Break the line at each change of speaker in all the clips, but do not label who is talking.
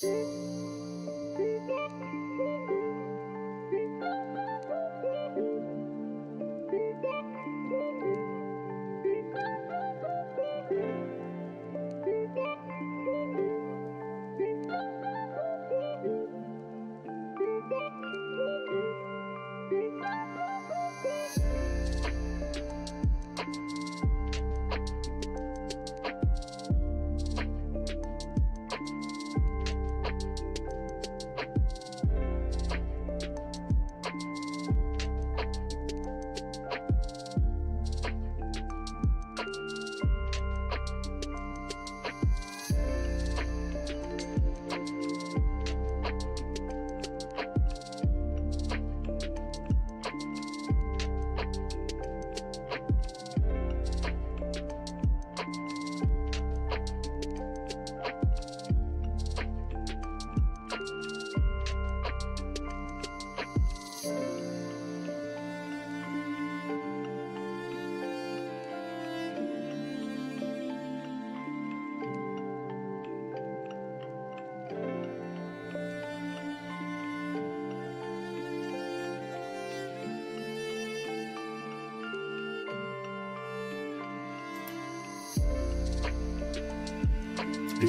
Hey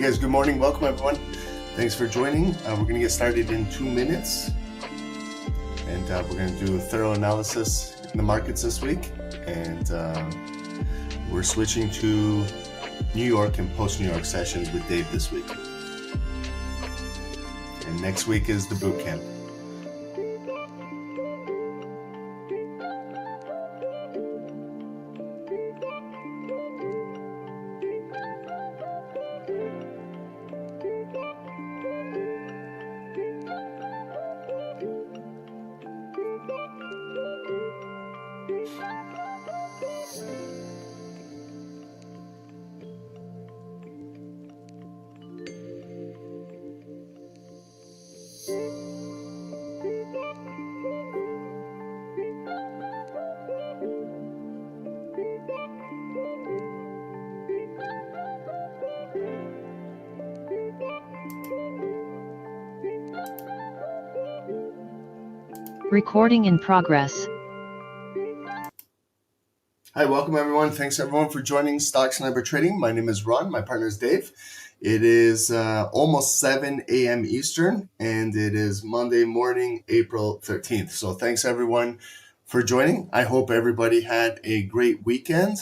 guys, good morning. Welcome everyone. Thanks for joining. We're going to get started in 2 minutes. And we're going to do a thorough analysis in the markets this week. And we're switching to New York and post-New York sessions with Dave this week. And next week is the boot camp.
Recording in progress.
Hi, welcome everyone. Thanks everyone for joining Stock Sniper Trading. My name is Ron. My partner is Dave. It is almost 7 a.m. Eastern, and it is Monday morning, April 13th. So thanks everyone for joining. I hope everybody had a great weekend.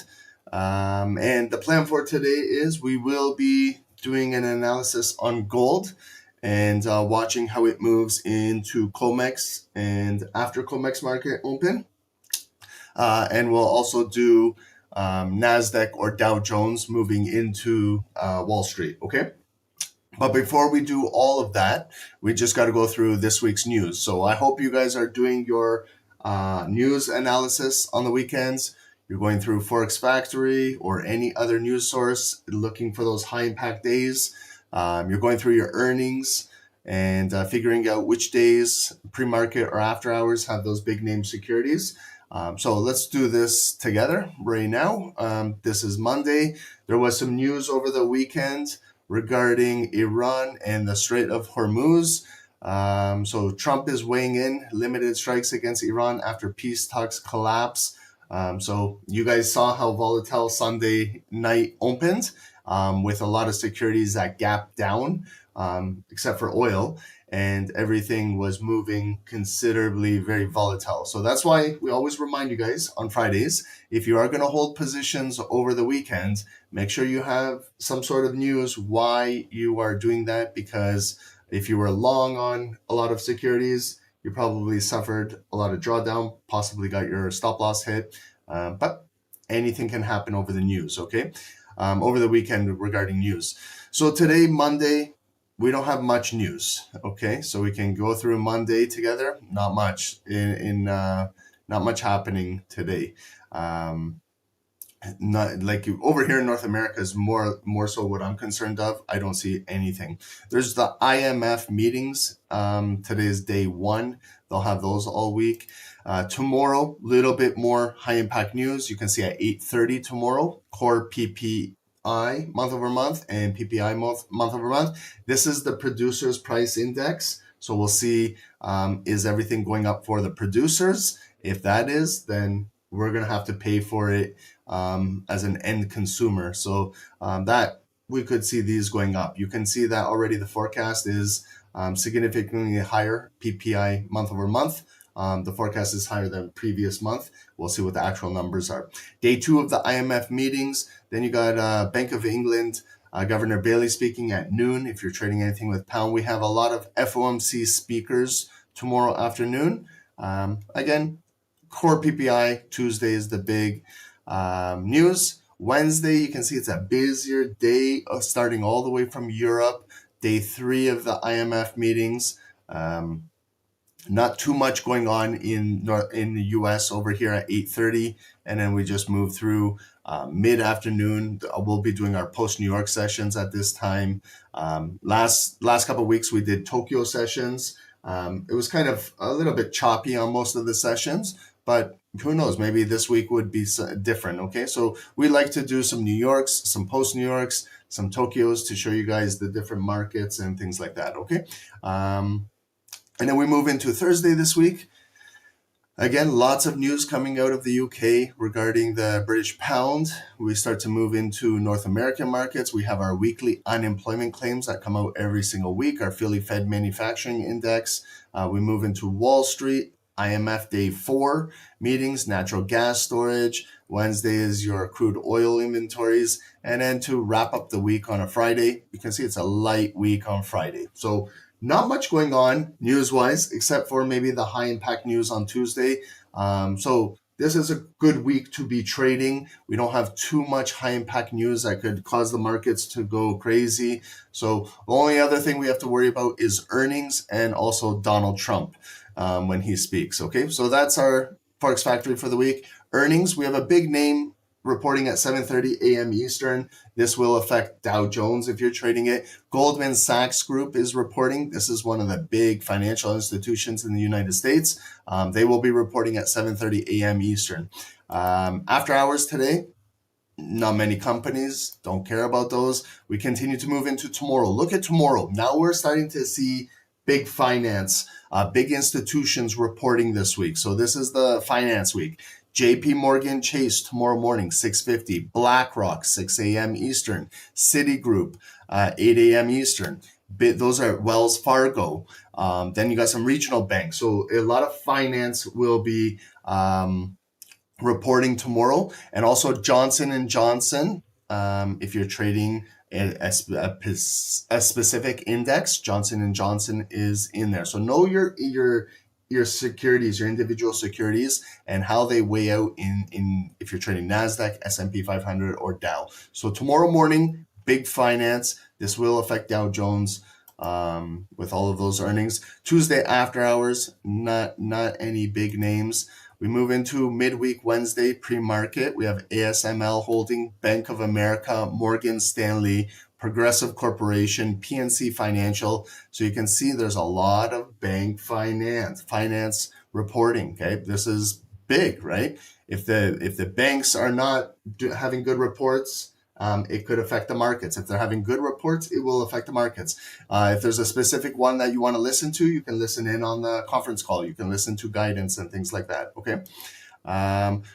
And the plan for today is we will be doing an analysis on gold and watching how it moves into COMEX and after COMEX market open. And we'll also do NASDAQ or Dow Jones moving into Wall Street, okay? But before we do all of that, we just got to go through this week's news. So I hope you guys are doing your news analysis on the weekends. You're going through Forex Factory or any other news source looking for those high impact days. You're going through your earnings and figuring out which days pre-market or after hours have those big name securities. So let's do this together right now. This is Monday. There was some news over the weekend regarding Iran and the Strait of Hormuz. So Trump is weighing in limited strikes against Iran after peace talks collapse. So you guys saw how volatile Sunday night opened with a lot of securities that gapped down, except for oil, and everything was moving considerably very volatile. So that's why we always remind you guys on Fridays, if you are going to hold positions over the weekend, make sure you have some sort of news why you are doing that, because if you were long on a lot of securities, you probably suffered a lot of drawdown, possibly got your stop loss hit, but anything can happen over the news, okay? Over the weekend regarding news. So today, Monday, we don't have much news, okay? So we can go through Monday together. Not much not much happening today. Not like over here in North America is more so what I'm concerned of. I don't see anything. There's the IMF meetings. Today is day 1. They'll have those all week. Tomorrow, little bit more high impact news. You can see at 8:30 tomorrow, core PPI POI month over month and PPI month over month. This is the producer's price index. So we'll see, is everything going up for the producers? If that is, then we're going to have to pay for it as an end consumer. So that we could see these going up. You can see that already the forecast is significantly higher PPI month over month. The forecast is higher than previous month. We'll see what the actual numbers are. Day 2 of the IMF meetings. Then you got Bank of England, Governor Bailey speaking at noon. If you're trading anything with pound, we have a lot of FOMC speakers tomorrow afternoon. Again, core PPI Tuesday is the big news. Wednesday, you can see it's a busier day, starting all the way from Europe. Day 3 of the IMF meetings. Not too much going on in the U.S. over here at 8:30, and then we just move through mid-afternoon. We'll be doing our post-New York sessions at this time. Last couple of weeks we did Tokyo sessions. It was kind of a little bit choppy on most of the sessions, but who knows? Maybe this week would be different. Okay, so we like to do some New Yorks, some post-New Yorks, some Tokyos to show you guys the different markets and things like that. Okay. And then we move into Thursday this week. Again, lots of news coming out of the UK regarding the British pound. We start to move into North American markets. We have our weekly unemployment claims that come out every single week, our Philly Fed Manufacturing Index. We move into Wall Street, IMF Day 4 meetings, natural gas storage. Wednesday is your crude oil inventories. And then to wrap up the week on a Friday, you can see it's a light week on Friday. So not much going on news-wise, except for maybe the high-impact news on Tuesday. So this is a good week to be trading. We don't have too much high-impact news that could cause the markets to go crazy. So the only other thing we have to worry about is earnings and also Donald Trump when he speaks. Okay, so that's our Forex Factory for the week. Earnings, we have a big name reporting at 7:30 a.m. Eastern. This will affect Dow Jones if you're trading it. Goldman Sachs Group is reporting. This is one of the big financial institutions in the United States. They will be reporting at 7:30 a.m. Eastern. After hours today, not many companies, don't care about those. We continue to move into tomorrow. Look at tomorrow. Now we're starting to see big finance, big institutions reporting this week. So this is the finance week. JP Morgan Chase tomorrow morning, 6:50. BlackRock, 6 a.m. Eastern. Citigroup, 8 a.m. Eastern. Those are Wells Fargo. Then you got some regional banks. So a lot of finance will be reporting tomorrow. And also Johnson & Johnson, if you're trading a specific index, Johnson & Johnson is in there. So know your securities, your individual securities, and how they weigh out in if you're trading NASDAQ, S&P 500, or Dow. So tomorrow morning, big finance. This will affect Dow Jones with all of those earnings. Tuesday after hours, not any big names. We move into midweek Wednesday pre-market. We have ASML Holding, Bank of America, Morgan Stanley, Progressive Corporation, PNC Financial. So you can see there's a lot of bank finance reporting. Okay, this is big, right? If the banks are not having good reports, it could affect the markets. If they're having good reports, it will affect the markets. If there's a specific one that you want to listen to, you can listen in on the conference call. You can listen to guidance and things like that. Okay.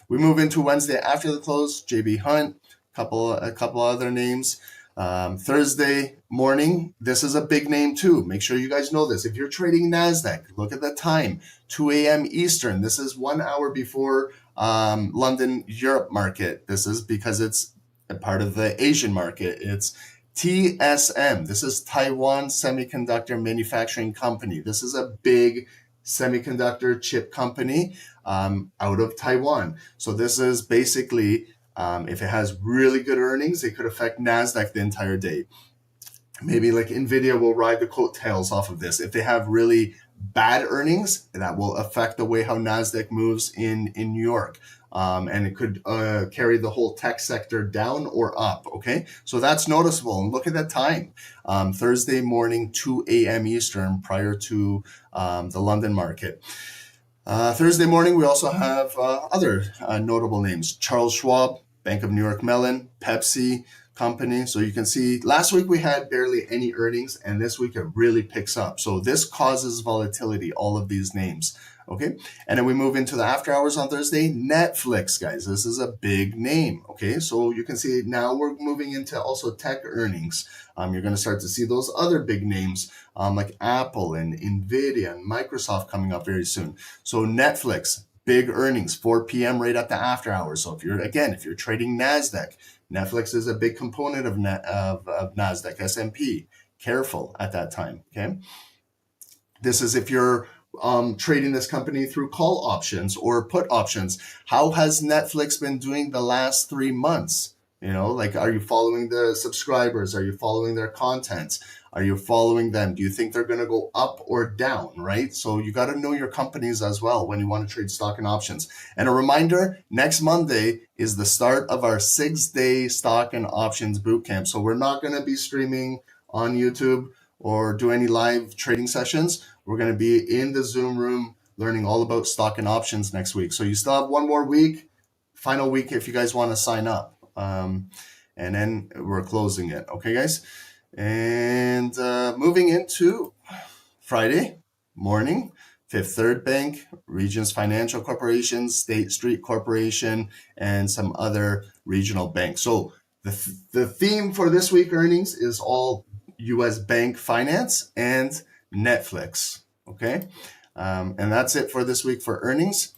We move into Wednesday after the close. JB Hunt, a couple other names. Thursday morning, this is a big name too. Make sure you guys know this. If you're trading NASDAQ, look at the time, 2 a.m. Eastern. This is 1 hour before London, Europe market. This is because it's a part of the Asian market. It's TSM. This is Taiwan Semiconductor Manufacturing Company. This is a big semiconductor chip company out of Taiwan. So this is basically, if it has really good earnings, it could affect NASDAQ the entire day. Maybe like NVIDIA will ride the coattails off of this. If they have really bad earnings, that will affect the way how NASDAQ moves in New York. And it could carry the whole tech sector down or up, okay? So that's noticeable. And look at that time. Thursday morning, 2 a.m. Eastern, prior to the London market. Thursday morning, we also have other notable names. Charles Schwab, Bank of New York Mellon, Pepsi, company. So you can see last week we had barely any earnings, and this week it really picks up. So this causes volatility, all of these names. Okay, and then we move into the after hours on Thursday. Netflix, guys, this is a big name. Okay, so you can see now we're moving into also tech earnings. You're going to start to see those other big names like Apple and Nvidia and Microsoft coming up very soon. So Netflix, big earnings, 4 p.m. right at the after hours. So if you're trading NASDAQ, Netflix is a big component of NASDAQ, S&P. Careful at that time. Okay, this is if you're trading this company through call options or put options. How has Netflix been doing the last 3 months? You know, like, are you following the subscribers? Are you following their content? Are you following them? Do you think they're going to go up or down, right? So you got to know your companies as well when you want to trade stock and options. And a reminder, next Monday is the start of our 6-day stock and options bootcamp. So we're not going to be streaming on YouTube or do any live trading sessions. We're going to be in the Zoom room learning all about stock and options next week. So you still have one more week, final week if you guys want to sign up. And then we're closing it. Okay, guys? And moving into Friday morning, Fifth Third Bank, Regions Financial Corporation, State Street Corporation, and some other regional banks. So the theme for this week earnings is all U.S. bank finance and Netflix. Okay, and that's it for this week for earnings.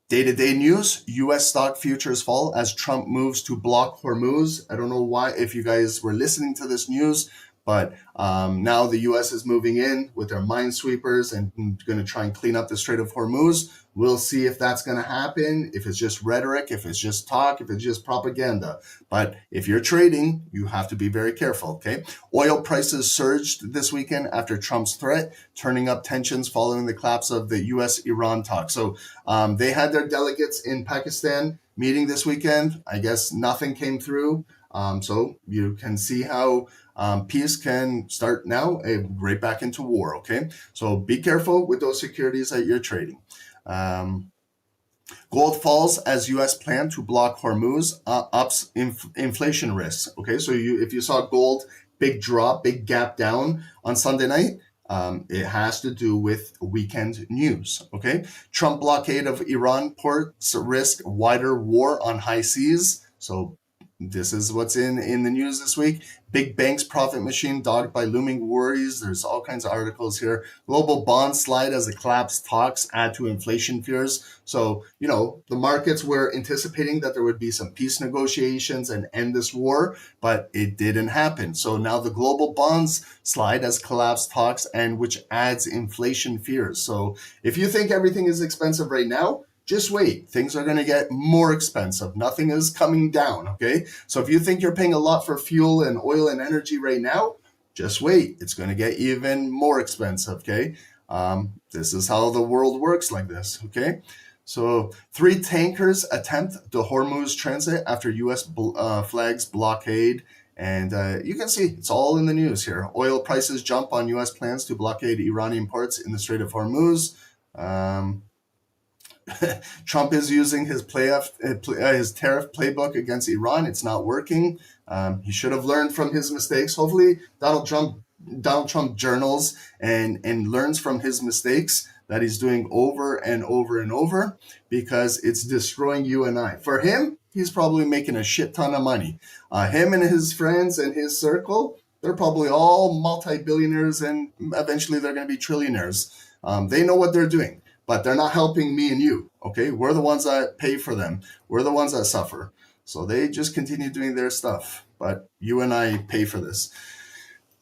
Day-to-day news, U.S. stock futures fall as Trump moves to block Hormuz. I don't know why, if you guys were listening to this news, but now the U.S. is moving in with their minesweepers and going to try and clean up the Strait of Hormuz. We'll see if that's going to happen, if it's just rhetoric, if it's just talk, if it's just propaganda. But if you're trading, you have to be very careful, okay? Oil prices surged this weekend after Trump's threat, turning up tensions following the collapse of the U.S.-Iran talks. So they had their delegates in Pakistan meeting this weekend. I guess nothing came through. So you can see how peace can start now right back into war, okay? So be careful with those securities that you're trading. Gold falls as U.S. plan to block Hormuz, ups inflation risks. Okay, so if you saw gold, big drop, big gap down on Sunday night, it has to do with weekend news. Okay, Trump blockade of Iran ports risk wider war on high seas. So this is what's in the news this week. Big banks profit machine dogged by looming worries. There's all kinds of articles here. Global bond slide as the collapse talks add to inflation fears. So, you know, the markets were anticipating that there would be some peace negotiations and end this war, but it didn't happen. So now the global bonds slide as collapse talks, and which adds inflation fears. So if you think everything is expensive right now, just wait. Things are going to get more expensive. Nothing is coming down, okay? So if you think you're paying a lot for fuel and oil and energy right now, just wait. It's going to get even more expensive, okay? This is how the world works like this, okay? So 3 tankers attempt the Hormuz transit after U.S. flags blockade. And you can see it's all in the news here. Oil prices jump on U.S. plans to blockade Iranian ports in the Strait of Hormuz. Trump is using his tariff playbook against Iran. It's not working. He should have learned from his mistakes. Hopefully, Donald Trump journals and learns from his mistakes that he's doing over and over and over, because it's destroying you and I. For him, he's probably making a shit ton of money. Him and his friends and his circle, they're probably all multi-billionaires, and eventually they're going to be trillionaires. They know what they're doing. But they're not helping me and you, okay? We're the ones that pay for them. We're the ones that suffer. So they just continue doing their stuff. But you and I pay for this.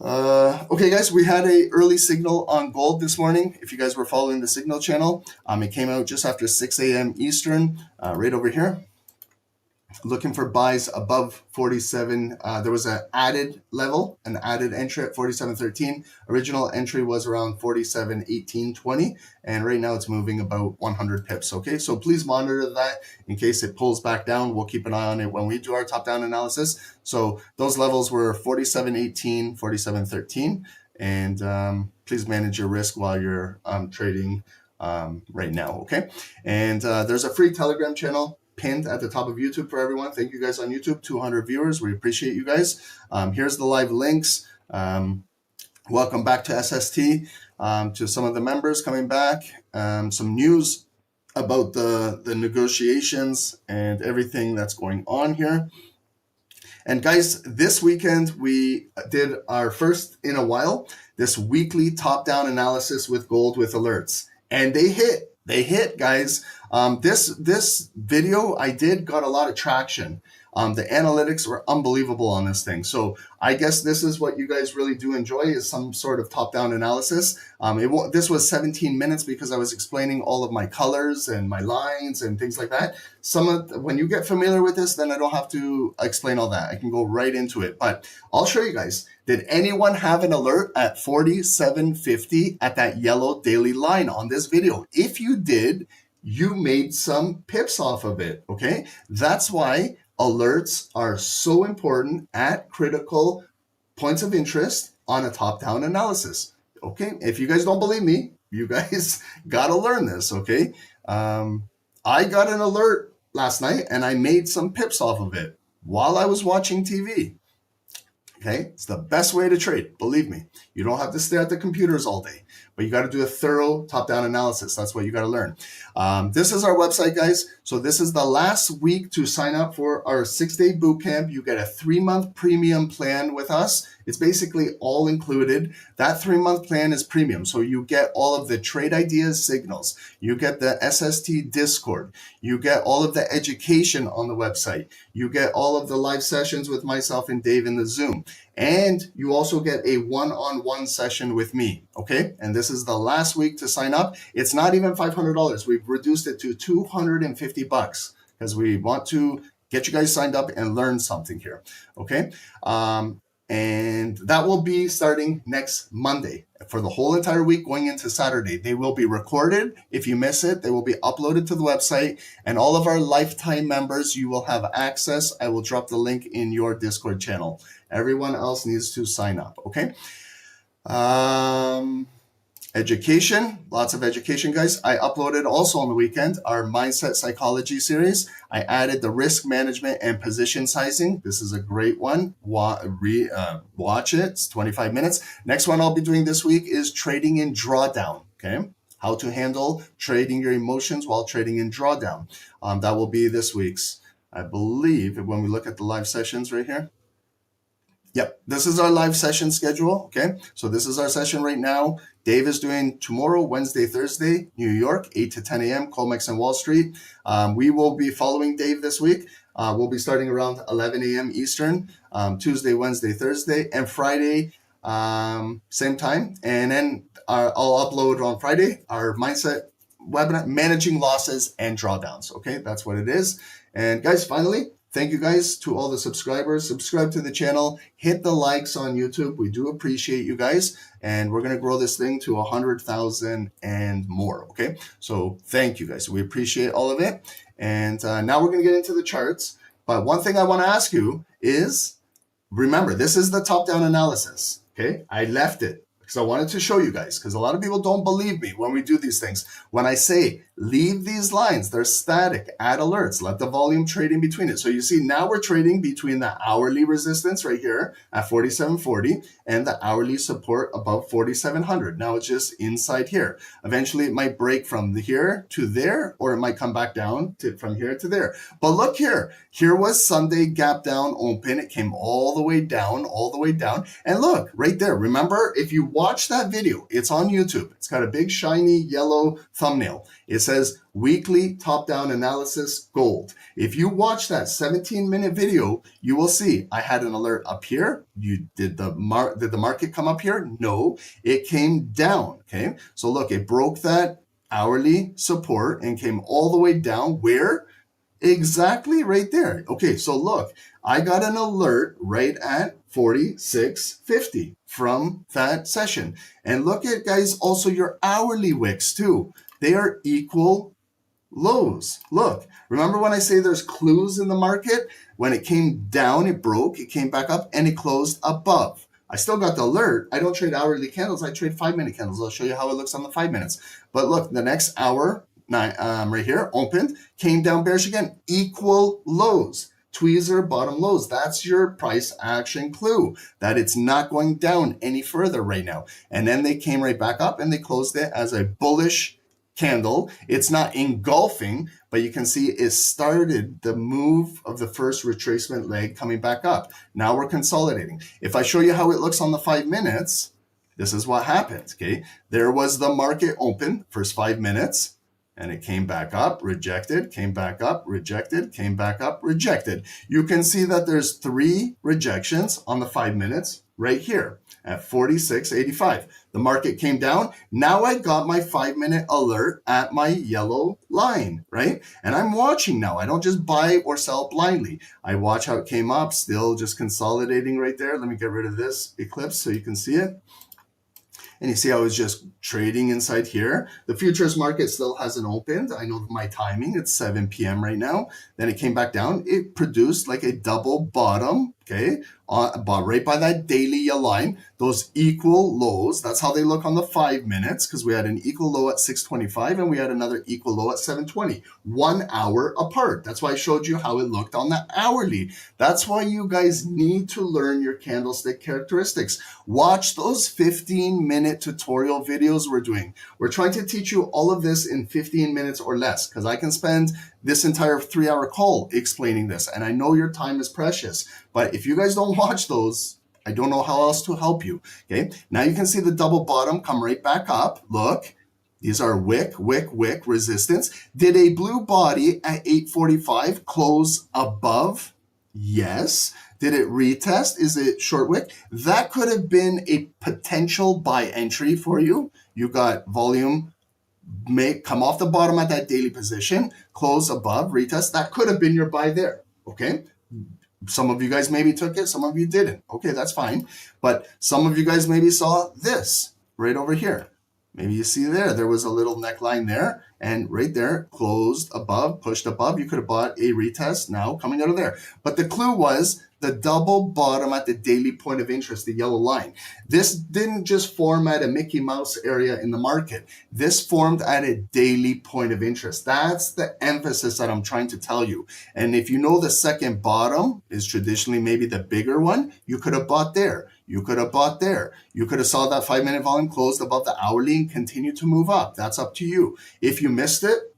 Okay, guys, we had a early signal on gold this morning. If you guys were following the signal channel, it came out just after 6 a.m. Eastern, right over here. Looking for buys above 47. There was an added level, an added entry at 47.13. Original entry was around 47.18.20, and right now it's moving about 100 pips. Okay, so please monitor that in case it pulls back down. We'll keep an eye on it when we do our top-down analysis. So those levels were 47.18, 47.13, and please manage your risk while you're trading right now. Okay, and there's a free Telegram channel. pinned at the top of YouTube for everyone. Thank you guys on YouTube, 200 viewers. We appreciate you guys. Here's the live links. Welcome back to SST, to some of the members coming back. Some news about the negotiations and everything that's going on here. And guys, this weekend we did our first in a while, this weekly top-down analysis with gold with alerts. And they hit, guys. This video I did got a lot of traction. The analytics were unbelievable on this thing. So I guess this is what you guys really do enjoy, is some sort of top-down analysis. This was 17 minutes because I was explaining all of my colors and my lines and things like that. When you get familiar with this, then I don't have to explain all that. I can go right into it. But I'll show you guys. Did anyone have an alert at 47.50 at that yellow daily line on this video? If you did, you made some pips off of it, okay? That's why alerts are so important at critical points of interest on a top-down analysis, okay? If you guys don't believe me, you guys gotta learn this, okay? I got an alert last night and I made some pips off of it while I was watching TV. Okay, it's the best way to trade, believe me. You don't have to stare at the computers all day, but you got to do a thorough top-down analysis. That's what you got to learn. This is our website, guys. So this is the last week to sign up for our 6-day bootcamp. You get a 3-month premium plan with us. It's basically all included. That 3-month plan is premium. So you get all of the trade ideas signals. You get the SST Discord. You get all of the education on the website. You get all of the live sessions with myself and Dave in the Zoom. And you also get a one-on-one session with me, okay? And this is the last week to sign up. It's not even $500. We've reduced it to $250 because we want to get you guys signed up and learn something here, okay? And that will be starting next Monday for the whole entire week going into Saturday. They will be recorded. If you miss it, they will be uploaded to the website. And all of our lifetime members, you will have access. I will drop the link in your Discord channel. Everyone else needs to sign up, okay? Education, lots of education, guys. I uploaded also on the weekend our Mindset Psychology series. I added the risk management and position sizing. This is a great one. Watch it. It's 25 minutes. Next one I'll be doing this week is trading in drawdown, okay? How to handle trading your emotions while trading in drawdown. That will be this week's, I believe, when we look at the live sessions right here. Yep, this is our live session schedule, okay? So this is our session right now. Dave is doing tomorrow, Wednesday, Thursday, New York, 8 to 10 a.m., Colmex and Wall Street. We will be following Dave this week. We'll be starting around 11 a.m. Eastern, Tuesday, Wednesday, Thursday, and Friday, same time. And then I'll upload on Friday our mindset webinar, managing losses and drawdowns, okay? That's what it is. And guys, finally, thank you guys to all the subscribers. Subscribe to the channel. Hit the likes on YouTube. We do appreciate you guys. And we're going to grow this thing to 100,000 and more. Okay. So thank you guys. We appreciate all of it. And now we're going to get into the charts. But one thing I want to ask you is, remember, this is the top-down analysis. Okay. I left it because I wanted to show you guys, because a lot of people don't believe me when we do these things. When I say leave these lines, they're static, add alerts, let the volume trade in between it. So you see now we're trading between the hourly resistance right here at 47.40 and the hourly support above 4,700. Now it's just inside here. Eventually it might break from here to there, or it might come back down from here to there. But look here, here was Sunday gap down open. It came all the way down, And look right there. Remember, if you watch that video, it's on YouTube. It's got a big shiny yellow thumbnail. It says weekly top-down analysis gold. If you watch that 17-minute video, you will see I had an alert up here. Did the market come up here? No, it came down. Okay, so look, it broke that hourly support and came all the way down. Where? Exactly right there. Okay, so look, I got an alert right at 46.50 from that session. And look at, guys, also your hourly wicks too. They are equal lows. Look, remember when I say there's clues in the market? When it came down, it broke, it came back up, and it closed above. I still got the alert. I don't trade hourly candles. I trade 5-minute candles. I'll show you how it looks on the 5 minutes. But look, the next hour, right here, opened, came down bearish again, equal lows. Tweezer bottom lows. That's your price action clue that it's not going down any further right now. And then they came right back up and they closed it as a bullish candle. It's not engulfing, but you can see it started the move of the first retracement leg coming back up. Now we're consolidating. If I show you how it looks on the 5 minutes, this is what happened. Okay, there was the market open first 5 minutes. And it came back up, rejected, came back up, rejected, came back up, rejected. You can see that there's 3 rejections on the 5 minutes right here at 46.85. The market came down. Now I got my 5-minute alert at my yellow line, right? And I'm watching now. I don't just buy or sell blindly. I watch how it came up, still just consolidating right there. Let me get rid of this eclipse so you can see it. And you see I was just trading inside here. The futures market still hasn't opened. I know my timing, it's 7 p.m. right now. Then it came back down. It produced like a double bottom, okay, right by that daily line, those equal lows. That's how they look on the 5 minutes, because we had an equal low at 625 and we had another equal low at 720, 1 hour apart. That's why I showed you how it looked on the hourly. That's why you guys need to learn your candlestick characteristics. Watch those 15-minute tutorial videos we're doing. We're trying to teach you all of this in 15 minutes or less, because I can spend this entire 3-hour call explaining this, and I know your time is precious. But if you guys don't watch those, I don't know how else to help you. Okay, now you can see the double bottom come right back up. Look, these are wick resistance. Did a blue body at 845 close above? Yes. Did it retest? Is it short wick? That could have been a potential buy entry for you. You got volume come off the bottom at that daily position, close above, retest. That could have been your buy there. Okay. Some of you guys maybe took it, some of you didn't. Okay, that's fine. But some of you guys maybe saw this right over here. Maybe you see there was a little neckline there, and right there, closed above, pushed above. You could have bought a retest now coming out of there. But the clue was the double bottom at the daily point of interest, the yellow line. This didn't just form at a Mickey Mouse area in the market. This formed at a daily point of interest. That's the emphasis that I'm trying to tell you. And if you know the second bottom is traditionally maybe the bigger one, you could have bought there. You could have bought there. You could have saw that 5-minute volume closed above the hourly and continue to move up. That's up to you. If you missed it,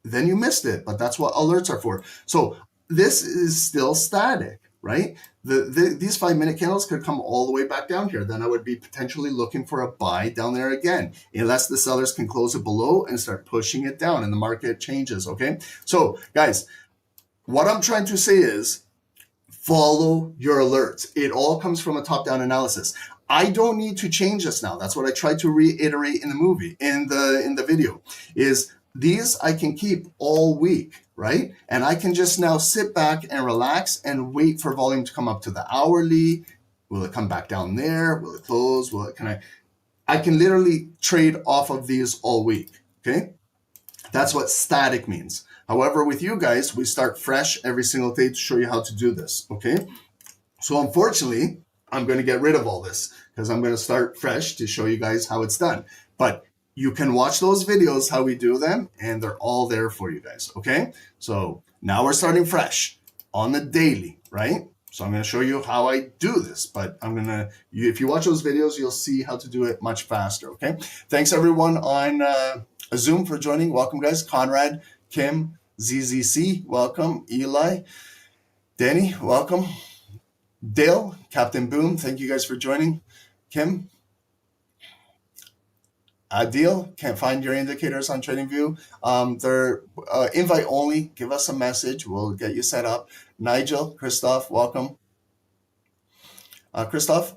then you missed it. But that's what alerts are for. So this is still static, right? These 5-minute candles could come all the way back down here. Then I would be potentially looking for a buy down there again, unless the sellers can close it below and start pushing it down and the market changes, okay? So guys, what I'm trying to say is, follow your alerts. It all comes from a top-down analysis. I don't need to change this now. That's what I tried to reiterate in the movie, in the video, is these I can keep all week, right? And I can just now sit back and relax and wait for volume to come up to the hourly. Will it come back down there? Will it close? I can literally trade off of these all week, okay? That's what static means. However, with you guys, we start fresh every single day to show you how to do this, okay? So unfortunately, I'm going to get rid of all this because I'm going to start fresh to show you guys how it's done. But you can watch those videos, how we do them, and they're all there for you guys, okay? So now we're starting fresh on the daily, right? So I'm going to show you how I do this, but if you watch those videos, you'll see how to do it much faster, okay? Thanks everyone on Zoom for joining. Welcome guys. Conrad, Kim, ZZC, welcome. Eli, Danny, welcome. Dale, Captain Boom, thank you guys for joining. Kim, Adil, can't find your indicators on TradingView. They're invite only. Give us a message. We'll get you set up. Nigel, Christoph, welcome. Christoph,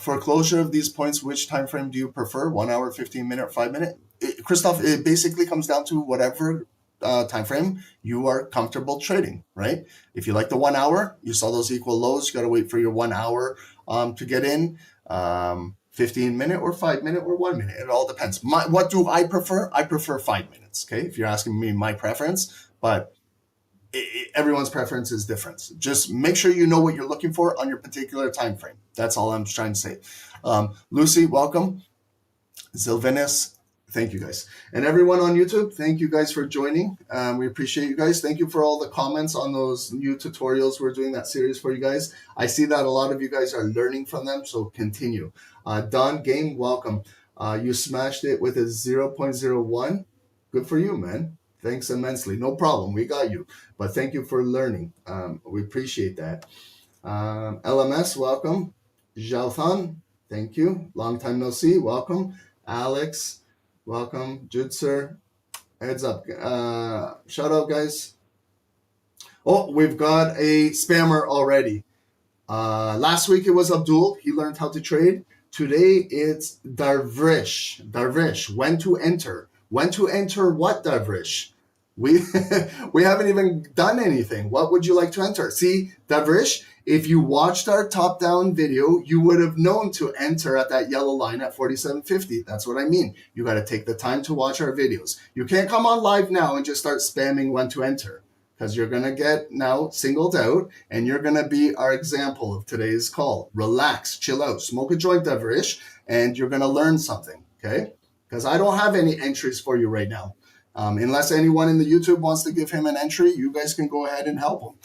for closure of these points, which time frame do you prefer? 1 hour, 15 minute, 5 minute? Christoph, it basically comes down to whatever time frame you are comfortable trading, right? If you like the 1 hour, you saw those equal lows, you got to wait for your 1 hour to get in. 15 minute or 5 minute or 1 minute. It all depends. What do I prefer? I prefer 5 minutes. Okay. If you're asking me my preference, but everyone's preference is different. Just make sure you know what you're looking for on your particular time frame. That's all I'm trying to say. Lucy, welcome. Zilvinus, Thank you guys. And everyone on YouTube, thank you guys for joining. We appreciate you guys. Thank you for all the comments on those new tutorials. We're doing that series for you guys. I see that a lot of you guys are learning from them, so continue. Don Game, welcome. You smashed it with a 0.01. Good for you, man. Thanks immensely. No problem. We got you. But thank you for learning. We appreciate that. LMS, welcome. Jalthan, thank you. Long time no see. Welcome. Alex, welcome. Jude, heads up. Shout out, guys. Oh, we've got a spammer already. Last week it was Abdul. He learned how to trade. Today it's Darvish. Darvish, when to enter. When to enter what, Darvish? We haven't even done anything. What would you like to enter? See, Darvish, if you watched our top-down video, you would have known to enter at that yellow line at 47.50. That's what I mean. You got to take the time to watch our videos. You can't come on live now and just start spamming when to enter, because you're going to get now singled out, and you're going to be our example of today's call. Relax, chill out, smoke a joint, Darvish, and you're going to learn something, okay? Because I don't have any entries for you right now. Unless anyone in the YouTube wants to give him an entry, you guys can go ahead and help him.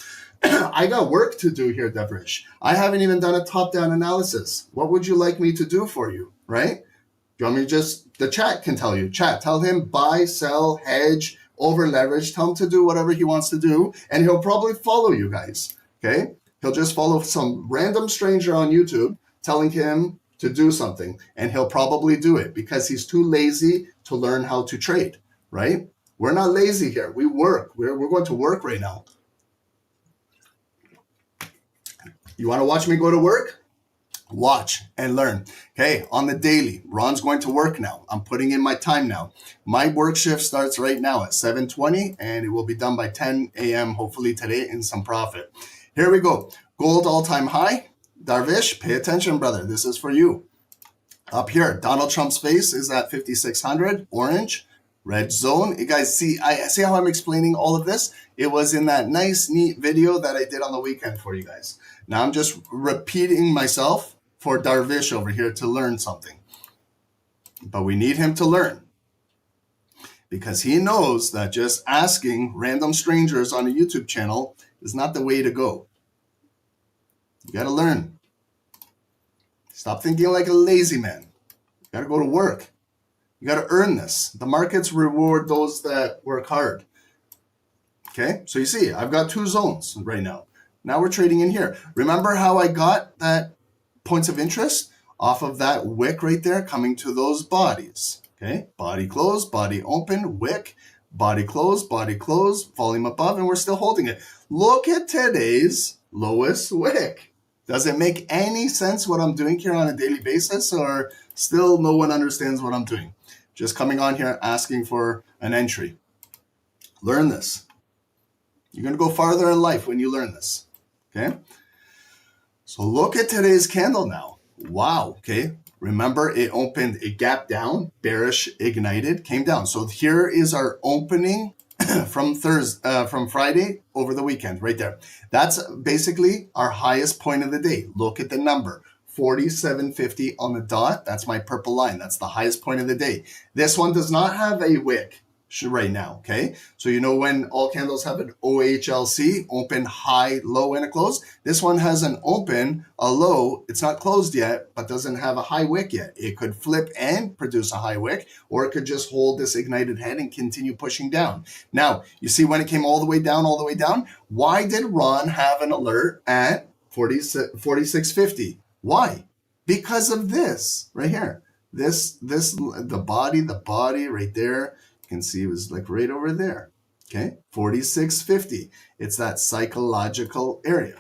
I got work to do here, Devrish. I haven't even done a top-down analysis. What would you like me to do for you, right? Do you want me to just, the chat can tell you. Chat, tell him buy, sell, hedge, over leverage. Tell him to do whatever he wants to do, and he'll probably follow you guys, okay? He'll just follow some random stranger on YouTube telling him to do something, and he'll probably do it because he's too lazy to learn how to trade, right? We're not lazy here. We work. We're going to work right now. You want to watch me go to work? Watch and learn. Okay, on the daily, Ron's going to work now. I'm putting in my time now. My work shift starts right now at 7:20, and it will be done by 10 a.m. hopefully today in some profit. Here we go. Gold all-time high. Darvish, pay attention, brother. This is for you. Up here, Donald Trump's face is at 5,600, orange. Red zone. You guys see how I'm explaining all of this? It was in that nice, neat video that I did on the weekend for you guys. Now I'm just repeating myself for Darvish over here to learn something. But we need him to learn, because he knows that just asking random strangers on a YouTube channel is not the way to go. You got to learn. Stop thinking like a lazy man. You got to go to work. You got to earn this. The markets reward those that work hard. Okay, so you see, I've got two zones right now. Now we're trading in here. Remember how I got that points of interest off of that wick right there coming to those bodies. Okay, body close, body open, wick, body close, volume above, and we're still holding it. Look at today's lowest wick. Does it make any sense what I'm doing here on a daily basis, or still no one understands what I'm doing? Just coming on here asking for an entry. Learn this. You're going to go farther in life when you learn this. Okay? So look at today's candle now. Wow. Okay. Remember, it opened a gap down, bearish, ignited, came down. So here is our opening from Friday over the weekend right there. That's basically our highest point of the day. Look at the number. 47.50 on the dot. That's my purple line. That's the highest point of the day. This one does not have a wick right now, okay? So you know when all candles have an OHLC, open, high, low, and a close? This one has an open, a low. It's not closed yet, but doesn't have a high wick yet. It could flip and produce a high wick, or it could just hold this ignited head and continue pushing down. Now, you see when it came all the way down, why did Ron have an alert at 46.50? Why? Because of this right here. The body right there. You can see it was like right over there. Okay, 46.50. It's that psychological area,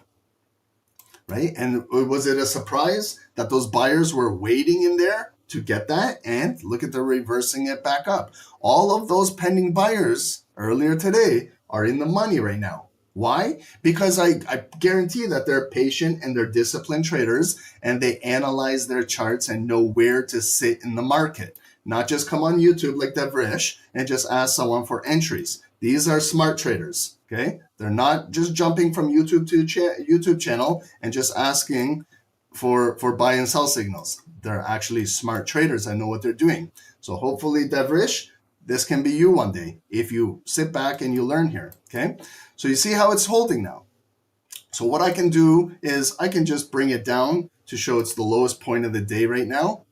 right? And was it a surprise that those buyers were waiting in there to get that? And look at the reversing it back up. All of those pending buyers earlier today are in the money right now. Why? Because I guarantee that they're patient and they're disciplined traders, and they analyze their charts and know where to sit in the market. Not just come on YouTube like Devrish and just ask someone for entries. These are smart traders, okay? They're not just jumping from YouTube to YouTube channel and just asking for buy and sell signals. they're actually smart traders that know what they're doing. So hopefully, Devrish, this can be you one day if you sit back and you learn here, okay? So you see how it's holding now. So what I can do is I can just bring it down to show it's the lowest point of the day right now,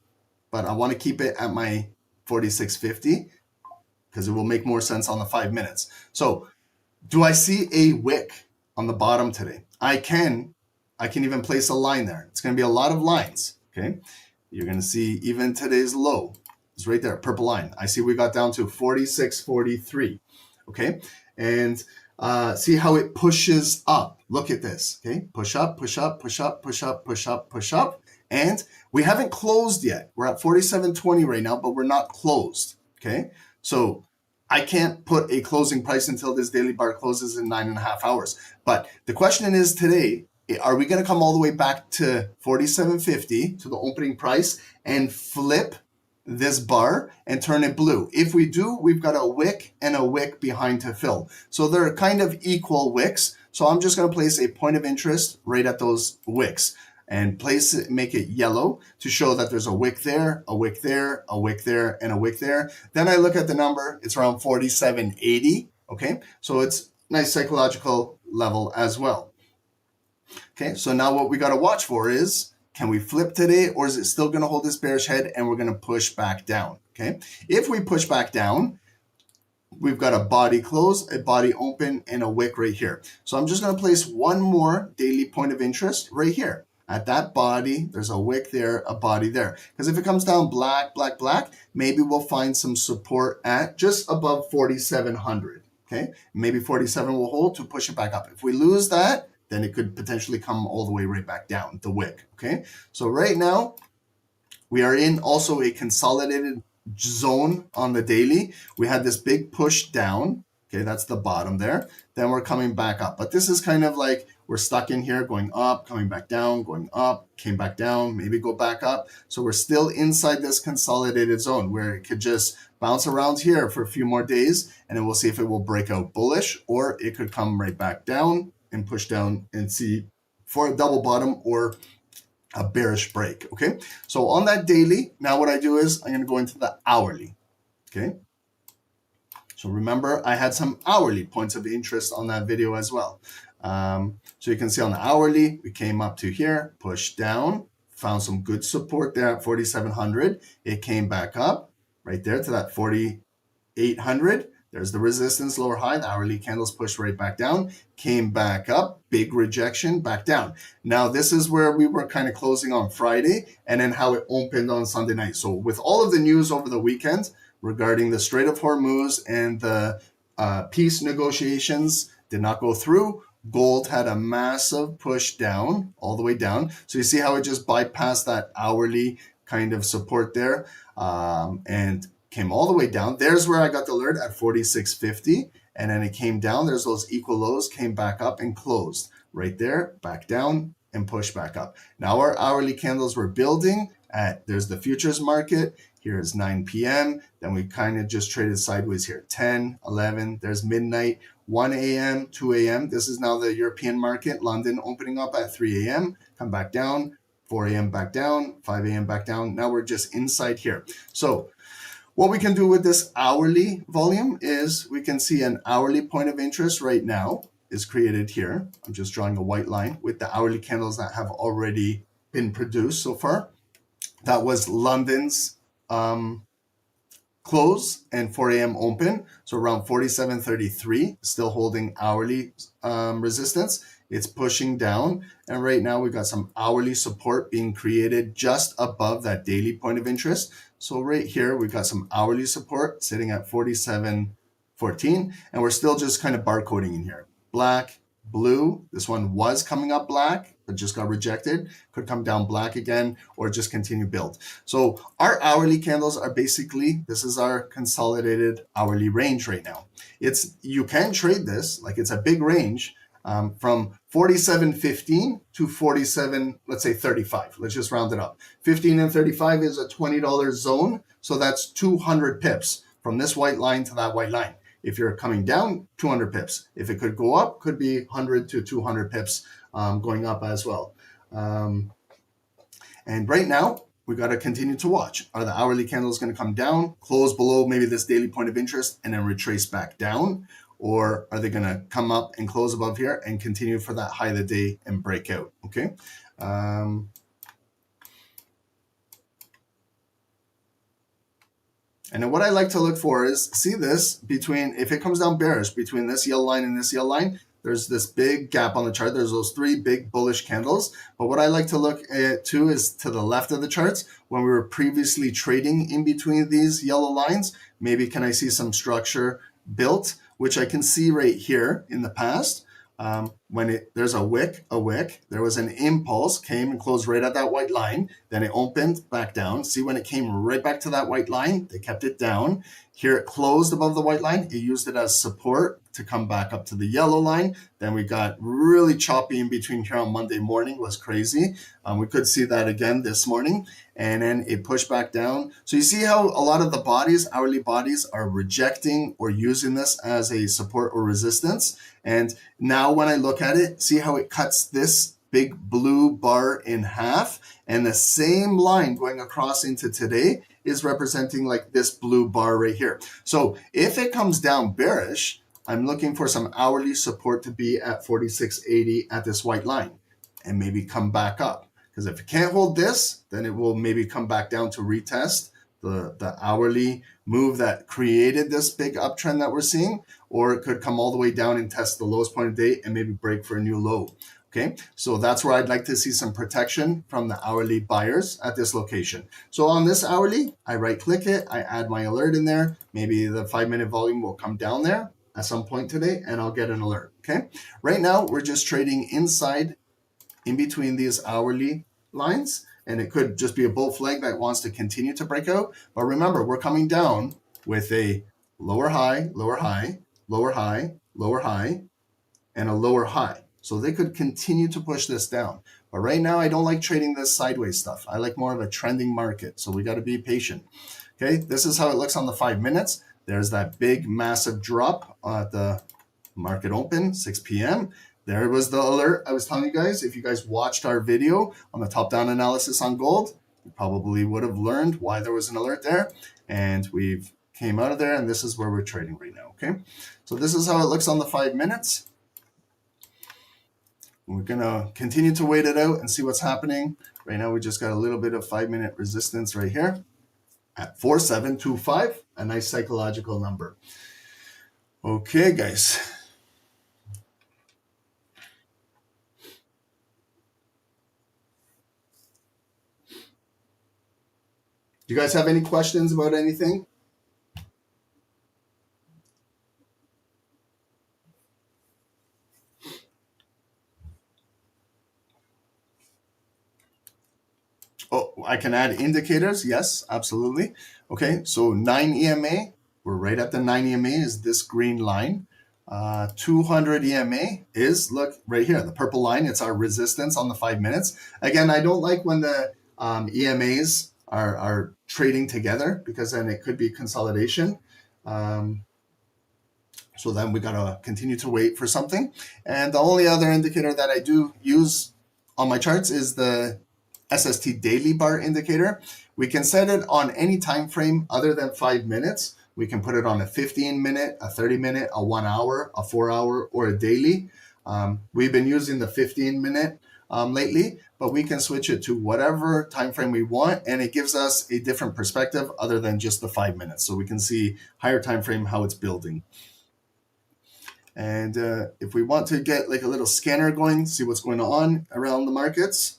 but I want to keep it at my 46.50 because it will make more sense on the 5 minutes. So do I see a wick on the bottom today? I can even place a line there. It's going to be a lot of lines, okay? You're going to see even today's low is right there, purple line. I see we got down to 46.43, okay? And see how it pushes up. Look at this, okay? Push up, push up, push up, push up, push up, push up. And we haven't closed yet. We're at 47.20 right now, but we're not closed, okay? So I can't put a closing price until this daily bar closes in 9.5 hours. But the question is today, are we going to come all the way back to 47.50 to the opening price and flip this bar and turn it blue? If we do, we've got a wick and a wick behind to fill. So they're kind of equal wicks. So I'm just going to place a point of interest right at those wicks and place it, make it yellow to show that there's a wick there, a wick there, a wick there, and a wick there. Then I look at the number, it's around 47.80, okay? So it's nice psychological level as well. Okay, so now what we got to watch for is, can we flip today, or is it still going to hold this bearish head and we're going to push back down, okay? If we push back down, we've got a body close, a body open, and a wick right here. So I'm just going to place one more daily point of interest right here. At that body, there's a wick there, a body there. Because if it comes down black, black, black, maybe we'll find some support at just above 4,700, okay? Maybe 47 will hold to push it back up. If we lose that, then it could potentially come all the way right back down, the wick, okay? So right now, we are in also a consolidated zone on the daily. We had this big push down, okay, that's the bottom there. Then we're coming back up. But this is kind of like we're stuck in here, going up, coming back down, going up, came back down, maybe go back up. So we're still inside this consolidated zone where it could just bounce around here for a few more days, and then we'll see if it will break out bullish, or it could come right back down and push down and see for a double bottom or a bearish break, okay? So on that daily, now what I do is I'm going to go into the hourly, okay? So remember, I had some hourly points of interest on that video as well. So you can see on the hourly, we came up to here, pushed down, found some good support there at 4,700. It came back up right there to that 4,800. There's the resistance, lower high. The hourly candles pushed right back down, came back up, big rejection, back down. Now, this is where we were kind of closing on Friday and then how it opened on Sunday night. So with all of the news over the weekend regarding the Strait of Hormuz and the peace negotiations did not go through, gold had a massive push down, all the way down. So you see how it just bypassed that hourly kind of support there and came all the way down. There's where I got the alert at 46.50, and then it came down. There's those equal lows, came back up and closed right there, back down and pushed back up. Now our hourly candles were building at, there's the futures market. Here is 9 p.m. Then we kind of just traded sideways here, 10, 11, there's midnight, 1 a.m., 2 a.m. This is now the European market, London opening up at 3 a.m., come back down, 4 a.m. back down, 5 a.m. back down. Now we're just inside here. So what we can do with this hourly volume is we can see an hourly point of interest right now is created here. I'm just drawing a white line with the hourly candles that have already been produced so far. That was London's close and 4 a.m. open. So around 47.33, still holding hourly resistance. It's pushing down. And right now we've got some hourly support being created just above that daily point of interest. So right here, we've got some hourly support sitting at 47.14. And we're still just kind of barcoding in here. Black, blue. This one was coming up black, but just got rejected. Could come down black again or just continue build. So our hourly candles are basically, this is our consolidated hourly range right now. You can trade this, like it's a big range from 47.15 to 47, let's say 35. Let's just round it up. 15 and 35 is a $20 zone. So that's 200 pips from this white line to that white line. If you're coming down, 200 pips. If it could go up, could be 100 to 200 pips going up as well. And right now, we got to continue to watch. Are the hourly candles going to come down, close below maybe this daily point of interest, and then retrace back down? Or are they going to come up and close above here and continue for that high of the day and break out? Okay. And then what I like to look for is, see this, between, if it comes down bearish, between this yellow line and this yellow line, there's this big gap on the chart. There's those three big bullish candles. But what I like to look at too is to the left of the charts, when we were previously trading in between these yellow lines, maybe can I see some structure built, which I can see right here in the past. When there's a wick, there was an impulse, came and closed right at that white line, then it opened back down. See, when it came right back to that white line, they kept it down. Here it closed above the white line. It used it as support to come back up to the yellow line. Then we got really choppy in between here on Monday morning, was crazy. We could see that again this morning, and then it pushed back down. So you see how a lot of the bodies, hourly bodies, are rejecting or using this as a support or resistance. And now when I look at it, see how it cuts this big blue bar in half, and the same line going across into today is representing like this blue bar right here. So if it comes down bearish, I'm looking for some hourly support to be at 46.80 at this white line and maybe come back up. Because if it can't hold this, then it will maybe come back down to retest the hourly move that created this big uptrend that we're seeing, or it could come all the way down and test the lowest point of the day and maybe break for a new low. Okay, so that's where I'd like to see some protection from the hourly buyers at this location. So on this hourly, I right click it, I add my alert in there. Maybe the 5-minute volume will come down there at some point today and I'll get an alert. Okay, right now we're just trading inside in between these hourly lines, and it could just be a bull flag that wants to continue to break out. But remember, we're coming down with a lower high, lower high, lower high, lower high, and a lower high. So they could continue to push this down. But right now, I don't like trading this sideways stuff. I like more of a trending market. So we got to be patient. Okay, this is how it looks on the 5 minutes. There's that big, massive drop at the market open, 6 p.m. There was the alert I was telling you guys. If you guys watched our video on the top-down analysis on gold, you probably would have learned why there was an alert there. And we've came out of there, and this is where we're trading right now. Okay, so this is how it looks on the 5 minutes. We're going to continue to wait it out and see what's happening. Right now, we just got a little bit of 5-minute resistance right here at 4725, a nice psychological number. Okay, guys. Do you guys have any questions about anything? Oh, I can add indicators. Yes, absolutely. Okay, so 9 EMA, we're right at the 9 EMA is this green line. 200 EMA is, look, right here, the purple line. It's our resistance on the 5 minutes. Again, I don't like when the EMAs are trading together, because then it could be consolidation. So then we got to continue to wait for something. And the only other indicator that I do use on my charts is the SST daily bar indicator. We can set it on any time frame other than 5 minutes. We can put it on a 15-minute, a 30-minute, a 1 hour, a 4 hour, or a daily. We've been using the 15-minute lately, but we can switch it to whatever time frame we want, and it gives us a different perspective other than just the 5 minutes. So we can see higher time frame, how it's building. And if we want to get like a little scanner going, see what's going on around the markets,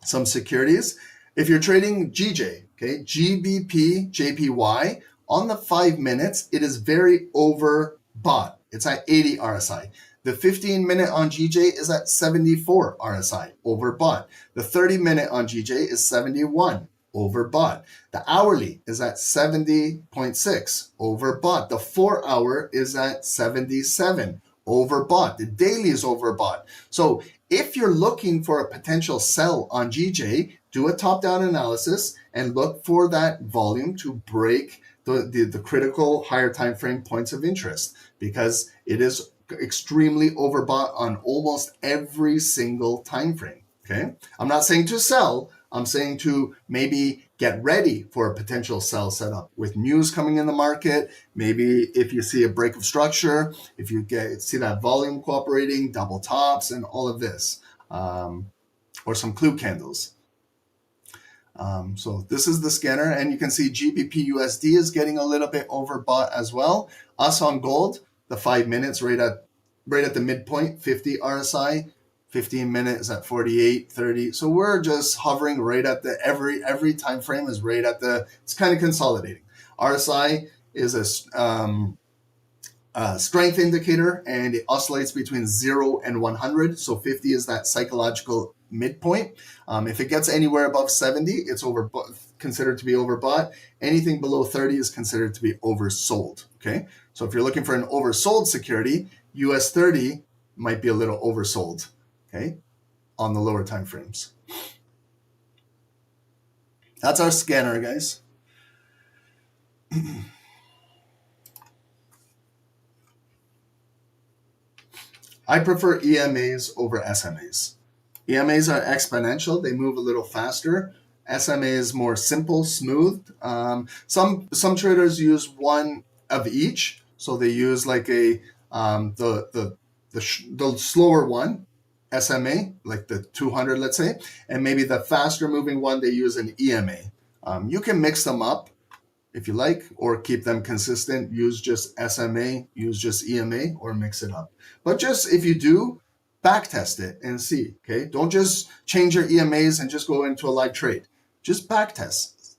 some securities. If you're trading GJ, okay, GBP, JPY, on the 5 minutes, it is very overbought. It's at 80 RSI. The 15-minute on GJ is at 74 RSI, overbought. The 30-minute on GJ is 71, overbought. The hourly is at 70.6, overbought. The 4-hour is at 77, overbought. The daily is overbought. So if you're looking for a potential sell on GJ, do a top-down analysis and look for that volume to break the critical higher time frame points of interest, because it is extremely overbought on almost every single time frame. Okay, I'm not saying to sell. I'm saying to maybe get ready for a potential sell setup with news coming in the market. Maybe if you see a break of structure, if you see that volume cooperating, double tops, and all of this, or some clue candles. So this is the scanner, and you can see GBP USD is getting a little bit overbought as well. Us on gold, the 5 minutes right at the midpoint, 50 RSI, 15 minutes at 48.30. So we're just hovering right at the every time frame is right at the. It's kind of consolidating. RSI is a strength indicator, and it oscillates between 0 and 100. So 50 is that psychological midpoint. If it gets anywhere above 70, it's considered to be overbought. Anything below 30 is considered to be oversold. Okay, so if you're looking for an oversold security, US 30 might be a little oversold. Okay, on the lower time frames. That's our scanner, guys. I prefer EMAs over SMAs. EMAs are exponential. They move a little faster. SMA is more simple, smooth. Some traders use one of each. So they use like the slower one, SMA, like the 200, let's say, and maybe the faster moving one, they use an EMA. You can mix them up if you like, or keep them consistent. Use just SMA, use just EMA, or mix it up. But just if you do, back test it and see. Okay, don't just change your EMAs and just go into a live trade. Just back test.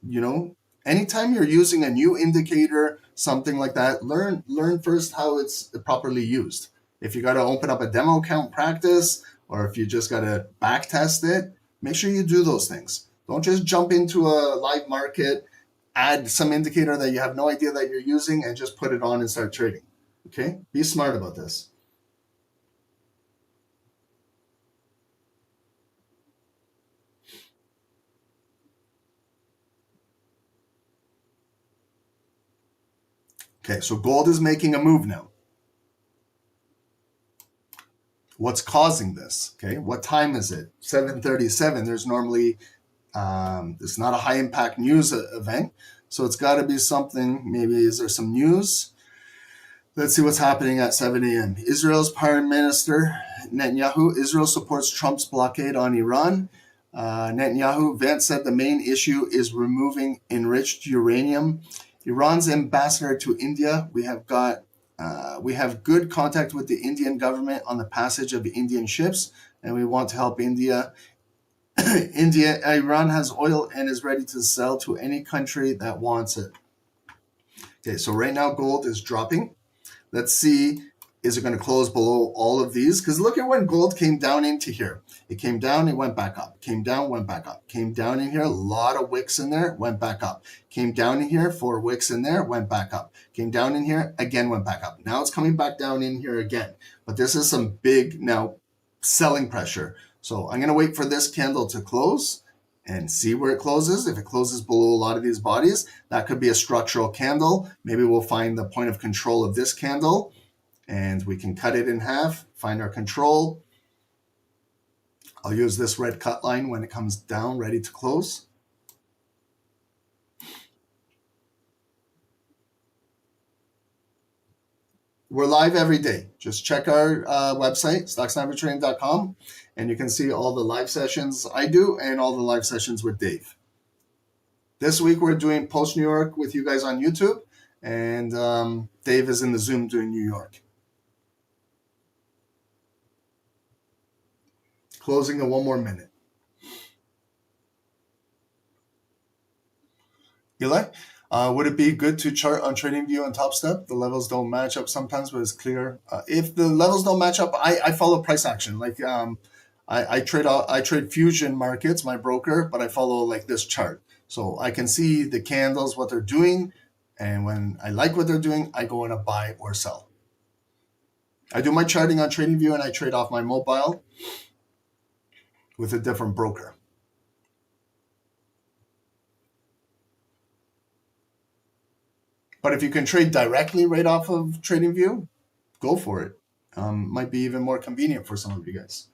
Anytime you're using a new indicator, something like that, learn first how it's properly used. If you got to open up a demo account, practice, or if you just got to back test it, make sure you do those things. Don't just jump into a live market, add some indicator that you have no idea that you're using, and just put it on and start trading. Okay, be smart about this. Okay, so gold is making a move now. What's causing this? Okay, what time is it? 7:37. There's normally, it's not a high impact news event, so it's got to be something. Maybe is there some news? Let's see what's happening at 7 a.m. Israel's Prime Minister Netanyahu, Israel supports Trump's blockade on Iran. Vance said the main issue is removing enriched uranium. Iran's ambassador to India, we have good contact with the Indian government on the passage of Indian ships, and we want to help India. Iran has oil and is ready to sell to any country that wants it. Okay, so right now gold is dropping. Let's see, is it going to close below all of these? Because look at when gold came down into here. It came down, it went back up. Came down, went back up. Came down in here, a lot of wicks in there, went back up. Came down in here, 4 wicks in there, went back up. Came down in here, again went back up. Now it's coming back down in here again. But this is some big now selling pressure. So I'm going to wait for this candle to close and see where it closes. If it closes below a lot of these bodies, that could be a structural candle. Maybe we'll find the point of control of this candle and we can cut it in half, find our control. I'll use this red cut line when it comes down, ready to close. We're live every day. Just check our website, stocksnipertrading.com, and you can see all the live sessions I do and all the live sessions with Dave. This week we're doing post New York with you guys on YouTube, and Dave is in the Zoom doing New York. Closing in 1 more minute. Eli? Would it be good to chart on TradingView and Top Step? The levels don't match up sometimes, but it's clear. If the levels don't match up, I follow price action. Like I trade Fusion Markets, my broker, but I follow like this chart. So I can see the candles, what they're doing, and when I like what they're doing, I go in a buy or sell. I do my charting on TradingView and I trade off my mobile with a different broker. But if you can trade directly right off of TradingView, go for it. Might be even more convenient for some of you guys.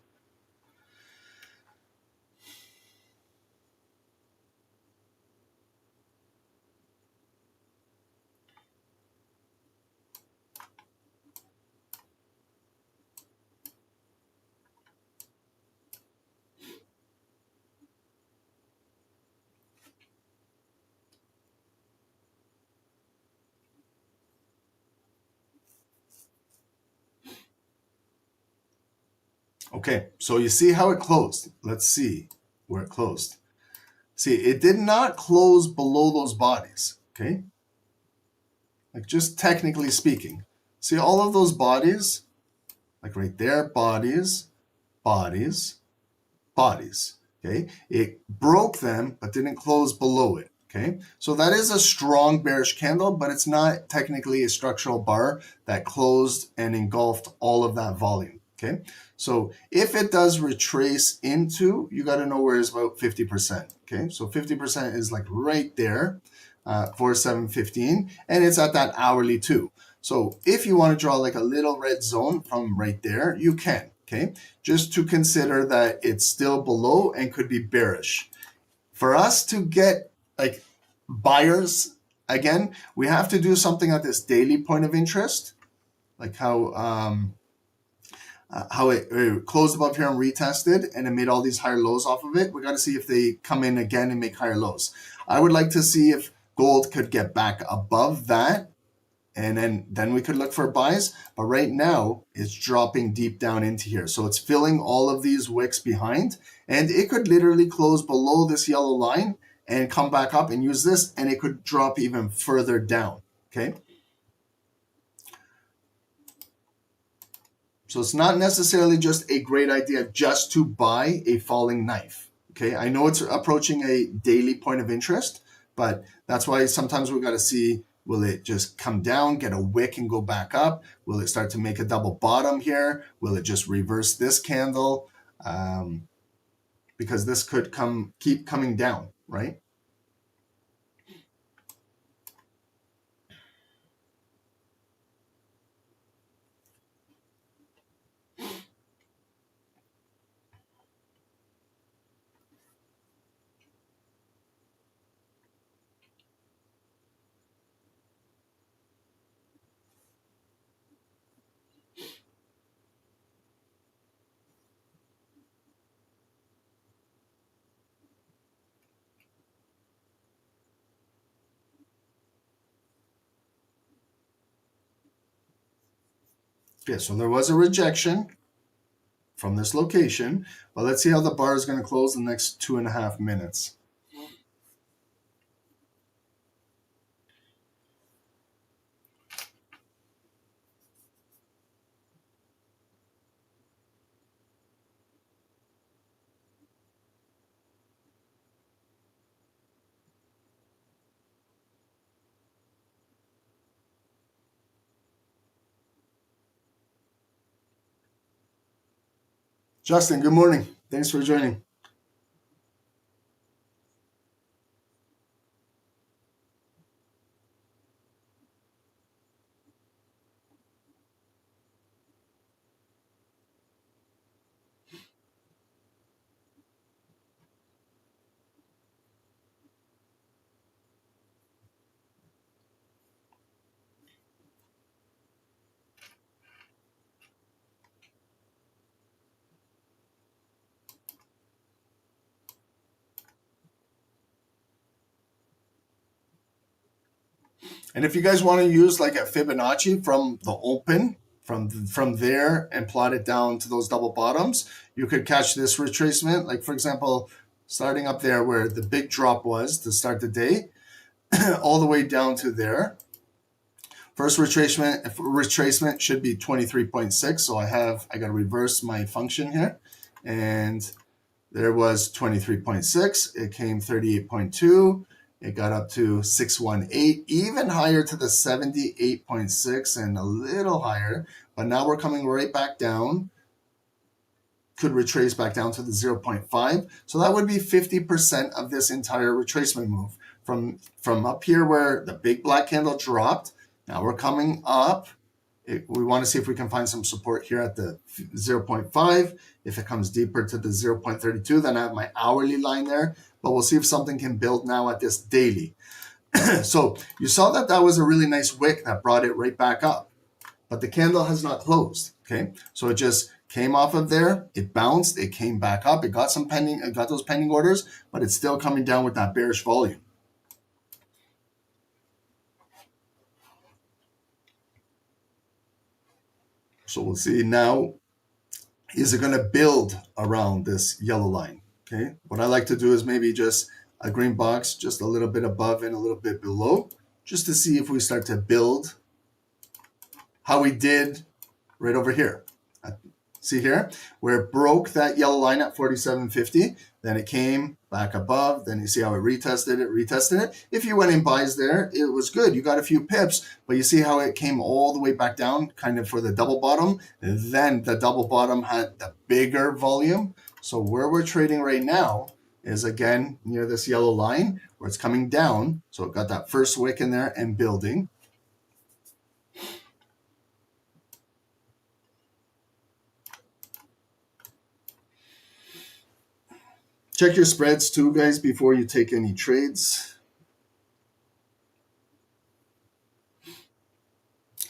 Okay, so you see how it closed. Let's see where it closed. See, it did not close below those bodies, okay? Like just technically speaking. See all of those bodies? Like right there, bodies, bodies, bodies, okay? It broke them, but didn't close below it, okay? So that is a strong bearish candle, but it's not technically a structural bar that closed and engulfed all of that volume, okay? So if it does retrace into, you got to know where it's about 50%, okay? So 50% is like right there, 4715, and it's at that hourly too. So if you want to draw like a little red zone from right there, you can, okay? Just to consider that it's still below and could be bearish. For us to get like buyers, again, we have to do something at this daily point of interest, like how it closed above here and retested and it made all these higher lows off of it. We got to see if they come in again and make higher lows. I would like to see if gold could get back above that, and then we could look for buys. But right now it's dropping deep down into here, so it's filling all of these wicks behind, and it could literally close below this yellow line and come back up and use this, and it could drop even further down, okay? So it's not necessarily just a great idea just to buy a falling knife, okay? I know it's approaching a daily point of interest, but that's why sometimes we got to see, will it just come down, get a wick and go back up? Will it start to make a double bottom here? Will it just reverse this candle? Because this could keep coming down, right? Okay, so there was a rejection from this location, but let's see how the bar is going to close in the next 2.5 minutes. Justin, good morning. Thanks for joining. And if you guys want to use like a Fibonacci from the open, from there and plot it down to those double bottoms, you could catch this retracement. Like for example, starting up there where the big drop was to start the day, all the way down to there. First retracement should be 23.6. So I got to reverse my function here, and there was 23.6. It came 38.2. It got up to 618, even higher to the 78.6 and a little higher. But now we're coming right back down. Could retrace back down to the 0.5. So that would be 50% of this entire retracement move. From up here where the big black candle dropped, now we're coming up. We want to see if we can find some support here at the 0.5. If it comes deeper to the 0.32, then I have my hourly line there. But we'll see if something can build now at this daily. So you saw that was a really nice wick that brought it right back up. But the candle has not closed, okay? So it just came off of there, it bounced, it came back up, it got those pending orders, but it's still coming down with that bearish volume. So we'll see now is it going to build around this yellow line? Okay, what I like to do is maybe just a green box just a little bit above and a little bit below, just to see if we start to build how we did right over here. See here, where it broke that yellow line at 47.50, then it came back above, then you see how it retested it. If you went in buys there, it was good. You got a few pips, but you see how it came all the way back down, kind of for the double bottom. And then the double bottom had the bigger volume. So where we're trading right now is, again, near this yellow line, where it's coming down. So it got that first wick in there and building. Check your spreads too, guys, before you take any trades.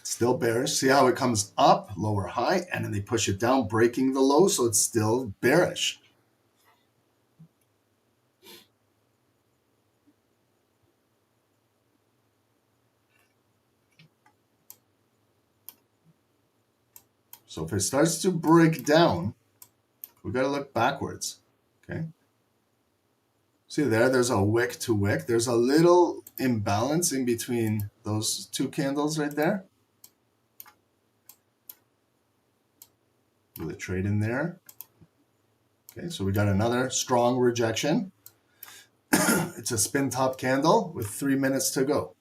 Still bearish. See how it comes up, lower high, and then they push it down, breaking the low, so it's still bearish. So if it starts to break down, we got to look backwards, okay? See there, there's a wick to wick. There's a little imbalance in between those two candles right there. Do the trade in there. Okay, so we got another strong rejection. It's a spin top candle with 3 minutes to go.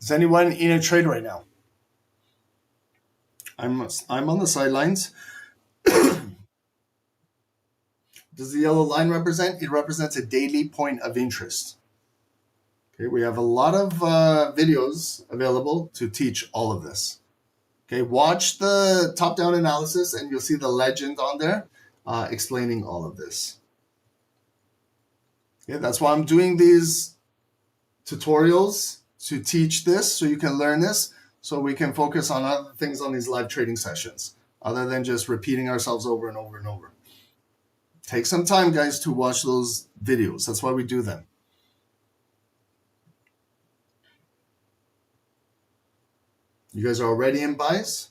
Is anyone in a trade right now? I'm on the sidelines. Does the yellow line represent? It represents a daily point of interest. Okay, we have a lot of videos available to teach all of this. Okay, watch the top-down analysis and you'll see the legend on there explaining all of this. Okay, that's why I'm doing these tutorials, to teach this so you can learn this, so we can focus on other things on these live trading sessions, other than just repeating ourselves over and over and over. Take some time, guys, to watch those videos. That's why we do them. You guys are already in buys?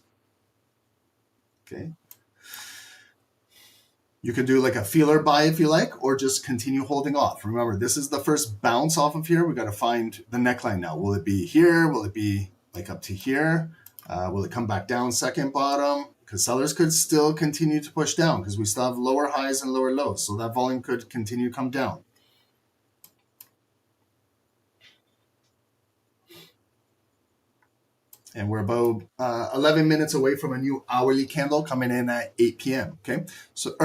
Okay. You can do like a feeler buy if you like, or just continue holding off. Remember, this is the first bounce off of here. We got to find the neckline now. Will it be here? Will it be like up to here? Will it come back down second bottom? Because sellers could still continue to push down because we still have lower highs and lower lows. So that volume could continue to come down. And we're about 11 minutes away from a new hourly candle coming in at 8 p.m. Okay, so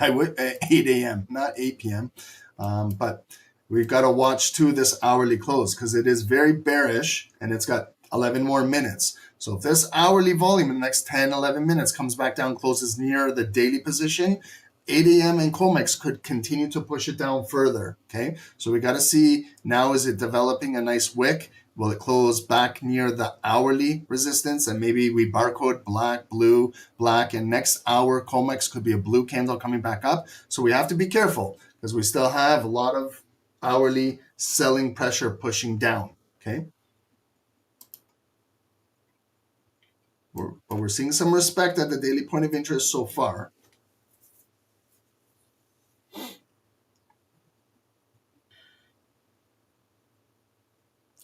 I would 8 a.m. not 8 p.m. But we've got to watch to this hourly close because it is very bearish and it's got 11 more minutes. So if this hourly volume in the next 10, 11 minutes comes back down, closes near the daily position, 8 a.m. and COMEX could continue to push it down further. Okay, so we got to see now, is it developing a nice wick? Will it close back near the hourly resistance? And maybe we barcode black, blue, black, and next hour COMEX could be a blue candle coming back up. So we have to be careful because we still have a lot of hourly selling pressure pushing down, okay? But we're seeing some respect at the daily point of interest so far.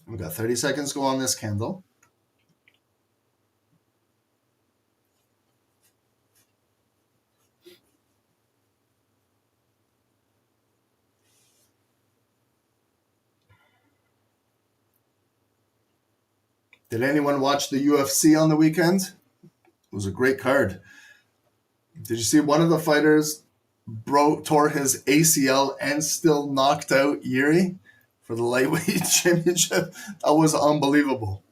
We've got 30 seconds to go on this candle. Did anyone watch the UFC on the weekend? It was a great card. Did you see one of the fighters tore his ACL and still knocked out Yuri for the lightweight championship? That was unbelievable.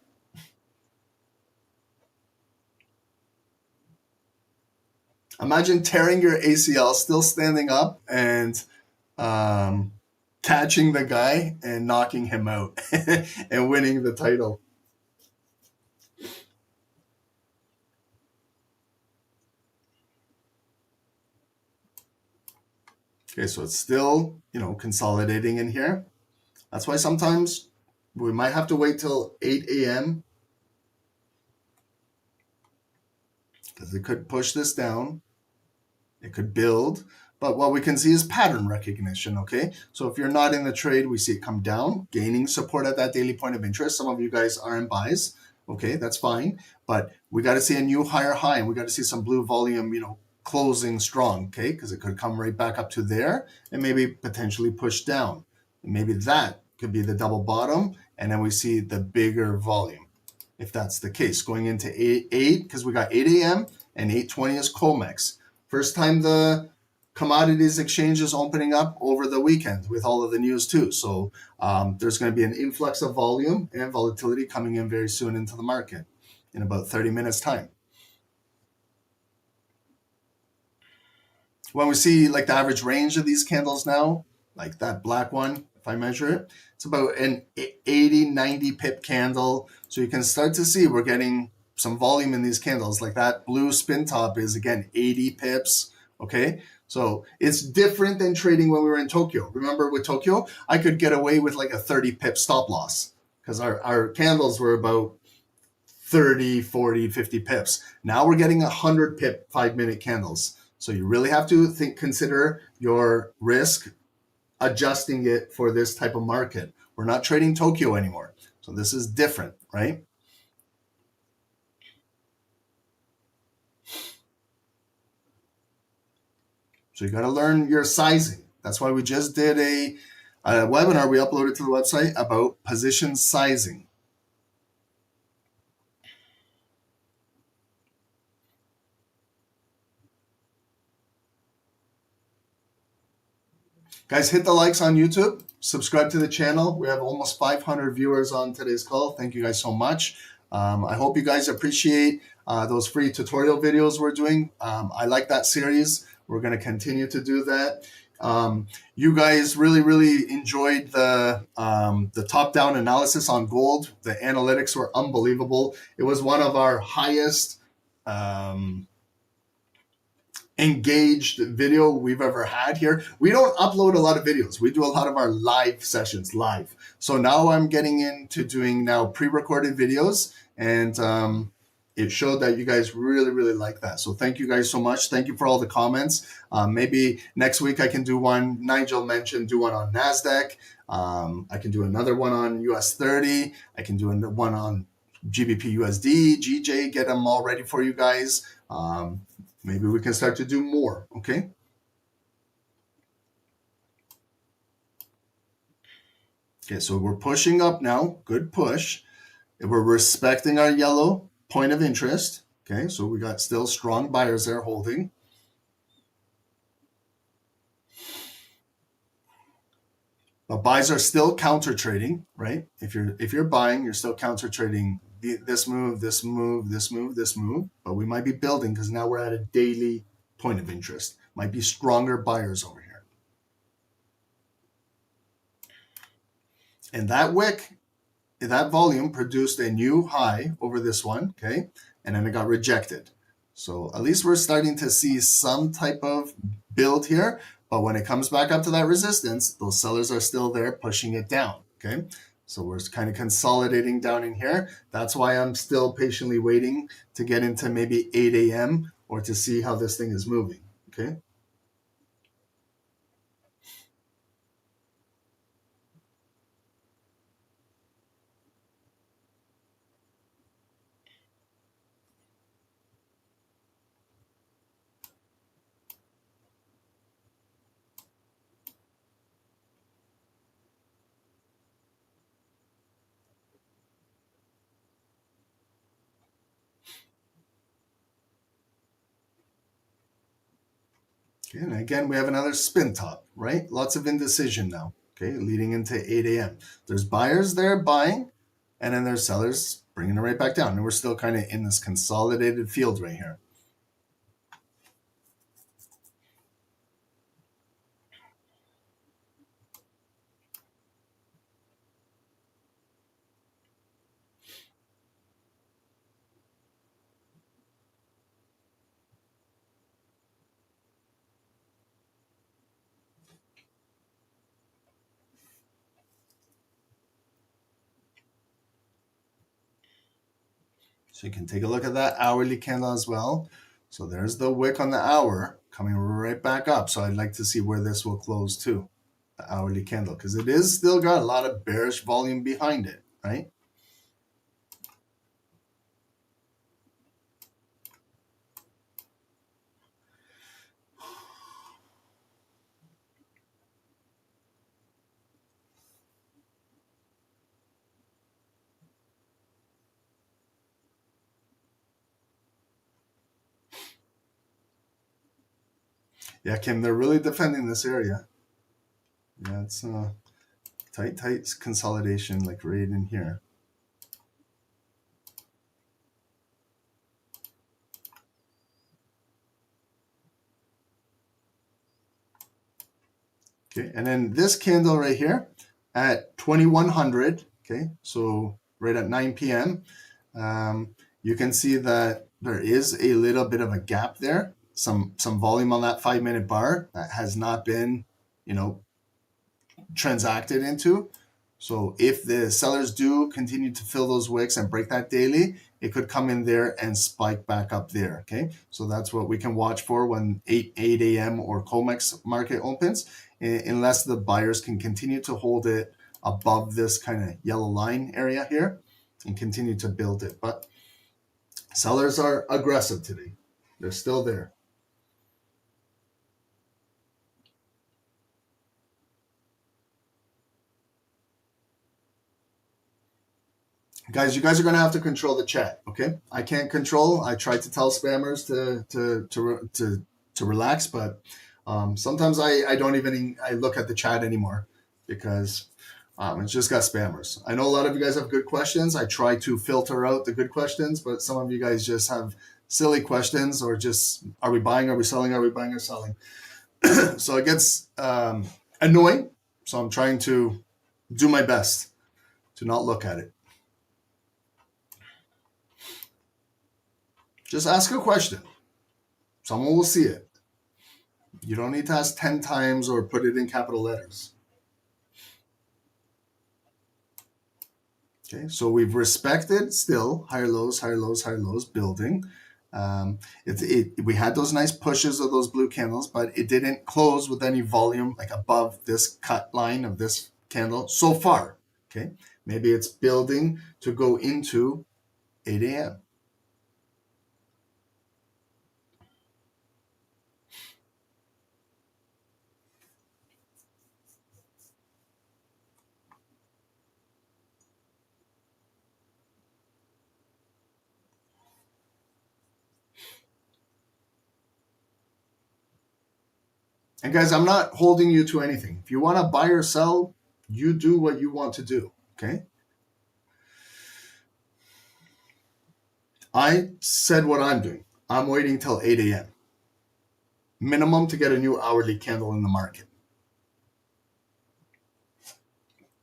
Imagine tearing your ACL, still standing up, and catching the guy and knocking him out and winning the title. Okay, so it's still, consolidating in here. That's why sometimes we might have to wait till 8 a.m. because it could push this down. It could build, but what we can see is pattern recognition, okay? So if you're not in the trade, we see it come down, gaining support at that daily point of interest. Some of you guys are in buys, okay, that's fine, but we got to see a new higher high, and we got to see some blue volume, closing strong, okay? Because it could come right back up to there and maybe potentially push down. And maybe that could be the double bottom, and then we see the bigger volume, if that's the case. Going into 8, because we got 8 a.m. and 8:20 is COMEX. First time the commodities exchange is opening up over the weekend with all of the news too. So there's going to be an influx of volume and volatility coming in very soon into the market in about 30 minutes time. When we see like the average range of these candles now, like that black one, if I measure it, it's about an 80, 90 pip candle. So you can start to see we're getting some volume in these candles. Like that blue spin top is, again, 80 pips, okay? So it's different than trading when we were in Tokyo. Remember with Tokyo, I could get away with like a 30 pip stop loss because our candles were about 30, 40, 50 pips. Now we're getting 100 pip 5-minute candles. So you really have to consider your risk, adjusting it for this type of market. We're not trading Tokyo anymore. So this is different, right? So you got to learn your sizing. That's why we just did a webinar we uploaded to the website about position sizing. Guys, hit the likes on YouTube. Subscribe to the channel. We have almost 500 viewers on today's call. Thank you guys so much. I hope you guys appreciate those free tutorial videos we're doing. I like that series. We're going to continue to do that. You guys really enjoyed the top-down analysis on gold. The analytics were unbelievable. It was one of our highest engaged video we've ever had here. We don't upload a lot of videos. We do a lot of our live sessions live. So now I'm getting into doing now pre-recorded videos, and it showed that you guys really like that. So thank you guys so much. Thank you for all the comments. Maybe next week I can do one. Nigel mentioned do one on NASDAQ. I can do another one on US 30. I can do one on GBP USD, GJ, get them all ready for you guys. Maybe we can start to do more, okay? Okay, so we're pushing up now. Good push. We're respecting our yellow point of interest. Okay, so we got still strong buyers there holding. But buys are still counter trading, right? If you're buying, you're still counter trading this move, this move, this move, this move. But we might be building because now we're at a daily point of interest. Might be stronger buyers over here. And that wick, that volume produced a new high over this one, okay? And then it got rejected. So at least we're starting to see some type of build here. But when it comes back up to that resistance, those sellers are still there pushing it down, okay? So we're kind of consolidating down in here. That's why I'm still patiently waiting to get into maybe 8 a.m. or to see how this thing is moving, okay? And again, we have another spin top, right? Lots of indecision now, okay, leading into 8 a.m. There's buyers there buying, and then there's sellers bringing it right back down. And we're still kind of in this consolidated field right here. So you can take a look at that hourly candle as well. So there's the wick on the hour coming right back up. So I'd like to see where this will close to, the hourly candle, because it is still got a lot of bearish volume behind it, right? Yeah, Kim, they're really defending this area. Yeah, it's tight consolidation, like right in here. Okay, and then this candle right here at 2100, okay, so right at 9 p.m., you can see that there is a little bit of a gap there, some volume on that 5-minute bar that has not been, transacted into. So if the sellers do continue to fill those wicks and break that daily, it could come in there and spike back up there, okay? So that's what we can watch for when 8 a.m. or COMEX market opens, unless the buyers can continue to hold it above this kind of yellow line area here and continue to build it. But sellers are aggressive today. They're still there. Guys, you guys are going to have to control the chat, okay? I can't control. I try to tell spammers to relax, but sometimes I don't even I look at the chat anymore because it's just got spammers. I know a lot of you guys have good questions. I try to filter out the good questions, but some of you guys just have silly questions or just, are we buying, are we selling, are we buying or selling? So it gets annoying. So I'm trying to do my best to not look at it. Just ask a question. Someone will see it. You don't need to ask 10 times or put it in capital letters. Okay, so we've respected still higher lows, higher lows, higher lows, building. We had those nice pushes of those blue candles, but it didn't close with any volume like above this cut line of this candle so far. Okay, maybe it's building to go into 8 a.m. And guys, I'm not holding you to anything. If you want to buy or sell, you do what you want to do, okay? I said what I'm doing. I'm waiting till 8 a.m. minimum to get a new hourly candle in the market.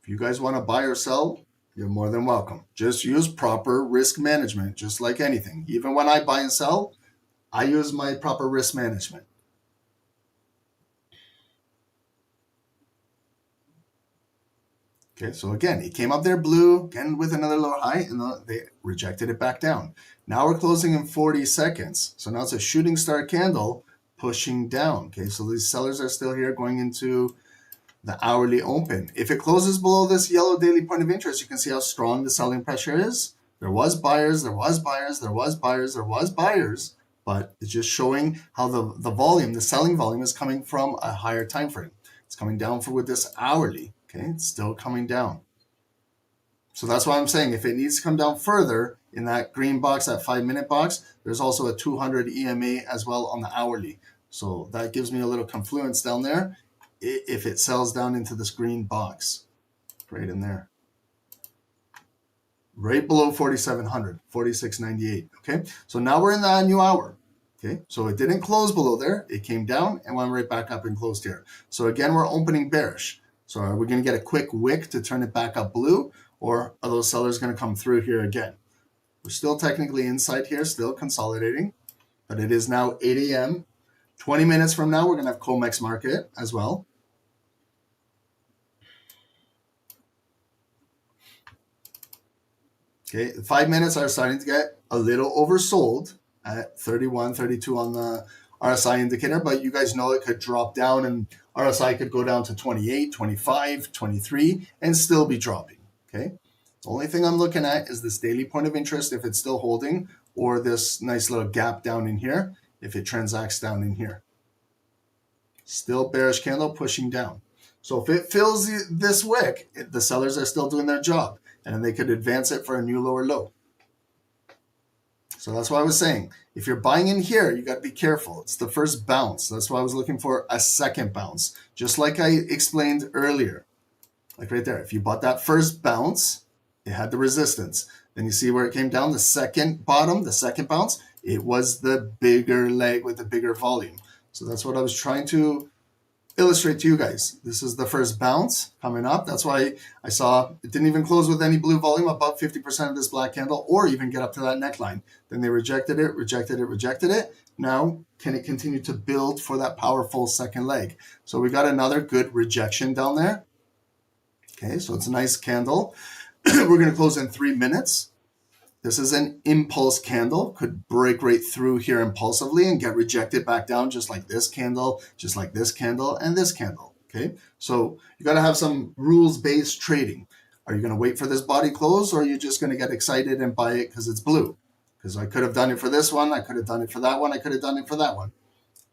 If you guys want to buy or sell, you're more than welcome. Just use proper risk management, just like anything. Even when I buy and sell, I use my proper risk management. Okay, so again, it came up there blue, again with another lower high, and they rejected it back down. Now we're closing in 40 seconds. So now it's a shooting star candle pushing down. Okay, so these sellers are still here going into the hourly open. If it closes below this yellow daily point of interest, you can see how strong the selling pressure is. There was buyers, there was buyers, there was buyers, there was buyers, but it's just showing how the volume, the selling volume is coming from a higher time frame. It's coming down with this hourly. Okay, it's still coming down. So that's why I'm saying if it needs to come down further in that green box, that 5-minute box, there's also a 200 EMA as well on the hourly. So that gives me a little confluence down there if it sells down into this green box right in there. Right below 4,700, 46.98. Okay, so now we're in that new hour. Okay, so it didn't close below there. It came down and went right back up and closed here. So again, we're opening bearish. So are we going to get a quick wick to turn it back up blue, or are those sellers going to come through here again? We're still technically inside here, still consolidating, but it is now 8 a.m. 20 minutes from now, we're going to have COMEX market as well. Okay, 5 minutes are starting to get a little oversold at 31, 32 on the RSI indicator, but you guys know it could drop down and RSI could go down to 28, 25, 23 and still be dropping. Okay, the only thing I'm looking at is this daily point of interest, if it's still holding, or this nice little gap down in here, if it transacts down in here. Still bearish candle pushing down. So if it fills this wick, the sellers are still doing their job, and then they could advance it for a new lower low. So that's why I was saying, if you're buying in here, you got to be careful. It's the first bounce. That's why I was looking for a second bounce, just like I explained earlier. Like right there, if you bought that first bounce, it had the resistance. Then you see where it came down, the second bottom, the second bounce, it was the bigger leg with the bigger volume. So that's what I was trying to illustrate to you guys. This is the first bounce coming up. That's why I saw it didn't even close with any blue volume above 50% of this black candle or even get up to that neckline. Then they rejected it, rejected it, rejected it. Now, can it continue to build for that powerful second leg? So we got another good rejection down there. Okay, so it's a nice candle. We're going to close in 3 minutes. This is an impulse candle, could break right through here impulsively and get rejected back down just like this candle, just like this candle, and this candle, okay? So you got to have some rules-based trading. Are you going to wait for this body close, or are you just going to get excited and buy it because it's blue? Because I could have done it for this one, I could have done it for that one, I could have done it for that one,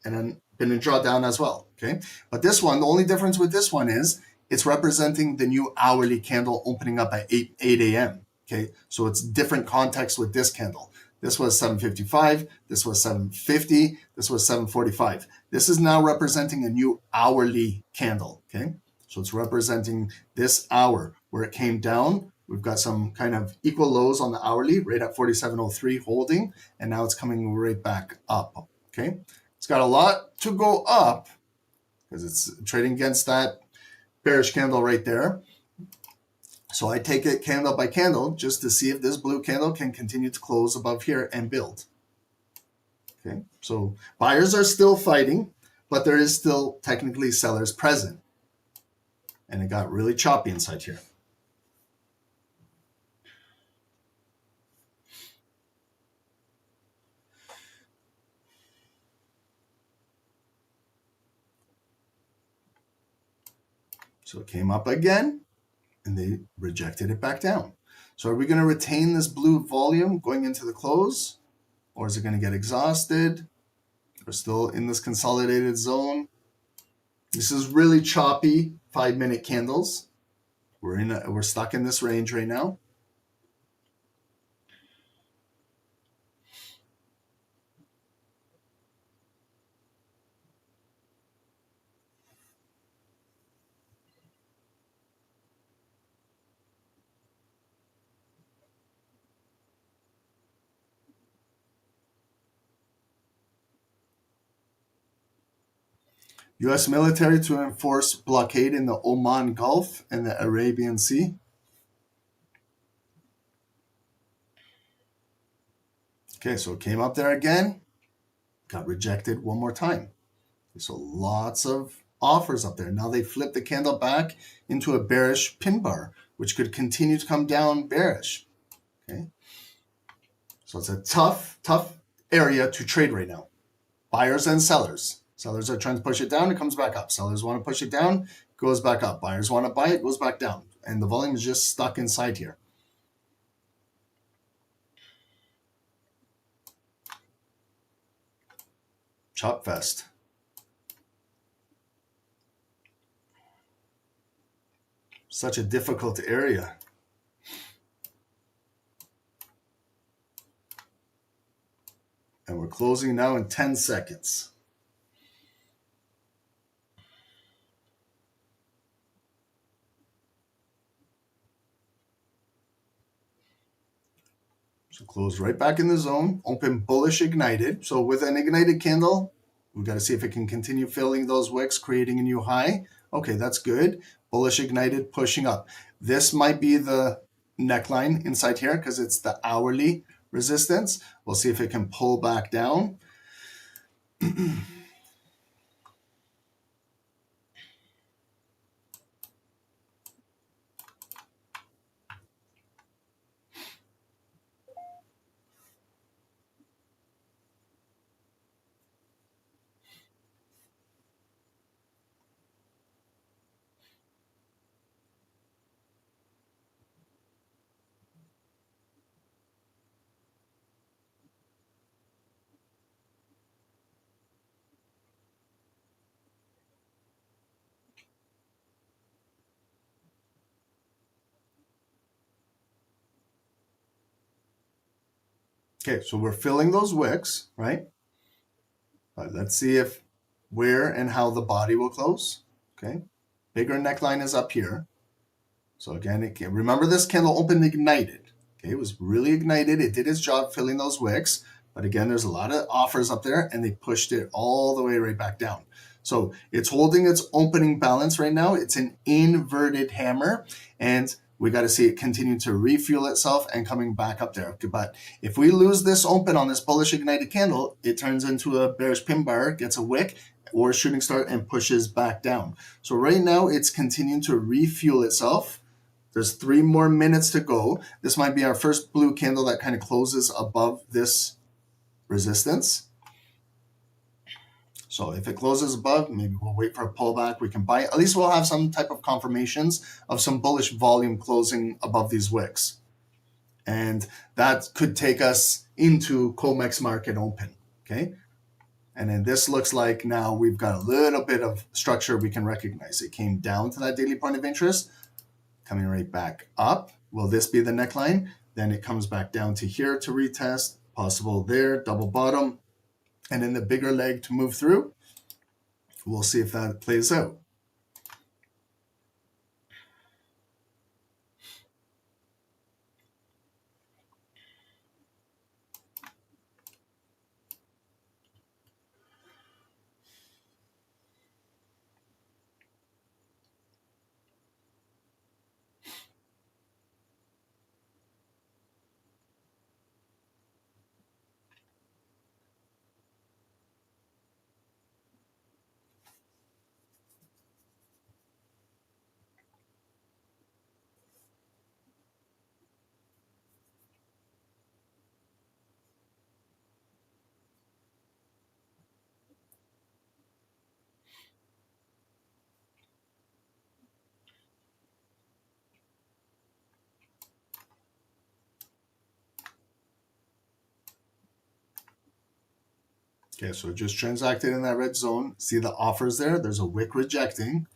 and then been in drawdown as well, okay? But this one, the only difference with this one is it's representing the new hourly candle opening up at 8 a.m., okay, so it's different context with this candle. This was 755, this was 750, this was 745. This is now representing a new hourly candle, okay? So it's representing this hour where it came down. We've got some kind of equal lows on the hourly, right at 47.03 holding, and now it's coming right back up, okay? It's got a lot to go up because it's trading against that bearish candle right there. So I take it candle by candle just to see if this blue candle can continue to close above here and build. Okay, so buyers are still fighting, but there is still technically sellers present. And it got really choppy inside here. So it came up again, and they rejected it back down. So are we going to retain this blue volume going into the close? Or is it going to get exhausted? We're still in this consolidated zone. This is really choppy 5-minute candles. We're stuck in this range right now. U.S. military to enforce blockade in the Oman Gulf and the Arabian Sea. Okay, so it came up there again, got rejected one more time. So lots of offers up there. Now they flipped the candle back into a bearish pin bar, which could continue to come down bearish. Okay, so it's a tough area to trade right now. Buyers and sellers. Sellers are trying to push it down, it comes back up. Sellers want to push it down, goes back up. Buyers want to buy it, goes back down. And the volume is just stuck inside here. Chop fest. Such a difficult area. And we're closing now in 10 seconds. So close right back in the zone, open bullish ignited. So with an ignited candle, we've got to see if it can continue filling those wicks, creating a new high. Okay, that's good. Bullish ignited, pushing up. This might be the neckline inside here because it's the hourly resistance. We'll see if it can pull back down. Okay, so we're filling those wicks, right? But let's see if where and how the body will close. Okay, bigger neckline is up here. So again, remember this candle opened ignited. Okay, it was really ignited. It did its job filling those wicks. But again, there's a lot of offers up there and they pushed it all the way right back down. So it's holding its opening balance right now. It's an inverted hammer and we got to see it continue to refuel itself and coming back up there. But if we lose this open on this bullish ignited candle, it turns into a bearish pin bar, gets a wick or a shooting star and pushes back down. So right now it's continuing to refuel itself. There's 3 more minutes to go. This might be our first blue candle that kind of closes above this resistance. So if it closes above, maybe we'll wait for a pullback. We can buy it. At least we'll have some type of confirmations of some bullish volume closing above these wicks. And that could take us into COMEX market open, okay? And then this looks like now we've got a little bit of structure we can recognize. It came down to that daily point of interest, coming right back up. Will this be the neckline? Then it comes back down to here to retest, possible there, double bottom, and then the bigger leg to move through. We'll see if that plays out. Okay, so it just transacted in that red zone. See the offers there? There's a wick rejecting.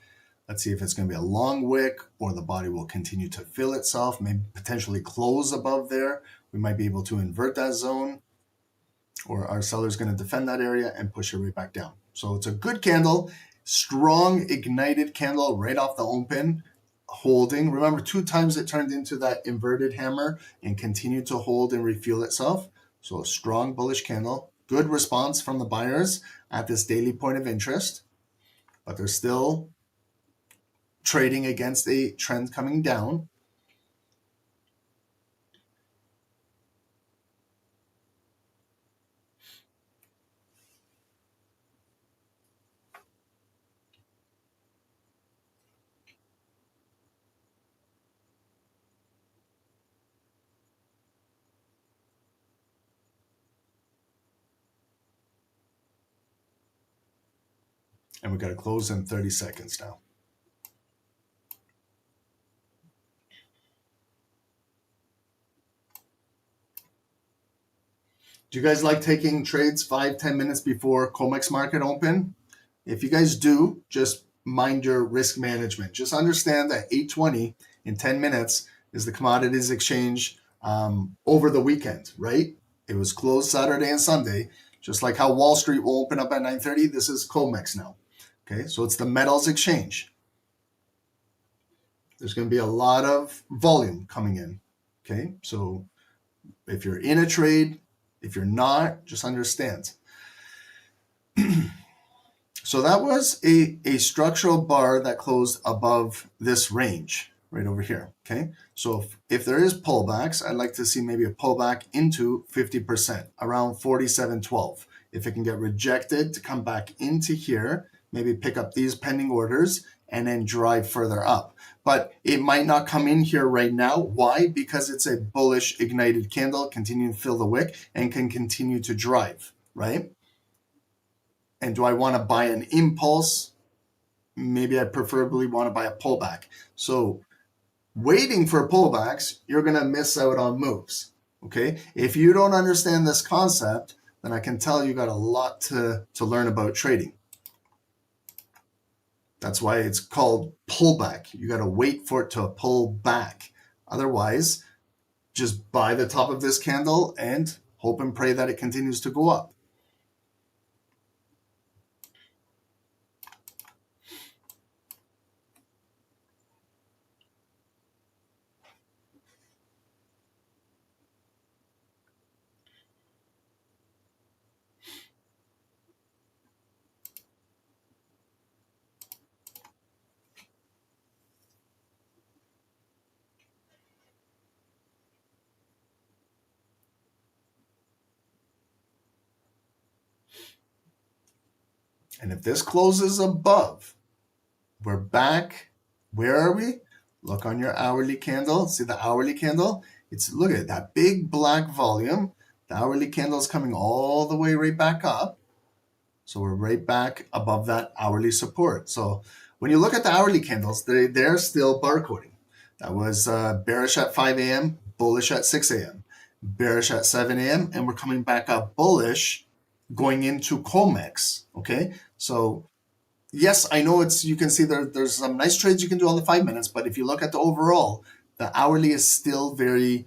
Let's see if it's going to be a long wick or the body will continue to fill itself, maybe potentially close above there. We might be able to invert that zone or our seller's going to defend that area and push it right back down. So it's a good candle, strong ignited candle right off the open, holding. Remember, 2 times it turned into that inverted hammer and continued to hold and refuel itself. So a strong bullish candle, good response from the buyers at this daily point of interest, but they're still trading against a trend coming down. And we got to close in 30 seconds now. Do you guys like taking trades 5-10 minutes before COMEX market open? If you guys do, just mind your risk management. Just understand that 8:20 in 10 minutes is the commodities exchange over the weekend, right? It was closed Saturday and Sunday, just like how Wall Street will open up at 9:30. This is COMEX now. Okay, so it's the metals exchange. There's going to be a lot of volume coming in. Okay, so if you're in a trade, if you're not, just understand. So that was a structural bar that closed above this range right over here. Okay, so if there is pullbacks, I'd like to see maybe a pullback into 50%, around 47.12. If it can get rejected, to come back into here, maybe pick up these pending orders and then drive further up. But it might not come in here right now. Why? Because it's a bullish ignited candle, continue to fill the wick and can continue to drive, right? And do I want to buy an impulse? Maybe I preferably want to buy a pullback. So waiting for pullbacks, you're going to miss out on moves, okay? If you don't understand this concept, then I can tell you got a lot to learn about trading. That's why it's called pullback. You got to wait for it to pull back. Otherwise, just buy the top of this candle and hope and pray that it continues to go up. And if this closes above, we're back. Where are we? Look on your hourly candle. See the hourly candle? Look at that big black volume. The hourly candle is coming all the way right back up. So we're right back above that hourly support. So when you look at the hourly candles, they're still barcoding. That was bearish at 5 a.m., bullish at 6 a.m., bearish at 7 a.m., and we're coming back up bullish going into COMEX. Okay, so yes, I know you can see there's some nice trades you can do on the 5 minutes, but if you look at the overall, the hourly is still very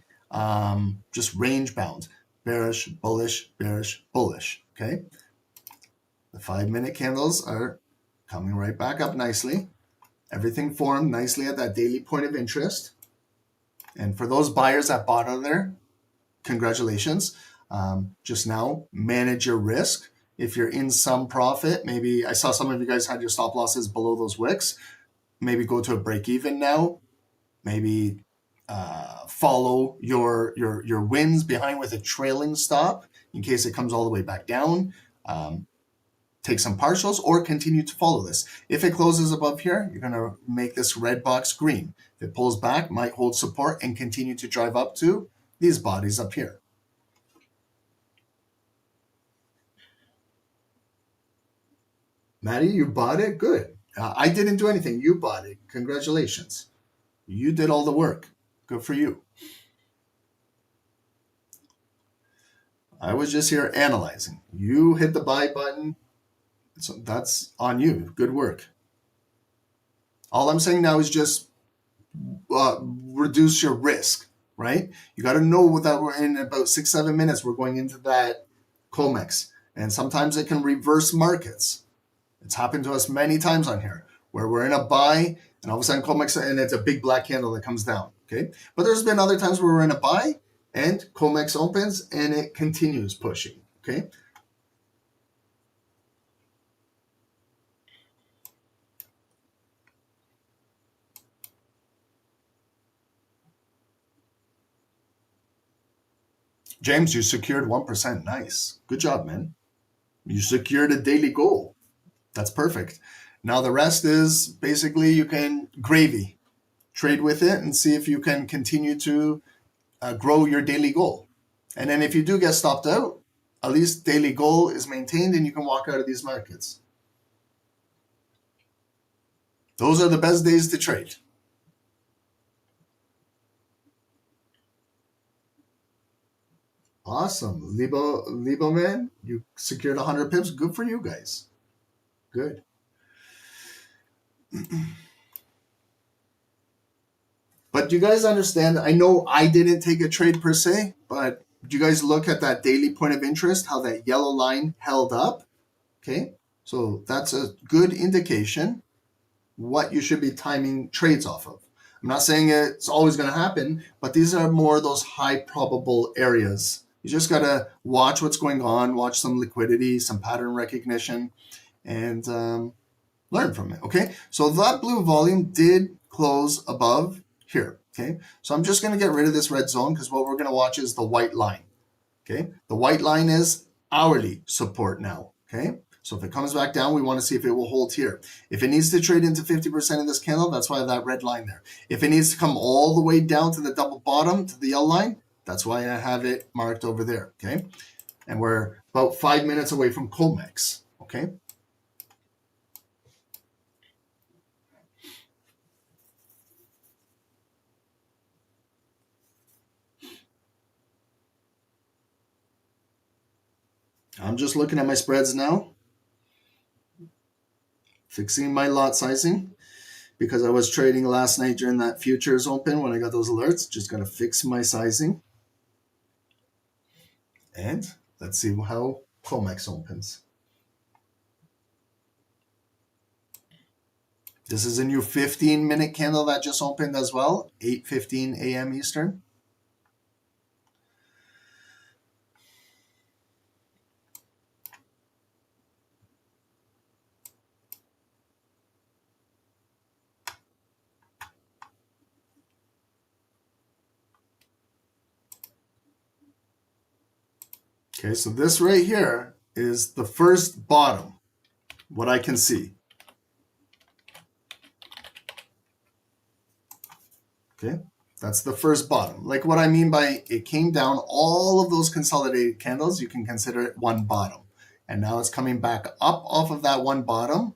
just range bound. Bearish, bullish, bearish, bullish. Okay. The 5-minute candles are coming right back up nicely. Everything formed nicely at that daily point of interest. And for those buyers that bought on there, congratulations. Just now, manage your risk. If you're in some profit, maybe I saw some of you guys had your stop losses below those wicks. Maybe go to a break even now. Maybe follow your wins behind with a trailing stop in case it comes all the way back down. Take some partials or continue to follow this. If it closes above here, you're going to make this red box green. If it pulls back, might hold support and continue to drive up to these bodies up here. Maddie, you bought it? Good. I didn't do anything. You bought it. Congratulations. You did all the work. Good for you. I was just here analyzing. You hit the buy button. So that's on you. Good work. All I'm saying now is just reduce your risk, right? You got to know that we're in about 6-7 minutes. We're going into that COMEX. And sometimes it can reverse markets. It's happened to us many times on here where we're in a buy and all of a sudden COMEX and it's a big black candle that comes down, okay? But there's been other times where we're in a buy and COMEX opens and it continues pushing, okay? James, you secured 1%. Nice. Good job, man. You secured a daily goal. That's perfect. Now the rest is basically you can gravy, trade with it and see if you can continue to grow your daily goal. And then if you do get stopped out, at least daily goal is maintained and you can walk out of these markets. Those are the best days to trade. Awesome. Libo man, you secured 100 pips. Good for you guys. Good. But do you guys understand? I know I didn't take a trade per se, but do you guys look at that daily point of interest, how that yellow line held up? Okay, so that's a good indication what you should be timing trades off of. I'm not saying it's always going to happen, but these are more those high probable areas. You just got to watch what's going on, watch some liquidity, some pattern recognition, and learn from it, okay? So that blue volume did close above here, okay? So I'm just going to get rid of this red zone because what we're going to watch is the white line, okay? The white line is hourly support now, okay? So if it comes back down, we want to see if it will hold here. If it needs to trade into 50% of this candle, that's why I have that red line there. If it needs to come all the way down to the double bottom, to the L line, that's why I have it marked over there, okay? And we're about 5 minutes away from COMEX, okay? I'm just looking at my spreads now, fixing my lot sizing because I was trading last night during that futures open when I got those alerts. Just got to fix my sizing. And let's see how COMEX opens. This is a new 15-minute candle that just opened as well, 8:15 a.m. Eastern. Okay, so this right here is the first bottom, what I can see. Okay, that's the first bottom. Like what I mean by it came down, all of those consolidated candles, you can consider it one bottom. And now it's coming back up off of that one bottom.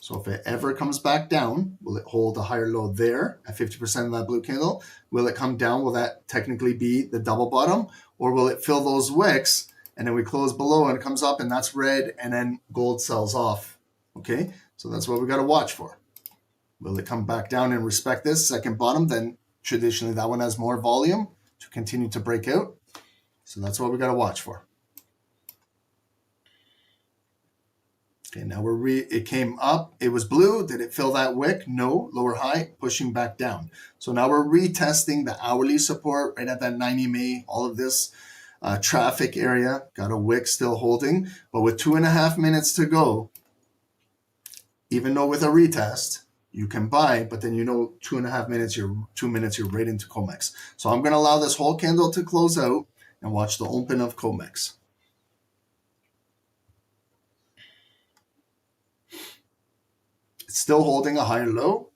So if it ever comes back down, will it hold a higher low there at 50% of that blue candle? Will it come down? Will that technically be the double bottom? Or will it fill those wicks and then we close below and it comes up and that's red and then gold sells off? Okay, so that's what we got to watch for. Will it come back down and respect this second bottom? Then traditionally that one has more volume to continue to break out. So that's what we got to watch for. Okay, now it came up, it was blue. Did it fill that wick? No, lower high, pushing back down. So now we're retesting the hourly support right at that 90 MA, all of this traffic area. Got a wick still holding, but with 2.5 minutes to go, even though with a retest, you can buy, but then 2.5 minutes, 2 minutes, you're right into COMEX. So I'm going to allow this whole candle to close out and watch the open of COMEX. It's still holding a higher low.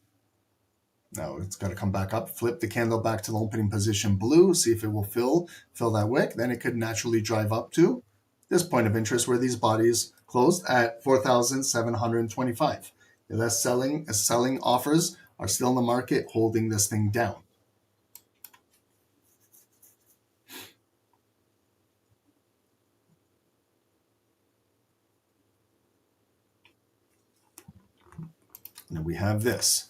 Now it's got to come back up, flip the candle back to the opening position blue, see if it will fill that wick. Then it could naturally drive up to this point of interest where these bodies closed at 4,725. The selling offers are still in the market holding this thing down. Now we have this.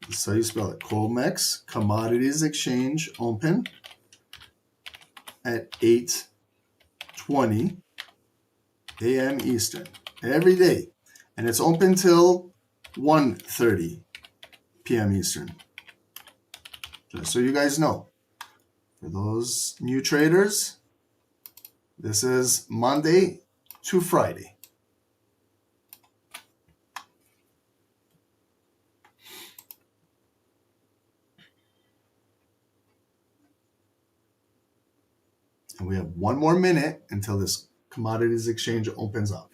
This is how you spell it. COMEX, Commodities Exchange, open at 8:20 a.m. Eastern every day. And it's open till 1:30 p.m. Eastern. Just so you guys know. For those new traders, this is Monday to Friday. And we have 1 more minute until this commodities exchange opens up.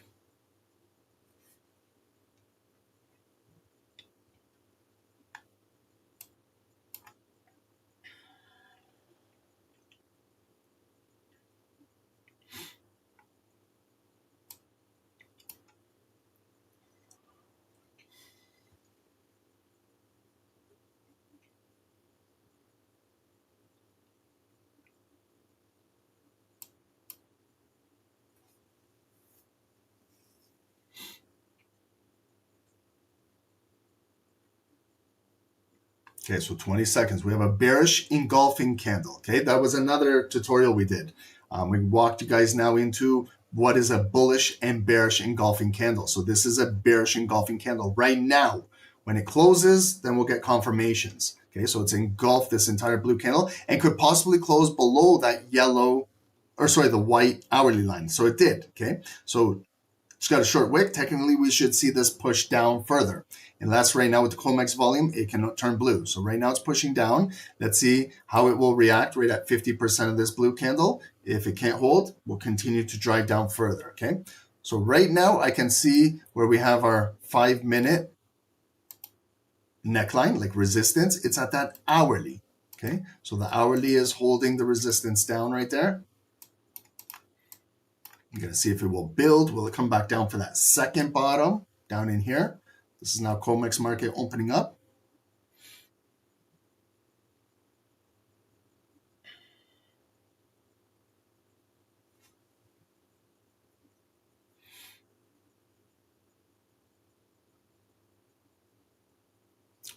Okay, so 20 seconds. We have a bearish engulfing candle. Okay, that was another tutorial we did. We walked you guys now into what is a bullish and bearish engulfing candle. So this is a bearish engulfing candle right now. When it closes, then we'll get confirmations. Okay, so it's engulfed this entire blue candle and could possibly close below that the white hourly line. So it did. Okay, so it's got a short wick. Technically, we should see this push down further. Unless right now with the COMEX volume, it can turn blue. So right now it's pushing down. Let's see how it will react right at 50% of this blue candle. If it can't hold, we'll continue to drive down further, okay? So right now I can see where we have our 5-minute neckline, like resistance. It's at that hourly, okay? So the hourly is holding the resistance down right there. I'm going to see if it will build. Will it come back down for that second bottom down in here? This is now COMEX market opening up.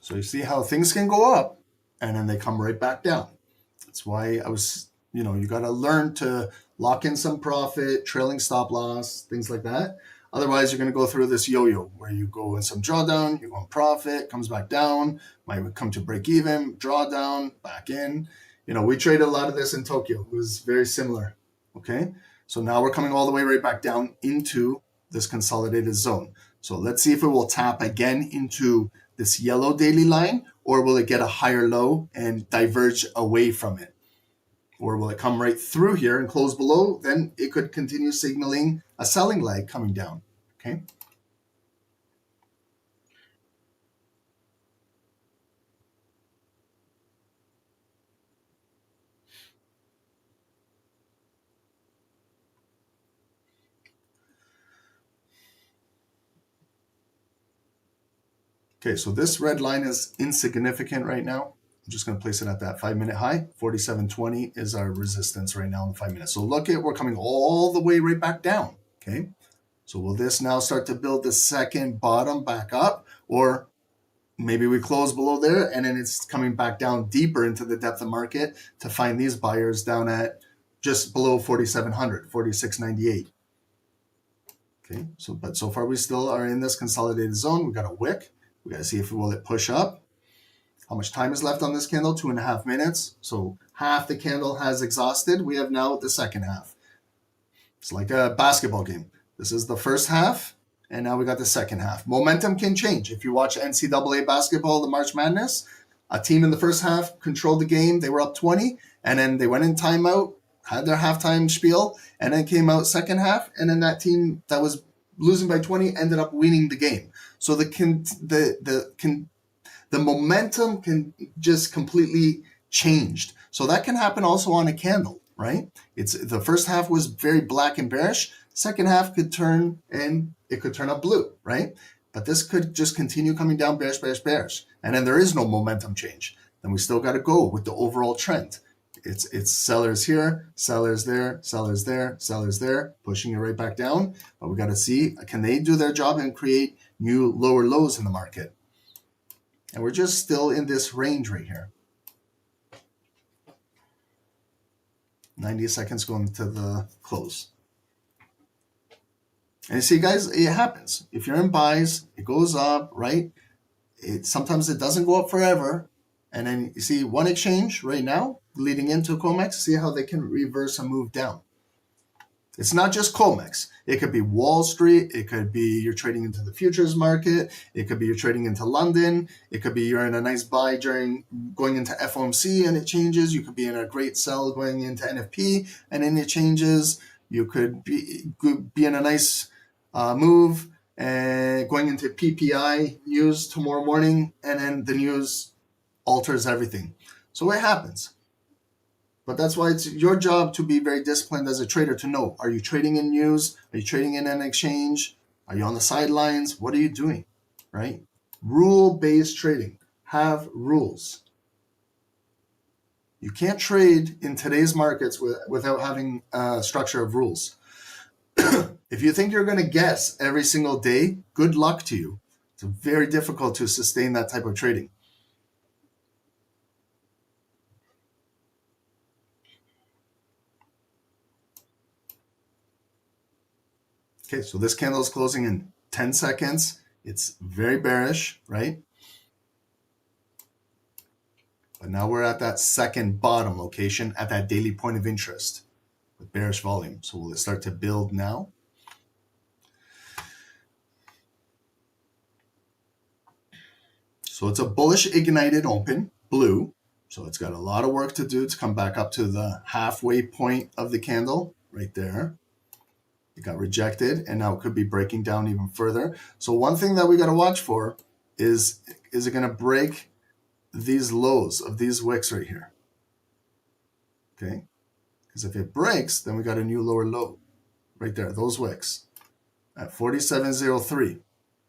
So you see how things can go up and then they come right back down. That's why I was You got to learn to lock in some profit, trailing stop loss, things like that. Otherwise, you're going to go through this yo-yo where you go in some drawdown, you go in profit, comes back down, might come to break even, drawdown, back in. We traded a lot of this in Tokyo. It was very similar. Okay, so now we're coming all the way right back down into this consolidated zone. So let's see if it will tap again into this yellow daily line, or will it get a higher low and diverge away from it? Or will it come right through here and close below? Then it could continue signaling a selling leg coming down. Okay. Okay, so this red line is insignificant right now. I'm just going to place it at that 5-minute high. 47.20 is our resistance right now in 5 minutes. So look at, we're coming all the way right back down. Okay, so will this now start to build the second bottom back up, or maybe we close below there and then it's coming back down deeper into the depth of market to find these buyers down at just below 4,700, 46.98. Okay, but so far we still are in this consolidated zone. We got a wick. We got to see if will it push up. How much time is left on this candle? 2.5 minutes. So half the candle has exhausted. We have now the second half. It's like a basketball game. This is the first half, and now we got the second half. Momentum can change. If you watch NCAA basketball, the March Madness, a team in the first half controlled the game. They were up 20, and then they went in timeout, had their halftime spiel, and then came out second half, and then that team that was losing by 20 ended up winning the game. So the momentum can just completely changed. So that can happen also on a candle, right? It's the first half was very black and bearish. Second half could turn, and it could turn up blue, right? But this could just continue coming down bearish, bearish, bearish. And then there is no momentum change. Then we still got to go with the overall trend. It's sellers here, sellers there, sellers there, sellers there, pushing it right back down. But we got to see, can they do their job and create new lower lows in the market? And we're just still in this range right here. 90 seconds going to the close. And you see, guys, it happens. If you're in buys, it goes up, right? Sometimes it doesn't go up forever. And then you see one exchange right now leading into COMEX. See how they can reverse and move down. It's not just COMEX. It could be Wall Street. It could be you're trading into the futures market. It could be you're trading into London. It could be you're in a nice buy during going into FOMC and it changes. You could be in a great sell going into NFP and then it changes. You could be in a nice move and going into PPI news tomorrow morning, and then the news alters everything. So it happens. But that's why it's your job to be very disciplined as a trader to know, are you trading in news? Are you trading in an exchange? Are you on the sidelines? What are you doing, right? Rule-based trading. Have rules. You can't trade in today's markets without having a structure of rules. If you think you're going to guess every single day, good luck to you. It's very difficult to sustain that type of trading. Okay, so this candle is closing in 10 seconds. It's very bearish, right? But now we're at that second bottom location at that daily point of interest with bearish volume. So will it start to build now? So it's a bullish ignited open, blue. So it's got a lot of work to do to come back up to the halfway point of the candle right there. It got rejected, and now it could be breaking down even further. So one thing that we got to watch for is it going to break these lows of these wicks right here? Okay, because if it breaks, then we got a new lower low right there, those wicks at 47.03.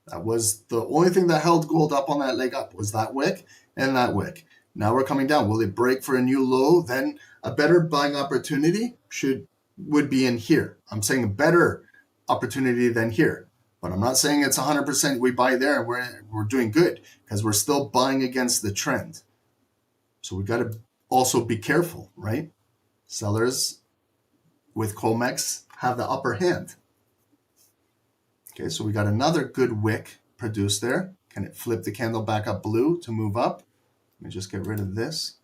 That was the only thing that held gold up on that leg up, was that wick and that wick. Now we're coming down. Will it break for a new low? Then a better buying opportunity would be in here. I'm saying a better opportunity than here, but I'm not saying it's 100% we buy there and we're doing good, because we're still buying against the trend. So we got to also be careful, right? Sellers with COMEX have the upper hand. Okay, so we got another good wick produced there. Can it flip the candle back up blue to move up? Let me just get rid of this.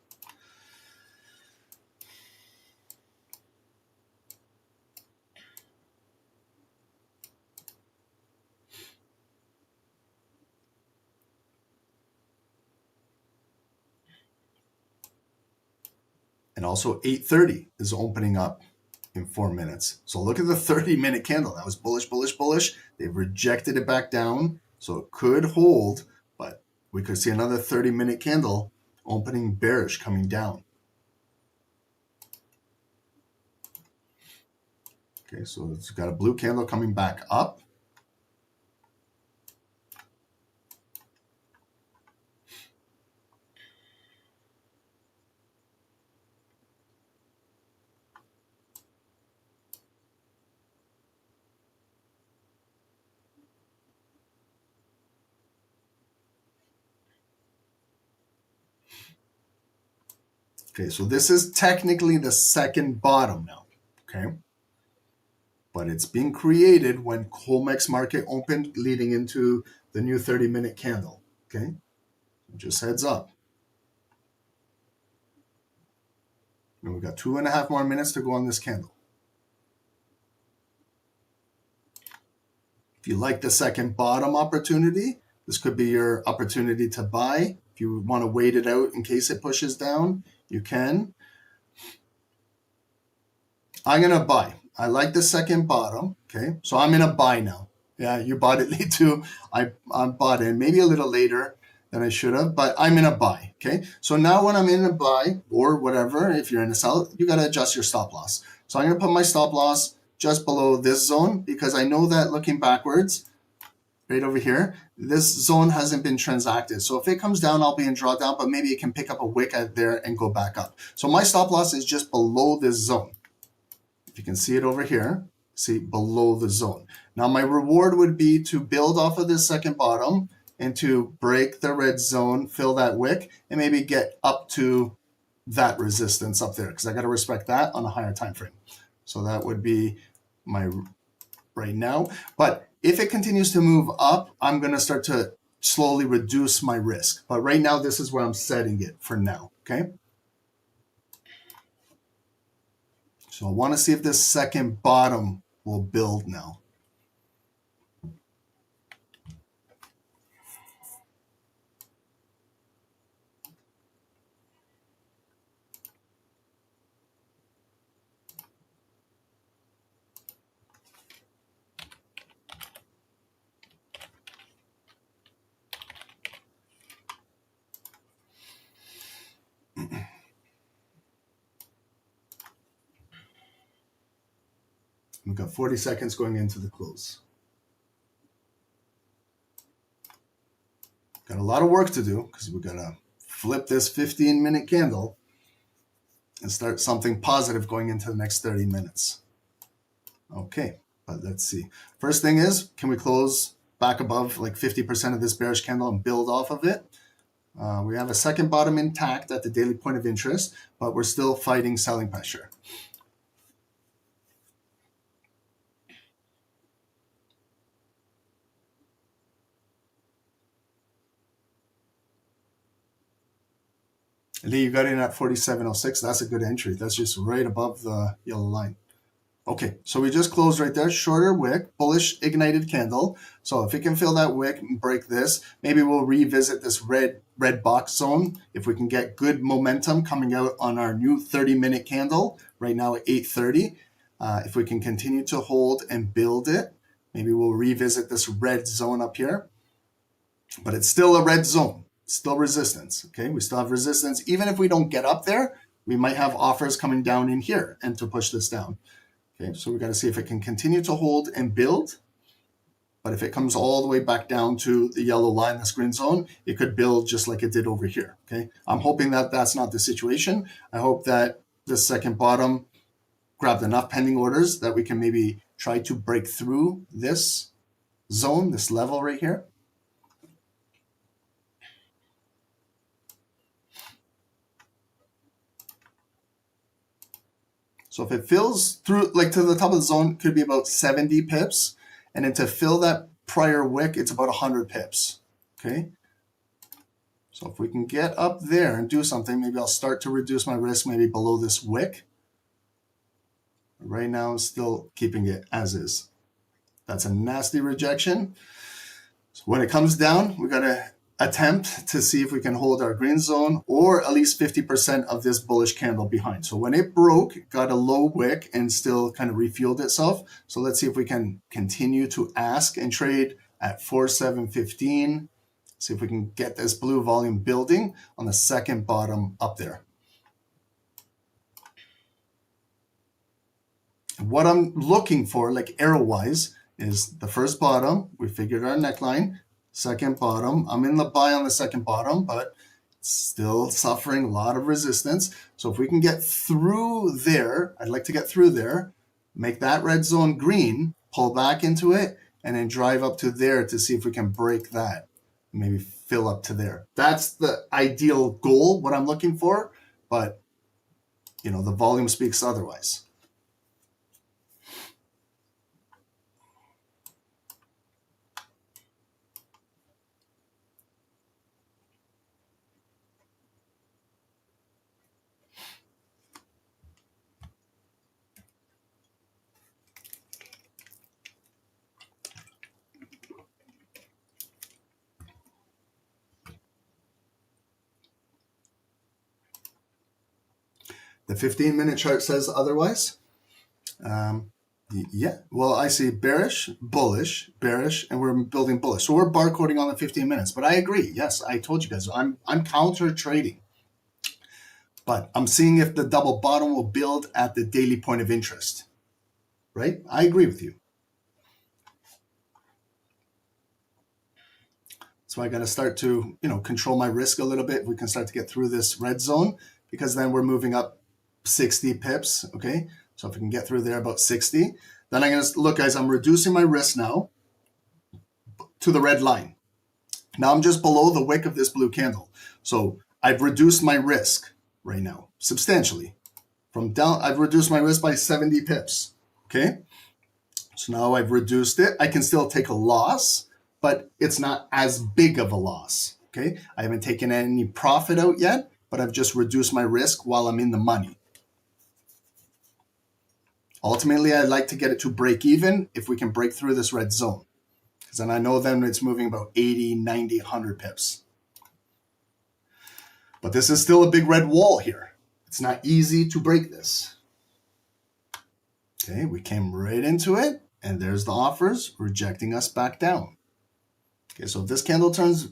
And also 8:30 is opening up in 4 minutes. So look at the 30-minute candle. That was bullish, bullish, bullish. They've rejected it back down. So it could hold, but we could see another 30-minute candle opening bearish coming down. Okay, so it's got a blue candle coming back up. Okay, so this is technically the second bottom now, okay? But it's being created when COMEX market opened leading into the new 30-minute candle, okay? Just heads up. And we've got 2.5 more minutes to go on this candle. If you like the second bottom opportunity, this could be your opportunity to buy. If you want to wait it out in case it pushes down, you can. I'm going to buy. I like the second bottom, okay? So I'm in a buy now. Yeah, you bought it late too. I bought in maybe a little later than I should have, but I'm in a buy, okay? So now when I'm in a buy or whatever, if you're in a sell, you got to adjust your stop loss. So I'm going to put my stop loss just below this zone because I know that looking backwards, right over here, this zone hasn't been transacted. So if it comes down, I'll be in drawdown, but maybe it can pick up a wick out there and go back up. So my stop loss is just below this zone. If you can see it over here, see below the zone. Now my reward would be to build off of this second bottom and to break the red zone, fill that wick, and maybe get up to that resistance up there because I got to respect that on a higher time frame. So that would be my right now. But if it continues to move up, I'm going to start to slowly reduce my risk. But right now, this is where I'm setting it for now, okay? So I want to see if this second bottom will build now. We've got 40 seconds going into the close. Got a lot of work to do because we've got to flip this 15-minute candle and start something positive going into the next 30 minutes. Okay, but let's see. First thing is, can we close back above like 50% of this bearish candle and build off of it? We have a second bottom intact at the daily point of interest, but we're still fighting selling pressure. Lee, you got in at 47.06. That's a good entry. That's just right above the yellow line. Okay, so we just closed right there. Shorter wick, bullish ignited candle. So if we can fill that wick and break this, maybe we'll revisit this red box zone. If we can get good momentum coming out on our new 30-minute candle right now at 8:30. If we can continue to hold and build it, maybe we'll revisit this red zone up here. But it's still a red zone. Still resistance, okay? We still have resistance. Even if we don't get up there, we might have offers coming down in here and to push this down. Okay, so we got to see if it can continue to hold and build. But if it comes all the way back down to the yellow line, this green zone, it could build just like it did over here, okay? I'm hoping that that's not the situation. I hope that this second bottom grabbed enough pending orders that we can maybe try to break through this zone, this level right here. So if it fills through, like to the top of the zone, could be about 70 pips. And then to fill that prior wick, it's about 100 pips, okay? So if we can get up there and do something, maybe I'll start to reduce my risk maybe below this wick. Right now, I'm still keeping it as is. That's a nasty rejection. So when it comes down, we got to attempt to see if we can hold our green zone or at least 50% of this bullish candle behind. So when it broke, it got a low wick and still kind of refueled itself. So let's see if we can continue to ask and trade at 4715. See if we can get this blue volume building on the second bottom up there. What I'm looking for, like arrow-wise, is the first bottom. We figured our neckline. Second bottom. I'm in the buy on the second bottom, but still suffering a lot of resistance. So if we can get through there, I'd like to get through there, make that red zone green, pull back into it, and then drive up to there to see if we can break that. Maybe fill up to there. That's the ideal goal, what I'm looking for, but you know, the volume speaks otherwise. The 15-minute chart says otherwise. Yeah, well, I see bearish, bullish, bearish, and we're building bullish. So we're barcoding on the 15 minutes. But I agree. Yes, I told you guys, I'm counter trading. But I'm seeing if the double bottom will build at the daily point of interest. Right? I agree with you. So I got to start to, you know, control my risk a little bit. We can start to get through this red zone because then we're moving up 60 pips, okay? So if we can get through there about 60, then I'm going to, look guys, I'm reducing my risk now to the red line. Now I'm just below the wick of this blue candle. So I've reduced my risk right now substantially. From down, I've reduced my risk by 70 pips, okay? So now I've reduced it. I can still take a loss, but it's not as big of a loss, okay? I haven't taken any profit out yet, but I've just reduced my risk while I'm in the money. Ultimately, I'd like to get it to break even if we can break through this red zone. Because then I know then it's moving about 80, 90, 100 pips. But this is still a big red wall here. It's not easy to break this. Okay, we came right into it, and there's the offers rejecting us back down. Okay, so if this candle turns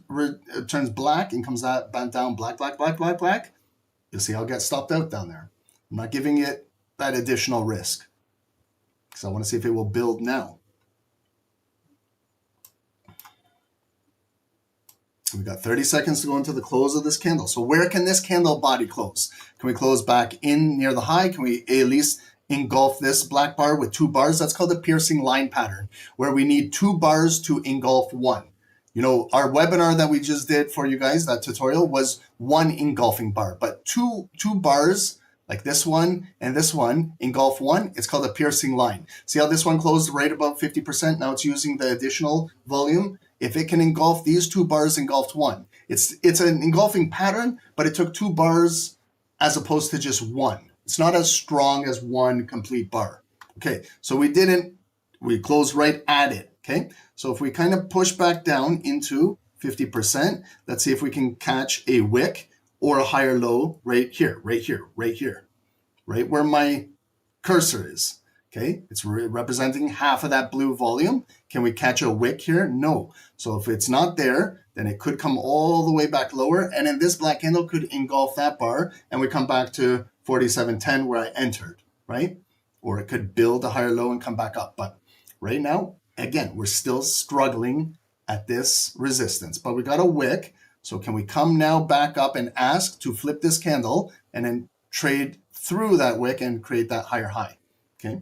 black and comes back down black, you'll see I'll get stopped out down there. I'm not giving it that additional risk because I want to see if it will build now. We got 30 seconds to go into the close of this candle. So where can this candle body close? Can we close back in near the high? Can we at least engulf this black bar with 2 bars? That's called a piercing line pattern, where we need 2 bars to engulf one. You know, our webinar that we just did for you guys, that tutorial, was 1 engulfing bar, but two bars like this one and this one engulf one. It's called a piercing line. See how this one closed right about 50%? Now it's using the additional volume. If it can engulf these 2 bars, engulfed one. It's an engulfing pattern, but it took 2 bars as opposed to just 1. It's not as strong as 1 complete bar. Okay, so we closed right at it. Okay, so if we kind of push back down into 50%, let's see if we can catch a wick or a higher low right here, right where my cursor is. Okay, it's representing half of that blue volume. Can we catch a wick here? No. So if it's not there, then it could come all the way back lower, and then this black candle could engulf that bar, and we come back to 47.10 where I entered, right? Or it could build a higher low and come back up. But right now, again, we're still struggling at this resistance, but we got a wick. So can we come now back up and ask to flip this candle and then trade through that wick and create that higher high? Okay.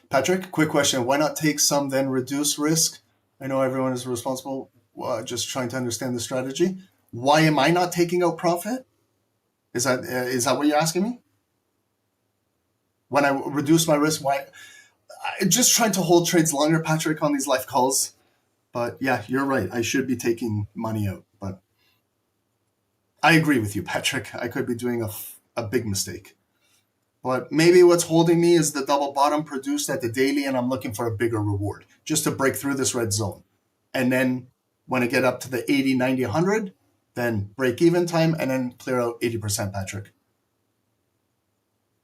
Patrick, quick question. Why not take some, then reduce risk? I know everyone is responsible. Just trying to understand the strategy. Why am I not taking out profit? Is that what you're asking me? When I reduce my risk, why? I'm just trying to hold trades longer, Patrick, on these live calls. But yeah, you're right. I should be taking money out. But I agree with you, Patrick. I could be doing a big mistake. But maybe what's holding me is the double bottom produced at the daily, and I'm looking for a bigger reward just to break through this red zone. And then when I get up to the 80, 90, 100, then break even time, and then clear out 80%, Patrick.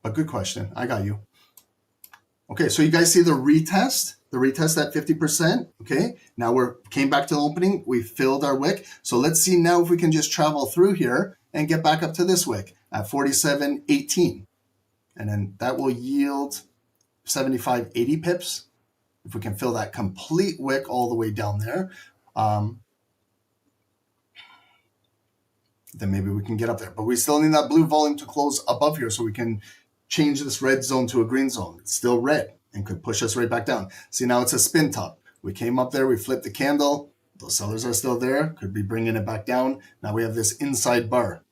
But good question. I got you. Okay, so you guys see the retest at 50%. Okay, now came back to the opening. We filled our wick. So let's see now if we can just travel through here and get back up to this wick at 47.18. And then that will yield 75, 80 pips. If we can fill that complete wick all the way down there, then maybe we can get up there. But we still need that blue volume to close above here so we can change this red zone to a green zone. It's still red and could push us right back down. See, now it's a spin top. We came up there, we flipped the candle. Those sellers are still there, could be bringing it back down. Now we have this inside bar.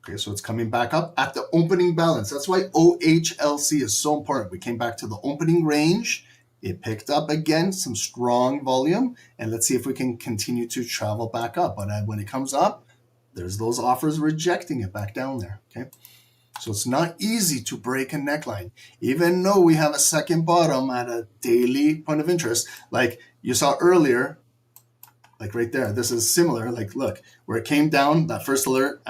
Okay, so it's coming back up at the opening balance. That's why OHLC is so important. We came back to the opening range. It picked up again, some strong volume. And let's see if we can continue to travel back up. But when it comes up, there's those offers rejecting it back down there. Okay, so it's not easy to break a neckline. Even though we have a second bottom at a daily point of interest, like you saw earlier, like right there, this is similar. Like, look, where it came down, that first alert,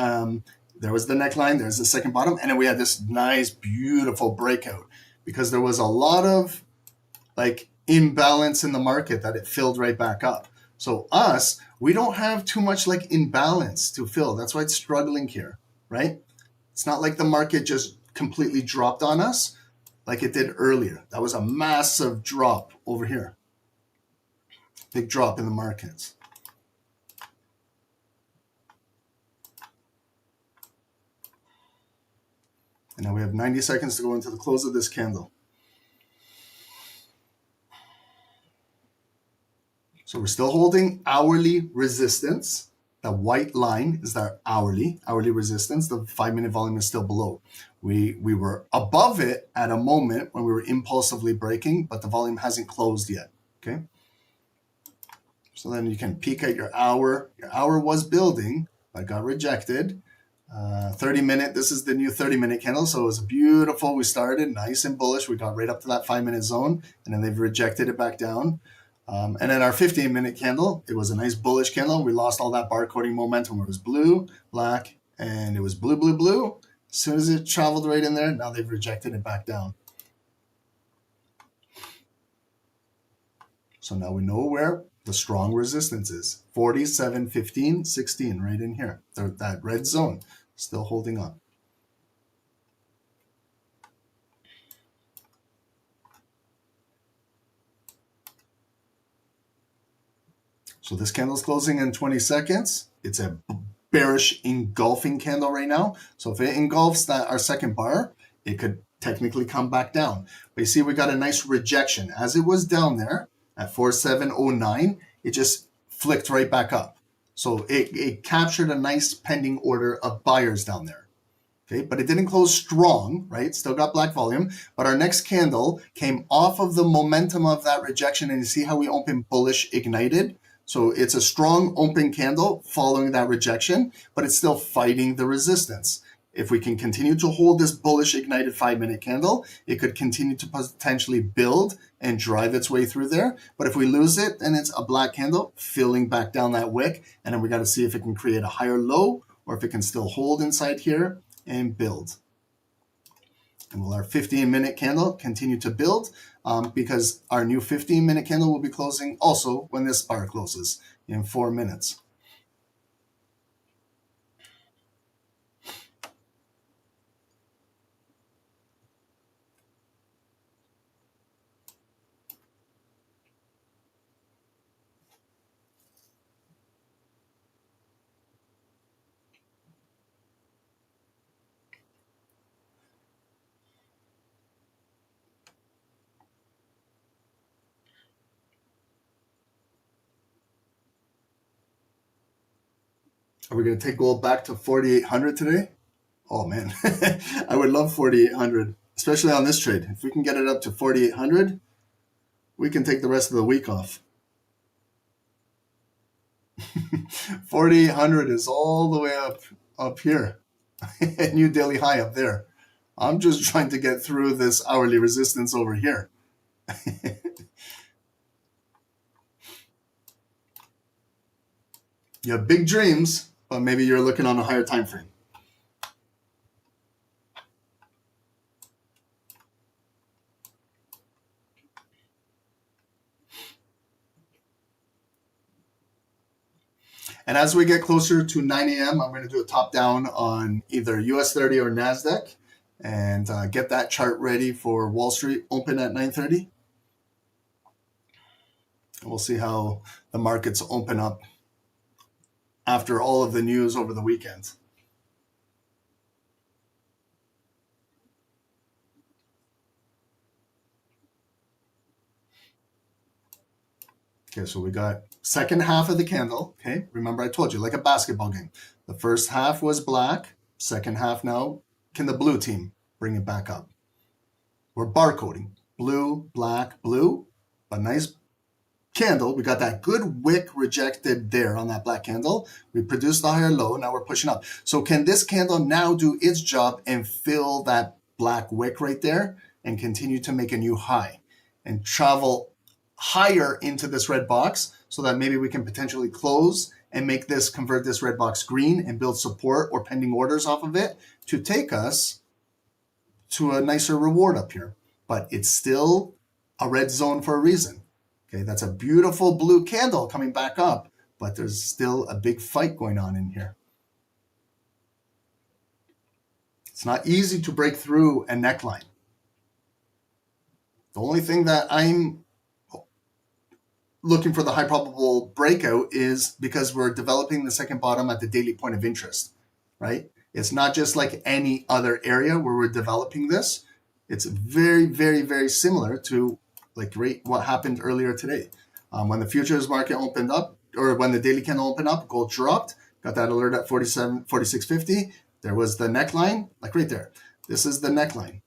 there was the neckline, there's the second bottom, and then we had this nice, beautiful breakout because there was a lot of like imbalance in the market that it filled right back up. So we don't have too much like imbalance to fill. That's why it's struggling here, right? It's not like the market just completely dropped on us like it did earlier. That was a massive drop over here. Big drop in the markets. And now we have 90 seconds to go into the close of this candle. So we're still holding hourly resistance. The white line is our hourly resistance. The 5-minute volume is still below. We were above it at a moment when we were impulsively breaking, but the volume hasn't closed yet. Okay. So then you can peek at your hour. Your hour was building, but got rejected. 30-minute, this is the new 30-minute candle. So it was beautiful. We started nice and bullish. We got right up to that 5-minute zone, and then they've rejected it back down. And then our 15-minute candle, it was a nice bullish candle. We lost all that barcoding momentum. It was blue, black, and it was blue, blue, blue. As soon as it traveled right in there, now they've rejected it back down. So now we know where the strong resistance is. 47, 15, 16, right in here. That red zone still holding on. So this candle's closing in 20 seconds. It's a bearish engulfing candle right now. So if it engulfs our second bar, it could technically come back down. But you see, we got a nice rejection. As it was down there at 4709, it just flicked right back up. So it captured a nice pending order of buyers down there. Okay, but it didn't close strong, right? Still got black volume. But our next candle came off of the momentum of that rejection. And you see how we opened bullish ignited? So it's a strong open candle following that rejection, but it's still fighting the resistance. If we can continue to hold this bullish ignited 5-minute candle, it could continue to potentially build and drive its way through there. But if we lose it, then it's a black candle filling back down that wick. And then we got to see if it can create a higher low or if it can still hold inside here and build. And will our 15-minute candle continue to build? Because our new 15-minute candle will be closing also when this bar closes in 4 minutes. Are we going to take gold back to 4,800 today? Oh man, I would love 4,800, especially on this trade. If we can get it up to 4,800, we can take the rest of the week off. 4,800 is all the way up here. New daily high up there. I'm just trying to get through this hourly resistance over here. You have big dreams, but maybe you're looking on a higher time frame. And as we get closer to 9 a.m., I'm going to do a top down on either US 30 or NASDAQ and get that chart ready for Wall Street open at 9:30. We'll see how the markets open up after all of the news over the weekend. Okay, so we got second half of the candle. Okay, remember I told you, like a basketball game. The first half was black. Second half now, can the blue team bring it back up? We're barcoding. Blue, black, blue. A nice candle. We got that good wick rejected there on that black candle. We produced the higher low. Now we're pushing up. So can this candle now do its job and fill that black wick right there and continue to make a new high and travel higher into this red box so that maybe we can potentially close and make this, convert this red box green and build support or pending orders off of it to take us to a nicer reward up here. But it's still a red zone for a reason. Okay, that's a beautiful blue candle coming back up, but there's still a big fight going on in here. It's not easy to break through a neckline. The only thing that I'm looking for the high probable breakout is because we're developing the second bottom at the daily point of interest, right? It's not just like any other area where we're developing this. It's very, very, very similar to like what happened earlier today. When the futures market opened up, or when the daily candle opened up, gold dropped, got that alert at 46.50. There was the neckline, like right there. This is the neckline.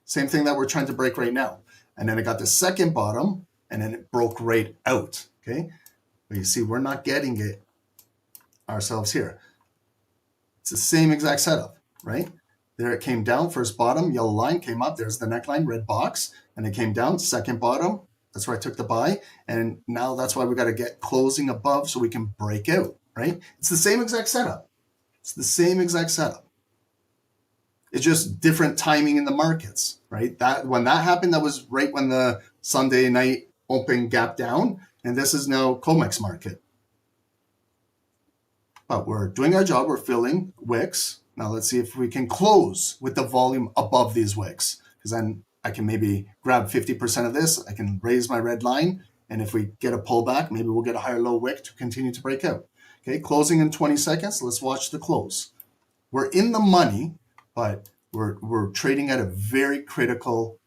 Same thing that we're trying to break right now. And then it got the second bottom, and then it broke right out, okay? But you see, we're not getting it ourselves here. It's the same exact setup, right? There it came down, first bottom, yellow line came up, there's the neckline, red box, and it came down, second bottom, that's where I took the buy, and now that's why we got to get closing above so we can break out, right? It's the same exact setup. It's the same exact setup. It's just different timing in the markets, right? That when that happened, that was right when the Sunday night open gap down, and this is now COMEX market. But we're doing our job, we're filling wicks. Now let's see if we can close with the volume above these wicks, because then I can maybe grab 50% of this, I can raise my red line, and if we get a pullback, maybe we'll get a higher low wick to continue to break out. Okay, closing in 20 seconds, let's watch the close. We're in the money, but we're trading at a very critical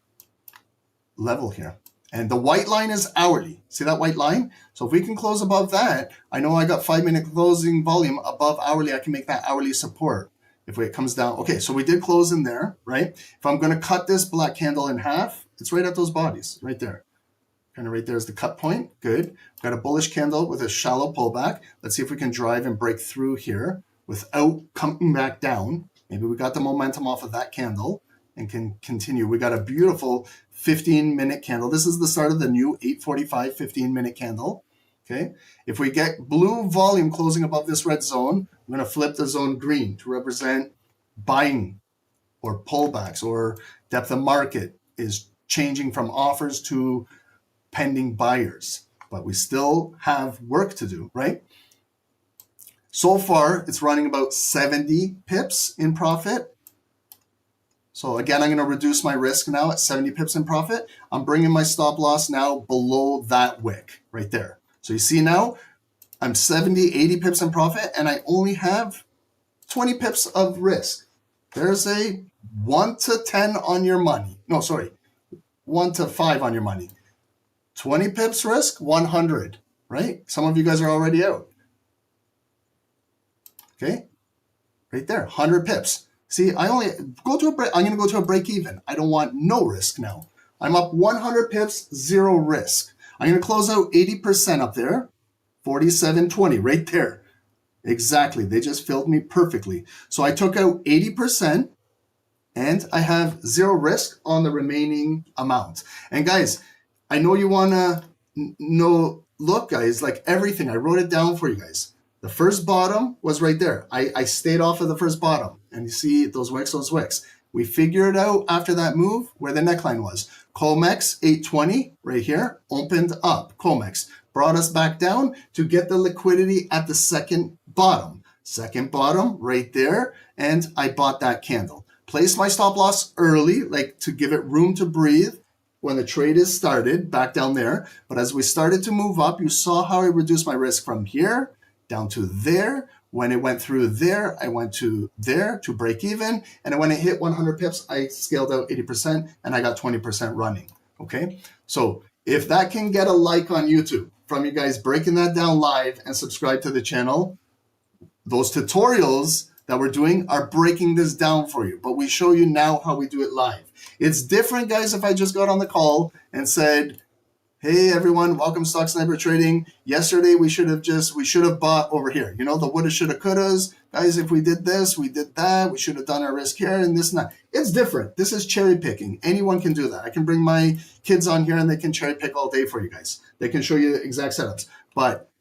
level here. And the white line is hourly. See that white line? So if we can close above that, I know I got 5-minute closing volume above hourly. I can make that hourly support if it comes down. Okay, so we did close in there, right? If I'm going to cut this black candle in half, it's right at those bodies, right there. Kind of right there is the cut point. Good. Got a bullish candle with a shallow pullback. Let's see if we can drive and break through here without coming back down. Maybe we got the momentum off of that candle and can continue. We got a beautiful 15-minute candle. This is the start of the new 8:45 15-minute candle. Okay. If we get blue volume closing above this red zone, I'm going to flip the zone green to represent buying or pullbacks or depth of market is changing from offers to pending buyers. But we still have work to do, right? So far, it's running about 70 pips in profit. So again, I'm going to reduce my risk now at 70 pips in profit. I'm bringing my stop loss now below that wick right there. So you see now, I'm 70, 80 pips in profit, and I only have 20 pips of risk. There's a 1 to 10 on your money. No, sorry, 1 to 5 on your money. 20 pips risk, 100, right? Some of you guys are already out. Okay, right there, 100 pips. See, I only go to a break. I'm going to go to a break even. I don't want no risk now. I'm up 100 pips, zero risk. I'm going to close out 80% up there, 47.20 right there. Exactly. They just filled me perfectly. So I took out 80% and I have zero risk on the remaining amount. And guys, I know you want to know, look guys, like everything, I wrote it down for you guys. The first bottom was right there. I stayed off of the first bottom and you see those wicks. We figured out after that move where the neckline was. Comex 820 right here, opened up. Comex brought us back down to get the liquidity at the second bottom. Second bottom right there, and I bought that candle. Placed my stop loss early, like to give it room to breathe when the trade is started, back down there. But as we started to move up, you saw how I reduced my risk from here down to there. When it went through there, I went to there to break even. And when it hit 100 pips, I scaled out 80% and I got 20% running. Okay. So if that can get a like on YouTube from you guys breaking that down live and subscribe to the channel, those tutorials that we're doing are breaking this down for you. But we show you now how we do it live. It's different, guys, if I just got on the call and said, hey everyone, welcome to Stock Sniper Trading. Yesterday we should have bought over here. You know, the woulda, shoulda, couldas. Guys, if we did this, we did that, we should have done our risk here and this and that. It's different. This is cherry picking. Anyone can do that. I can bring my kids on here and they can cherry pick all day for you guys. They can show you exact setups. But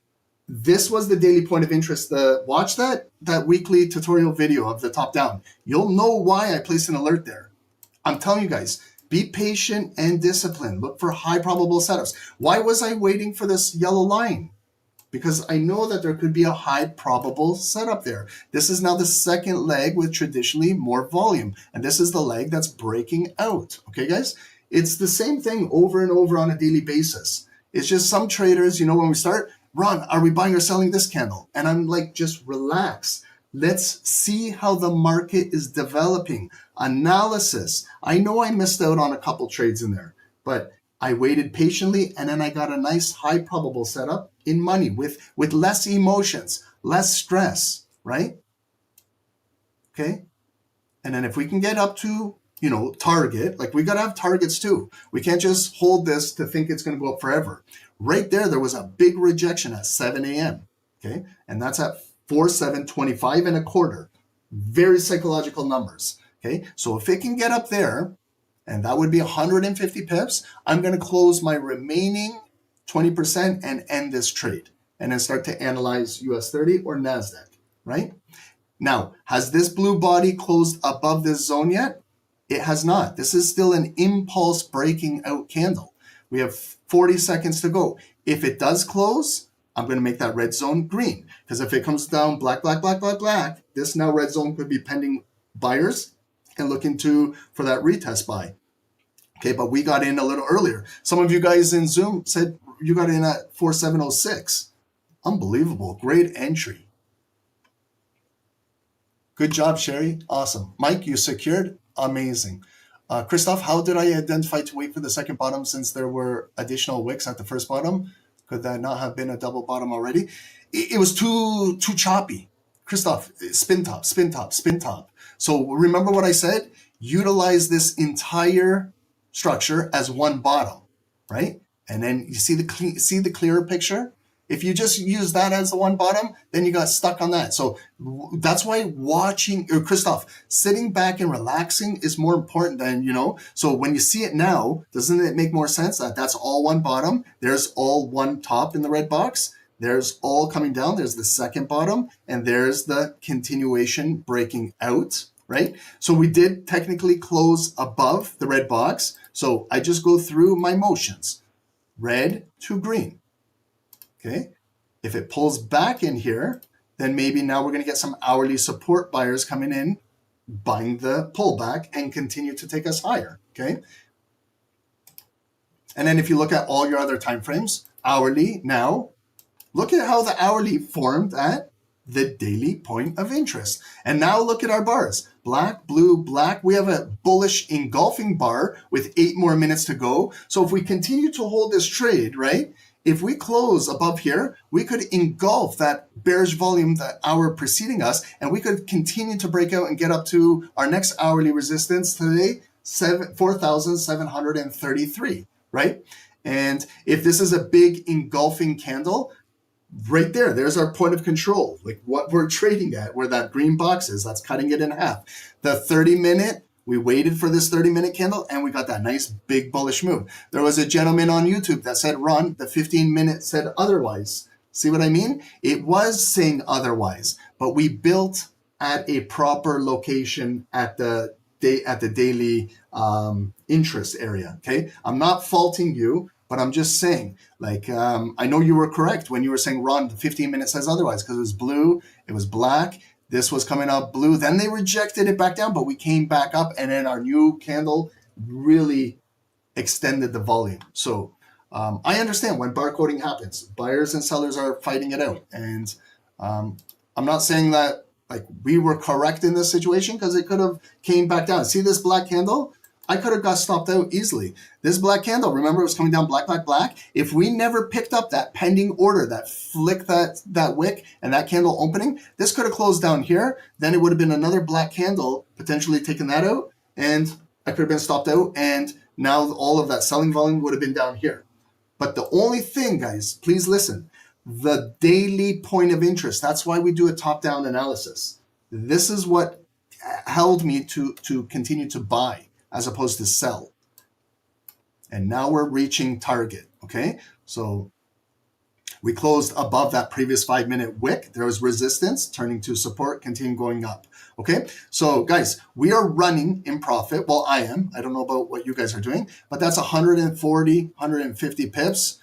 this was the daily point of interest. Watch that weekly tutorial video of the top down. You'll know why I placed an alert there. I'm telling you guys, be patient and disciplined. Look for high probable setups. Why was I waiting for this yellow line? Because I know that there could be a high probable setup there. This is now the second leg with traditionally more volume. And this is the leg that's breaking out. Okay, guys? It's the same thing over and over on a daily basis. It's just some traders, you know, when we start, Ron, are we buying or selling this candle? And I'm like, just relax. Let's see how the market is developing. Analysis. I know I missed out on a couple trades in there, but I waited patiently and then I got a nice high probable setup in money with less emotions, less stress, right? Okay. And then if we can get up to, you know, target, like we got to have targets too. We can't just hold this to think it's going to go up forever. Right there was a big rejection at 7 a.m. Okay. And that's at 4725 and a quarter. Very psychological numbers. Okay. So if it can get up there, and that would be 150 pips, I'm going to close my remaining 20% and end this trade. And then start to analyze US 30 or NASDAQ, right? Now, has this blue body closed above this zone yet? It has not. This is still an impulse breaking out candle. We have 40 seconds to go. If it does close, I'm going to make that red zone green. Because if it comes down black, this now red zone could be pending buyers and looking for that retest buy. Okay, but we got in a little earlier. Some of you guys in Zoom said you got in at 4706. Unbelievable. Great entry. Good job, Sherry. Awesome. Mike, you secured? Amazing. Christoph, how did I identify to wait for the second bottom since there were additional wicks at the first bottom? Could that not have been a double bottom already? It was too choppy. Christoph, spin top. So remember what I said? Utilize this entire structure as one bottom, right? And then you see the clearer picture? If you just use that as the one bottom, then you got stuck on that. So that's why Christoph, sitting back and relaxing is more important than, you know. So when you see it now, doesn't it make more sense that that's all one bottom? There's all one top in the red box. There's all coming down. There's the second bottom, and there's the continuation breaking out, right? So we did technically close above the red box. So I just go through my motions, red to green. Okay. If it pulls back in here, then maybe now we're going to get some hourly support buyers coming in, buying the pullback and continue to take us higher. Okay. And then if you look at all your other time frames, hourly now, look at how the hourly formed at the daily point of interest. And now look at our bars. Black, blue, black. We have a bullish engulfing bar with 8 more minutes to go. So if we continue to hold this trade, right, if we close above here, we could engulf that bearish volume that hour preceding us, and we could continue to break out and get up to our next hourly resistance today, 4,733, right? And if this is a big engulfing candle, right there's our point of control, like what we're trading at, where that green box is, that's cutting it in half. The 30-minute, we waited for this 30-minute candle and we got that nice big bullish move. There was a gentleman on YouTube that said, Ron, the 15-minute said otherwise. See what I mean? It was saying otherwise, but we built at a proper location at the daily interest area, okay? I'm not faulting you, but I'm just saying, like, I know you were correct when you were saying, Ron, the 15-minute says otherwise, because it was blue, it was black, this was coming up blue, then they rejected it back down, but we came back up, and then our new candle really extended the volume. So I understand when barcoding happens, buyers and sellers are fighting it out. And I'm not saying that like we were correct in this situation, because it could have came back down. See this black candle? I could have got stopped out easily. This black candle, remember, it was coming down black, black, black. If we never picked up that pending order, that flick, that wick, and that candle opening, this could have closed down here. Then it would have been another black candle, potentially taking that out, and I could have been stopped out, and now all of that selling volume would have been down here. But the only thing, guys, please listen, the daily point of interest, that's why we do a top-down analysis. This is what held me to continue to buy as opposed to sell. And now we're reaching target, okay? So we closed above that previous 5-minute wick. There was resistance, turning to support, continue going up, okay? So guys, we are running in profit. Well, I am. I don't know about what you guys are doing, but that's 140, 150 pips.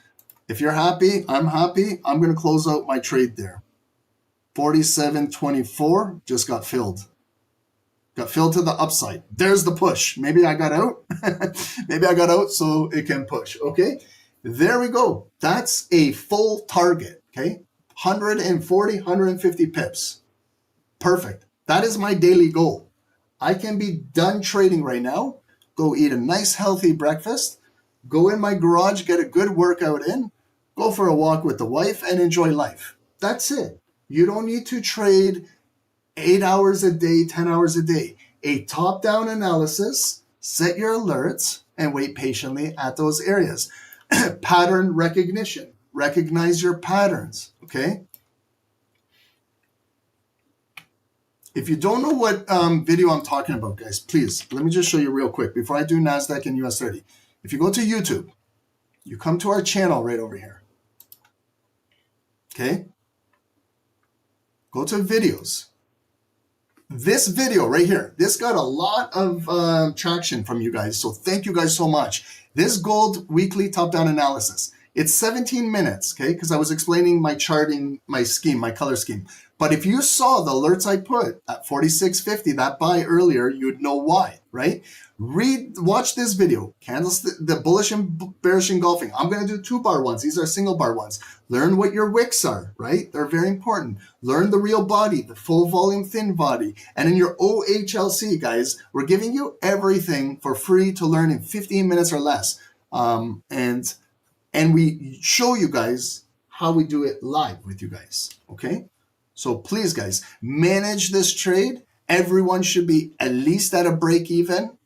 If you're happy, I'm happy. I'm going to close out my trade there. 47.24 just got filled. Got filled to the upside. There's the push. Maybe I got out. Maybe I got out so it can push. Okay. There we go. That's a full target. Okay. 140, 150 pips. Perfect. That is my daily goal. I can be done trading right now. Go eat a nice healthy breakfast. Go in my garage, get a good workout in. Go for a walk with the wife and enjoy life. That's it. You don't need to trade 8 hours a day, 10 hours a day. A top-down analysis, set your alerts, and wait patiently at those areas. Pattern recognition. Recognize your patterns, okay? If you don't know what video I'm talking about, guys, please, let me just show you real quick before I do NASDAQ and US 30. If you go to YouTube, you come to our channel right over here, okay? Go to videos. This video right here, this got a lot of traction from you guys, so thank you guys so much. This gold weekly top-down analysis, it's 17 minutes, okay, because I was explaining my charting, my scheme, my color scheme. But if you saw the alerts I put at 46.50, that buy earlier, you'd know why, right? Watch this video, candles, the bullish and bearish engulfing. I'm going to do 2-bar ones. These are single bar ones. Learn what your wicks are, right? They're very important. Learn the real body, the full volume thin body. And in your OHLC, guys, we're giving you everything for free to learn in 15 minutes or less. And we show you guys how we do it live with you guys, okay? So please, guys, manage this trade. Everyone should be at least at a break even.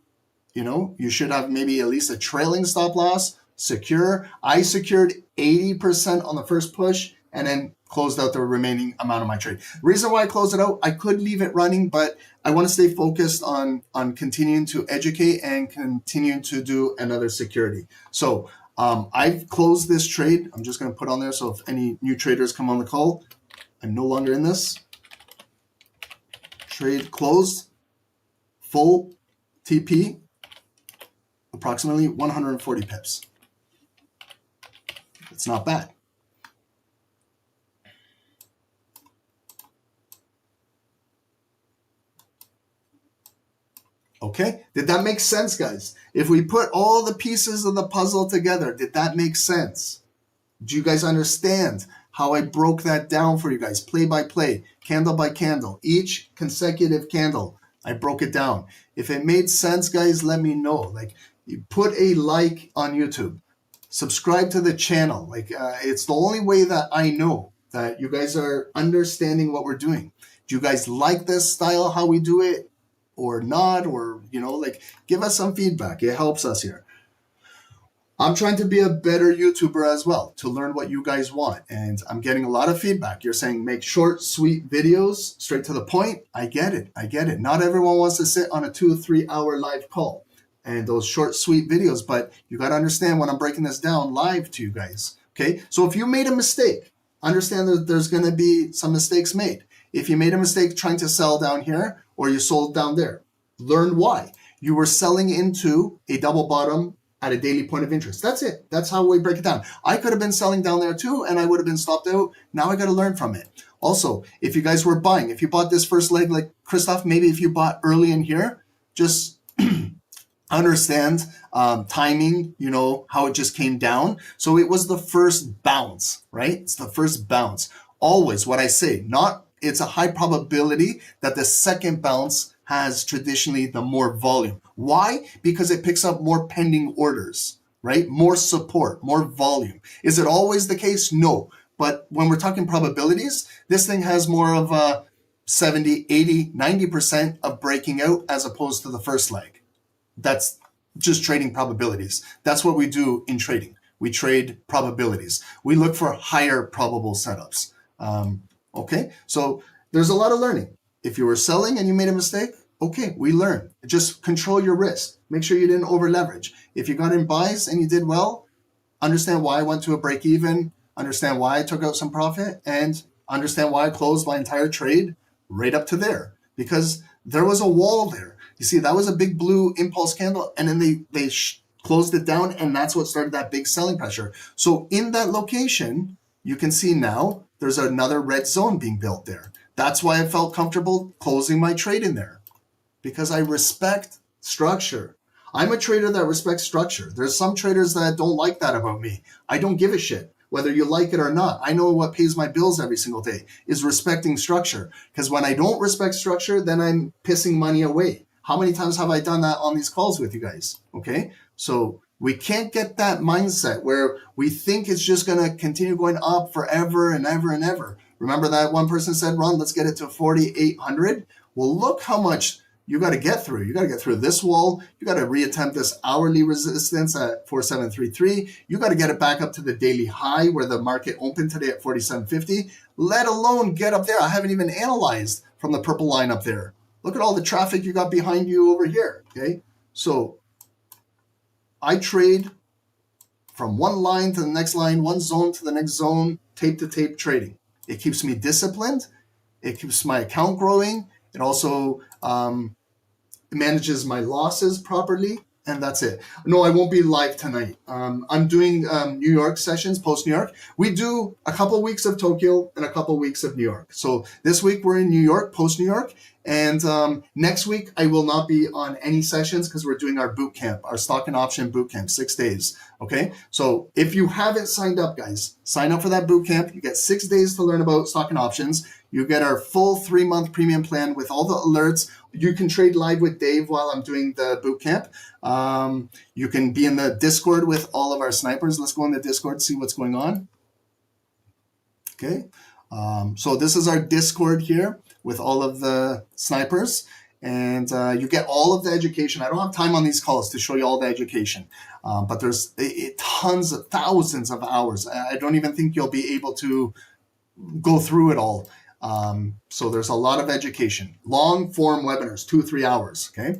You know, you should have maybe at least a trailing stop loss, secure. I secured 80% on the first push and then closed out the remaining amount of my trade. The reason why I closed it out, I could leave it running, but I want to stay focused on continuing to educate and continue to do another security. So I've closed this trade. I'm just going to put on there so if any new traders come on the call, I'm no longer in this. Trade closed, full TP, approximately 140 pips. It's not bad. Okay, did that make sense, guys? If we put all the pieces of the puzzle together, did that make sense? Do you guys understand how I broke that down for you guys, play by play, candle by candle, each consecutive candle? I broke it down. If it made sense, guys, let me know. Like, you put a like on YouTube. subscribe to the channel. Like, it's the only way that I know that you guys are understanding what we're doing. Do you guys like this style, how we do it, or not? Or, like, give us some feedback. It helps us here. I'm trying to be a better YouTuber as well, to learn what you guys want. And I'm getting a lot of feedback. You're saying make short, sweet videos, straight to the point. I get it. I get it. Not everyone wants to sit on a 2 or 3 hour live call and those short, sweet videos, but you got to understand when I'm breaking this down live to you guys. Okay. So if you made a mistake, understand that there's going to be some mistakes made. If you made a mistake trying to sell down here or you sold down there, learn why. You were selling into a double bottom at a daily point of interest. That's it. That's how we break it down. I could have been selling down there too, and I would have been stopped out. Now I got to learn from it. Also, if you guys were buying, if you bought this first leg like Christoph, maybe if you bought early in here, just understand timing, how it just came down. So it was the first bounce, right? It's the first bounce. Always what I say, it's a high probability that the second bounce has traditionally the more volume. Why? Because it picks up more pending orders, right? More support, more volume. Is it always the case? No. But when we're talking probabilities, this thing has more of a 70, 80, 90% of breaking out as opposed to the first leg. That's just trading probabilities. That's what we do in trading. We trade probabilities. We look for higher probable setups. Okay, so there's a lot of learning. If you were selling and you made a mistake, okay, we learn. Just control your risk. Make sure you didn't over leverage. If you got in buys and you did well, understand why I went to a break even, understand why I took out some profit, and understand why I closed my entire trade right up to there, because there was a wall there. You see, that was a big blue impulse candle, and then they closed it down, and that's what started that big selling pressure. So in that location, you can see now there's another red zone being built there. That's why I felt comfortable closing my trade in there, because I respect structure. I'm a trader that respects structure. There's some traders that don't like that about me. I don't give a shit whether you like it or not. I know what pays my bills every single day is respecting structure, because when I don't respect structure, then I'm pissing money away. How many times have I done that on these calls with you guys? Okay, so we can't get that mindset where we think it's just going to continue going up forever and ever and ever. Remember that one person said, Ron, let's get it to 4,800. Well, look how much you got to get through. You got to get through this wall. You got to reattempt this hourly resistance at 4733. You got to get it back up to the daily high where the market opened today at 4750, let alone get up there. I haven't even analyzed from the purple line up there. Look at all the traffic you got behind you over here. Okay, so I trade from one line to the next line, one zone to the next zone, tape to tape trading. It keeps me disciplined. It keeps my account growing. It also manages my losses properly, and that's it. No, I won't be live tonight. I'm doing New York sessions, post-New York. We do a couple weeks of Tokyo and a couple weeks of New York. So this week we're in New York, post-New York, and next week I will not be on any sessions because we're doing our boot camp, our stock and option boot camp, 6 days. Okay, so if you haven't signed up, guys, sign up for that boot camp. You get 6 days to learn about stock and options. You get our full 3-month premium plan with all the alerts. You can trade live with Dave while I'm doing the boot camp. You can be in the Discord with all of our snipers. Let's go in the Discord, see what's going on. Okay, so this is our Discord here with all of the snipers, and you get all of the education. I don't have time on these calls to show you all the education, but there's tons of thousands of hours. I don't even think you'll be able to go through it all. So there's a lot of education, long form webinars, 2-3 hours. Okay.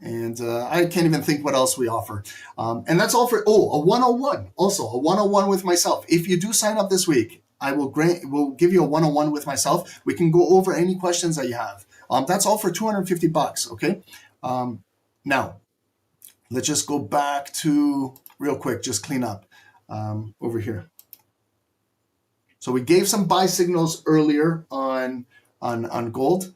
And I can't even think what else we offer. And that's all for, a 101, also a 101 with myself. If you do sign up this week, I will give you a 101 with myself. We can go over any questions that you have. That's all for $250, okay? Now, let's just go back to, real quick, just clean up over here. So we gave some buy signals earlier on gold,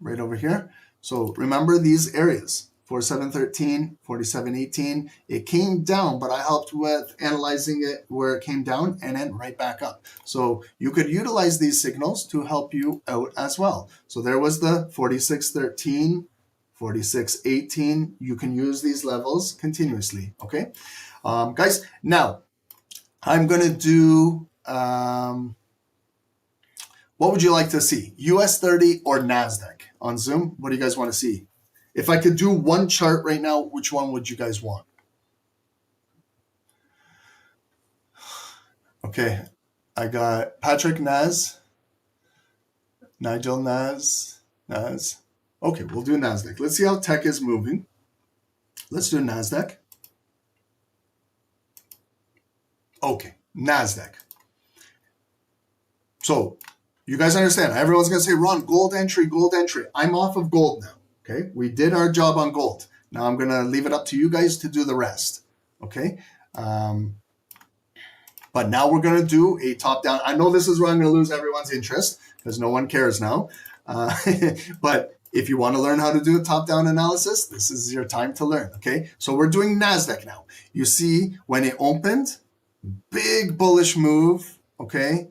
right over here. So remember these areas, 4713, 4718. It came down, but I helped with analyzing it where it came down and then right back up. So you could utilize these signals to help you out as well. So there was the 4613, 4618. You can use these levels continuously, okay? Guys, now I'm going to do, what would you like to see? US 30 or NASDAQ on Zoom? What do you guys want to see? If I could do one chart right now, which one would you guys want? Okay, I got Patrick Nas, Nigel Nas. Okay, we'll do NASDAQ. Let's see how tech is moving. Let's do NASDAQ. Okay, NASDAQ. So you guys understand, everyone's going to say, Ron, gold entry, gold entry. I'm off of gold now, okay? We did our job on gold. Now I'm going to leave it up to you guys to do the rest, okay? But now we're going to do a top-down. I know this is where I'm going to lose everyone's interest because no one cares now. But if you want to learn how to do a top-down analysis, this is your time to learn, okay? So we're doing NASDAQ now. You see, when it opened, big bullish move, okay?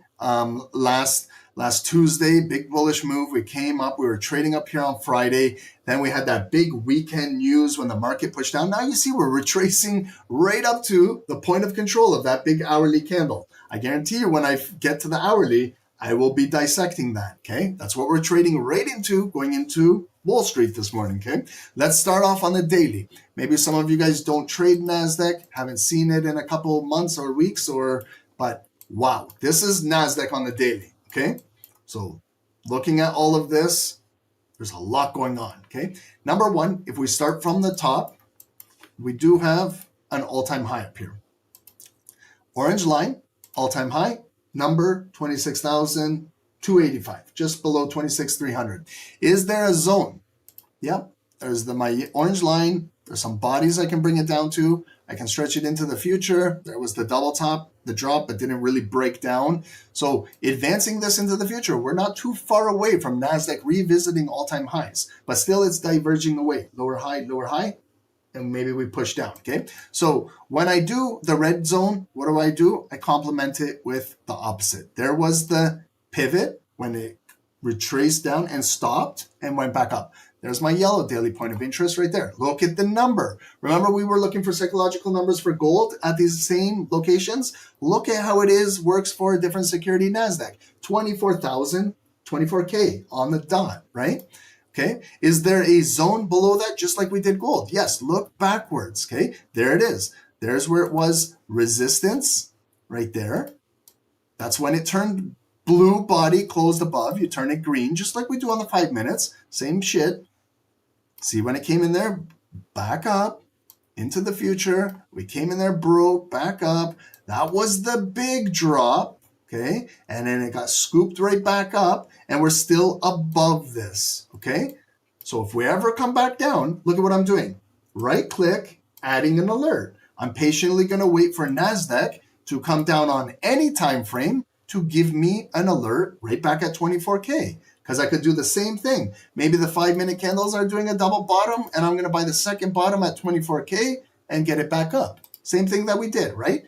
Last Tuesday, big bullish move. We came up, we were trading up here on Friday. Then we had that big weekend news when the market pushed down. Now you see we're retracing right up to the point of control of that big hourly candle. I guarantee you when I get to the hourly, I will be dissecting that, okay? That's what we're trading right into, going into Wall Street this morning, okay? Let's start off on the daily. Maybe some of you guys don't trade NASDAQ, haven't seen it in a couple months or weeks, but wow, this is NASDAQ on the daily. Okay, so looking at all of this, there's a lot going on, okay? Number one, if we start from the top, we do have an all-time high up here. Orange line, all-time high, number 26,285, just below 26,300. Is there a zone? Yep, there's my orange line. There's some bodies I can bring it down to. I can stretch it into the future. There was the double top, the drop, but didn't really break down. So advancing this into the future, we're not too far away from NASDAQ revisiting all-time highs, but still it's diverging away. Lower high, and maybe we push down, okay? So when I do the red zone, what do? I complement it with the opposite. There was the pivot when it retraced down and stopped and went back up. There's my yellow daily point of interest right there. Look at the number. Remember we were looking for psychological numbers for gold at these same locations? Look at how it works for a different security NASDAQ. 24,000, 24K on the dot, right? Okay, is there a zone below that just like we did gold? Yes, look backwards, okay? There it is. There's where it was resistance right there. That's when it turned blue body closed above. You turn it green just like we do on the 5 minutes. Same shit. See when it came in there, back up into the future. We came in there, broke, back up. That was the big drop, okay? And then it got scooped right back up, and we're still above this, okay? So if we ever come back down, look at what I'm doing. Right click, adding an alert. I'm patiently going to wait for NASDAQ to come down on any time frame to give me an alert right back at 24K. Because I could do the same thing. Maybe the 5-minute candles are doing a double bottom, and I'm going to buy the second bottom at 24K and get it back up. Same thing that we did, right?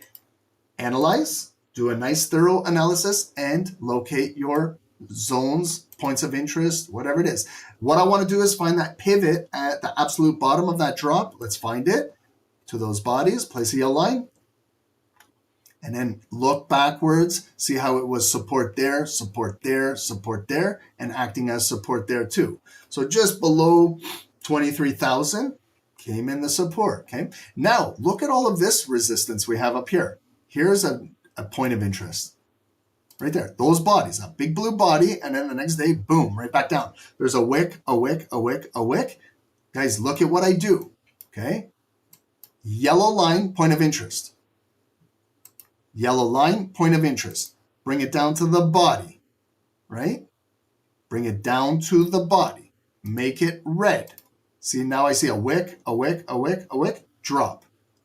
Analyze, do a nice thorough analysis, and locate your zones, points of interest, whatever it is. What I want to do is find that pivot at the absolute bottom of that drop. Let's find it to those bodies, place a yellow line. And then look backwards, see how it was support there, support there, support there, and acting as support there too. So just below 23,000 came in the support, okay? Now, look at all of this resistance we have up here. Here's a point of interest right there. Those bodies, a big blue body, and then the next day, boom, right back down. There's a wick, a wick, a wick, a wick. Guys, look at what I do, okay? Yellow line, point of interest. Yellow line, point of interest. Bring it down to the body, right? Bring it down to the body. Make it red. See, now I see a wick, a wick, a wick, a wick, drop.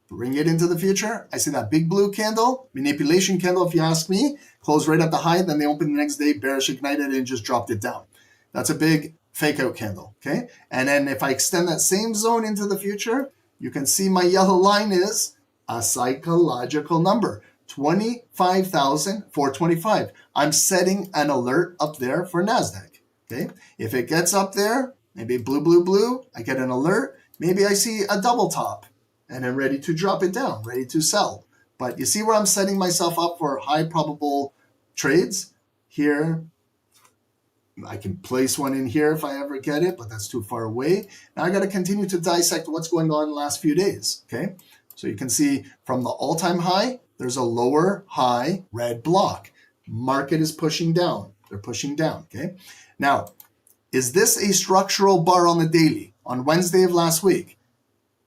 Bring it into the future. I see that big blue candle, manipulation candle if you ask me, closed right at the high, then they opened the next day, bearish ignited and just dropped it down. That's a big fake out candle, okay? And then if I extend that same zone into the future, you can see my yellow line is a psychological number. 25,425. I'm setting an alert up there for NASDAQ, okay? If it gets up there, maybe blue, blue, blue, I get an alert. Maybe I see a double top and I'm ready to drop it down, ready to sell. But you see where I'm setting myself up for high probable trades? Here, I can place one in here if I ever get it, but that's too far away. Now I got to continue to dissect what's going on in the last few days, okay? So you can see from the all-time high, there's a lower high red block. Market is pushing down. They're pushing down, okay? Now, is this a structural bar on the daily on Wednesday of last week?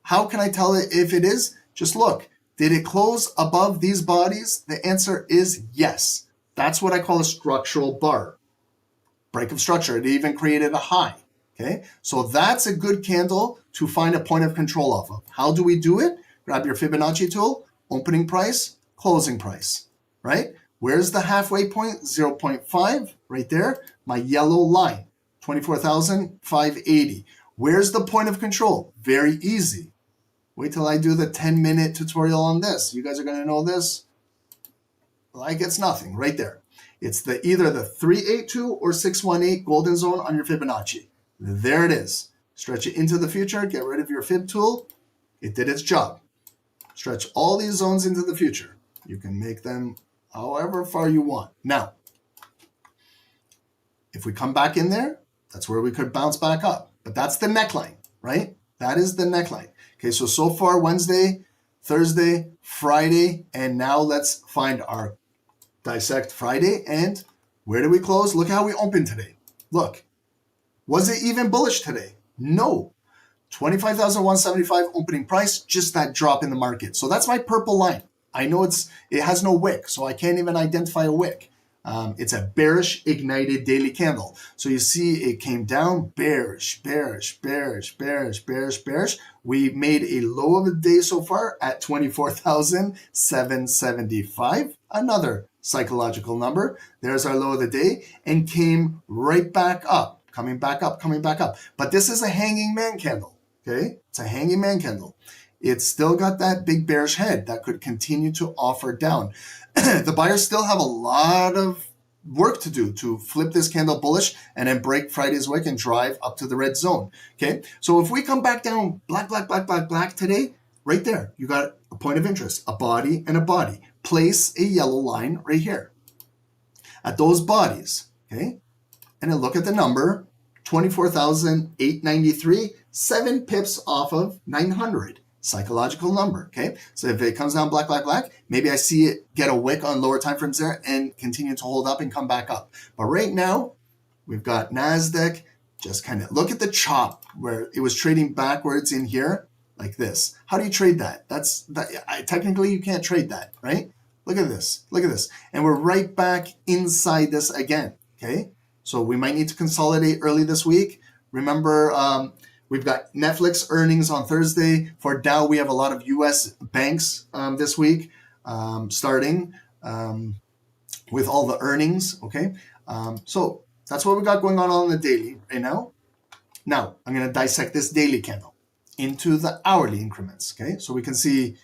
How can I tell it if it is? Just look. Did it close above these bodies? The answer is yes. That's what I call a structural bar. Break of structure. It even created a high. Okay, so that's a good candle to find a point of control off of. How do we do it? Grab your Fibonacci tool, opening price, closing price, right? Where's the halfway point? 0.5 right there. My yellow line, 24,580. Where's the point of control? Very easy. Wait till I do the 10-minute tutorial on this. You guys are going to know this like it's nothing right there. It's either the 382 or 618 golden zone on your Fibonacci. There it is. Stretch it into the future. Get rid of your Fib tool. It did its job. Stretch all these zones into the future. You can make them however far you want. Now, if we come back in there, that's where we could bounce back up. But that's the neckline, right? That is the neckline. Okay, so far Wednesday, Thursday, Friday, and now let's find our dissect Friday. And where do we close? Look how we opened today. Look. Was it even bullish today? No. 25,175 opening price, just that drop in the market. So that's my purple line. I know it has no wick, so I can't even identify a wick. It's a bearish ignited daily candle. So you see it came down, bearish, bearish, bearish, bearish, bearish, bearish. We made a low of the day so far at 24,775. Another psychological number. There's our low of the day and came right back up. Coming back up, coming back up. But this is a hanging man candle, okay? It's a hanging man candle. It's still got that big bearish head that could continue to offer down. The buyers still have a lot of work to do to flip this candle bullish and then break Friday's wick and drive up to the red zone, okay? So if we come back down black, black, black, black, black today, right there, you got a point of interest, a body and a body. Place a yellow line right here at those bodies, okay? And then look at the number, 24,893, 7 pips off of 900. Psychological number, okay? So if it comes down black, black, black, maybe I see it get a wick on lower time frames there and continue to hold up and come back up. But right now, we've got NASDAQ, just kind of look at the chop where it was trading backwards in here like this. How do you trade that? Technically, you can't trade that, right? Look at this, look at this. And we're right back inside this again, okay? So we might need to consolidate early this week. Remember, we've got Netflix earnings on Thursday. For Dow, we have a lot of U.S. banks this week starting with all the earnings, okay? So that's what we got going on the daily right now. Now, I'm going to dissect this daily candle into the hourly increments, okay? So we can see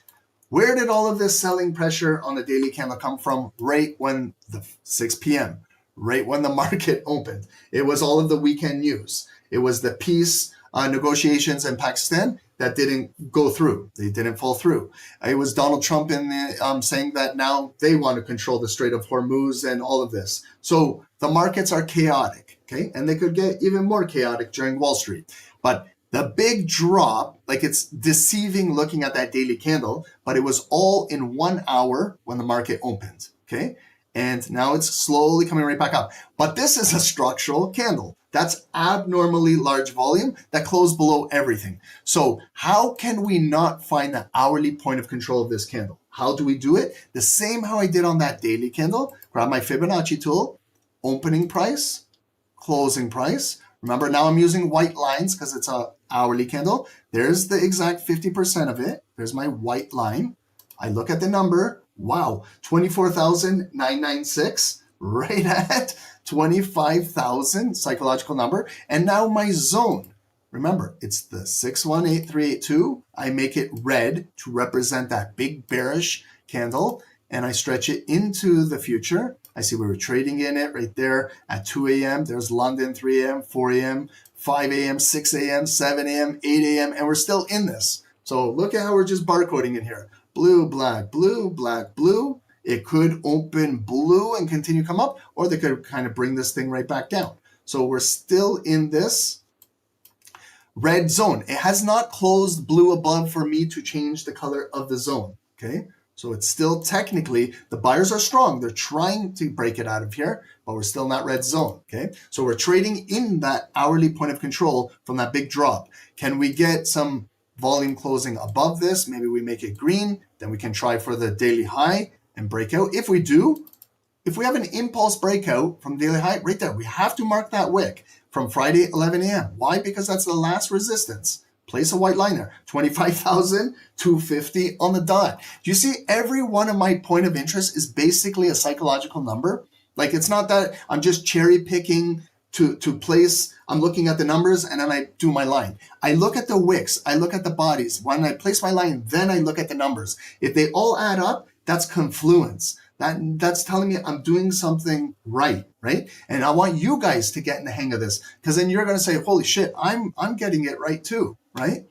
where did all of this selling pressure on the daily candle come from right when the 6 p.m., right when the market opened. It was all of the weekend news. It was the peace negotiations in Pakistan that didn't go through. They didn't fall through. It was Donald Trump saying that now they want to control the Strait of Hormuz and all of this. So the markets are chaotic, okay? And they could get even more chaotic during Wall Street. But the big drop, like it's deceiving looking at that daily candle, but it was all in 1 hour when the market opened, okay? And now it's slowly coming right back up. But this is a structural candle. That's abnormally large volume that closed below everything. So how can we not find the hourly point of control of this candle? How do we do it? The same how I did on that daily candle. Grab my Fibonacci tool, opening price, closing price. Remember, now I'm using white lines because it's an hourly candle. There's the exact 50% of it. There's my white line. I look at the number. Wow, 24,996, right at 25,000 psychological number. And now my zone, remember, it's the 618382. I make it red to represent that big bearish candle, and I stretch it into the future. I see we were trading in it right there at 2 a.m. There's London, 3 a.m., 4 a.m., 5 a.m., 6 a.m., 7 a.m., 8 a.m., and we're still in this. So look at how we're just barcoding in here. Blue, black, blue, black, blue. It could open blue and continue come up, or they could kind of bring this thing right back down. So we're still in this red zone. It has not closed blue above for me to change the color of the zone, okay? So it's still technically, the buyers are strong. They're trying to break it out of here, but we're still in that red zone, okay? So we're trading in that hourly point of control from that big drop. Can we get some volume closing above this? Maybe we make it green, then we can try for the daily high and break out. If we do, if we have an impulse breakout from daily high, right there, we have to mark that wick from Friday 11 a.m. Why? Because that's the last resistance. Place a white line there, 25,250 on the dot. Do you see every one of my point of interest is basically a psychological number? Like it's not that I'm just cherry picking to place, I'm looking at the numbers and then I do my line. I look at the wicks, I look at the bodies. When I place my line, then I look at the numbers. If they all add up, that's confluence. That's telling me I'm doing something right? And I want you guys to get in the hang of this, because then you're going to say, holy shit, I'm getting it right too, right?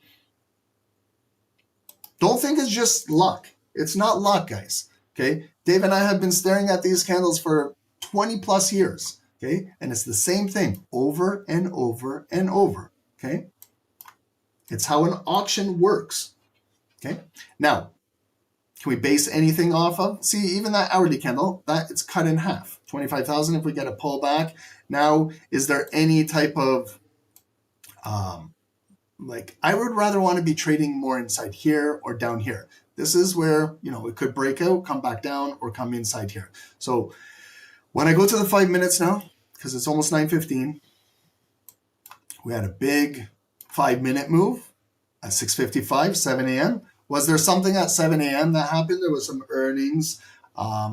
Don't think it's just luck. It's not luck, guys, okay? Dave and I have been staring at these candles for 20 plus years, okay? And it's the same thing over and over and over, okay? It's how an auction works, okay? Now, can we base anything off of? See, even that hourly candle, that it's cut in half. 25,000 if we get a pullback. Now, is there any type of, like, I would rather want to be trading more inside here or down here. This is where, you know, it could break out, come back down, or come inside here. So when I go to the 5 minutes now, because it's almost 9:15, we had a big 5 minute move at 6:55, 7 a.m. Was there something at 7 a.m. that happened? There was some earnings.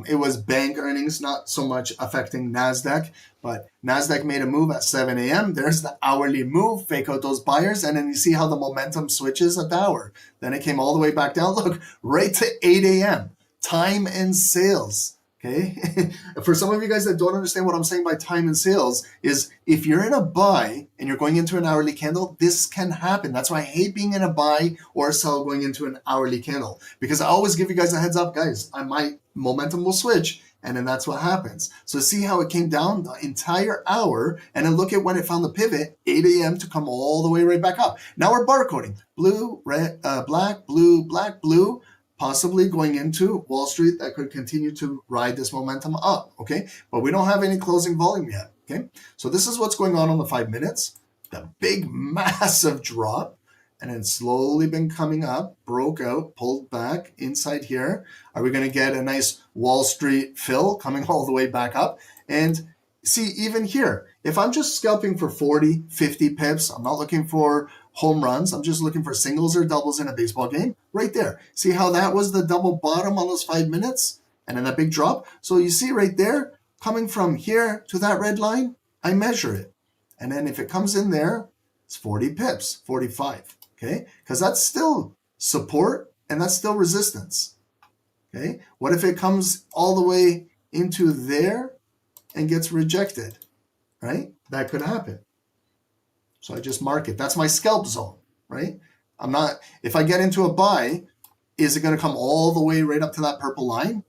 It was bank earnings, not so much affecting NASDAQ, but NASDAQ made a move at 7 a.m. There's the hourly move, fake out those buyers, and then you see how the momentum switches at the hour. Then it came all the way back down. Look, right to 8 a.m. Time and sales. Okay, for some of you guys that don't understand what I'm saying by time and sales is if you're in a buy and you're going into an hourly candle, this can happen. That's why I hate being in a buy or a sell going into an hourly candle, because I always give you guys a heads up, guys, my momentum will switch and then that's what happens. So see how it came down the entire hour and then look at when it found the pivot, 8 a.m. to come all the way right back up. Now we're barcoding blue, red, black, blue, possibly going into Wall Street that could continue to ride this momentum up, okay? But we don't have any closing volume yet, okay? So this is what's going on the 5 minutes. The big, massive drop, and then slowly been coming up, broke out, pulled back inside here. Are we going to get a nice Wall Street fill coming all the way back up? And see, even here, if I'm just scalping for 40, 50 pips, I'm not looking for home runs. I'm just looking for singles or doubles in a baseball game. Right there. See how that was the double bottom on those 5 minutes? And then that big drop. So you see right there, coming from here to that red line, I measure it. And then if it comes in there, it's 40 pips, 45. Okay? Because that's still support and that's still resistance. Okay? What if it comes all the way into there and gets rejected? Right? That could happen. So I just mark it. That's my scalp zone, right? I'm not, if I get into a buy, is it going to come all the way right up to that purple line?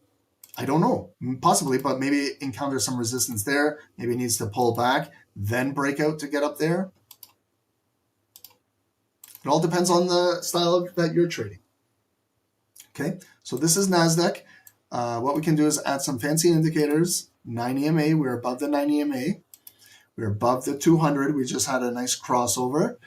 I don't know. Possibly, but maybe it encounters some resistance there. Maybe it needs to pull back, then break out to get up there. It all depends on the style that you're trading. Okay, so this is NASDAQ. What we can do is add some fancy indicators. 9 EMA, we're above the 9 EMA. We're above the 200. We just had a nice crossover.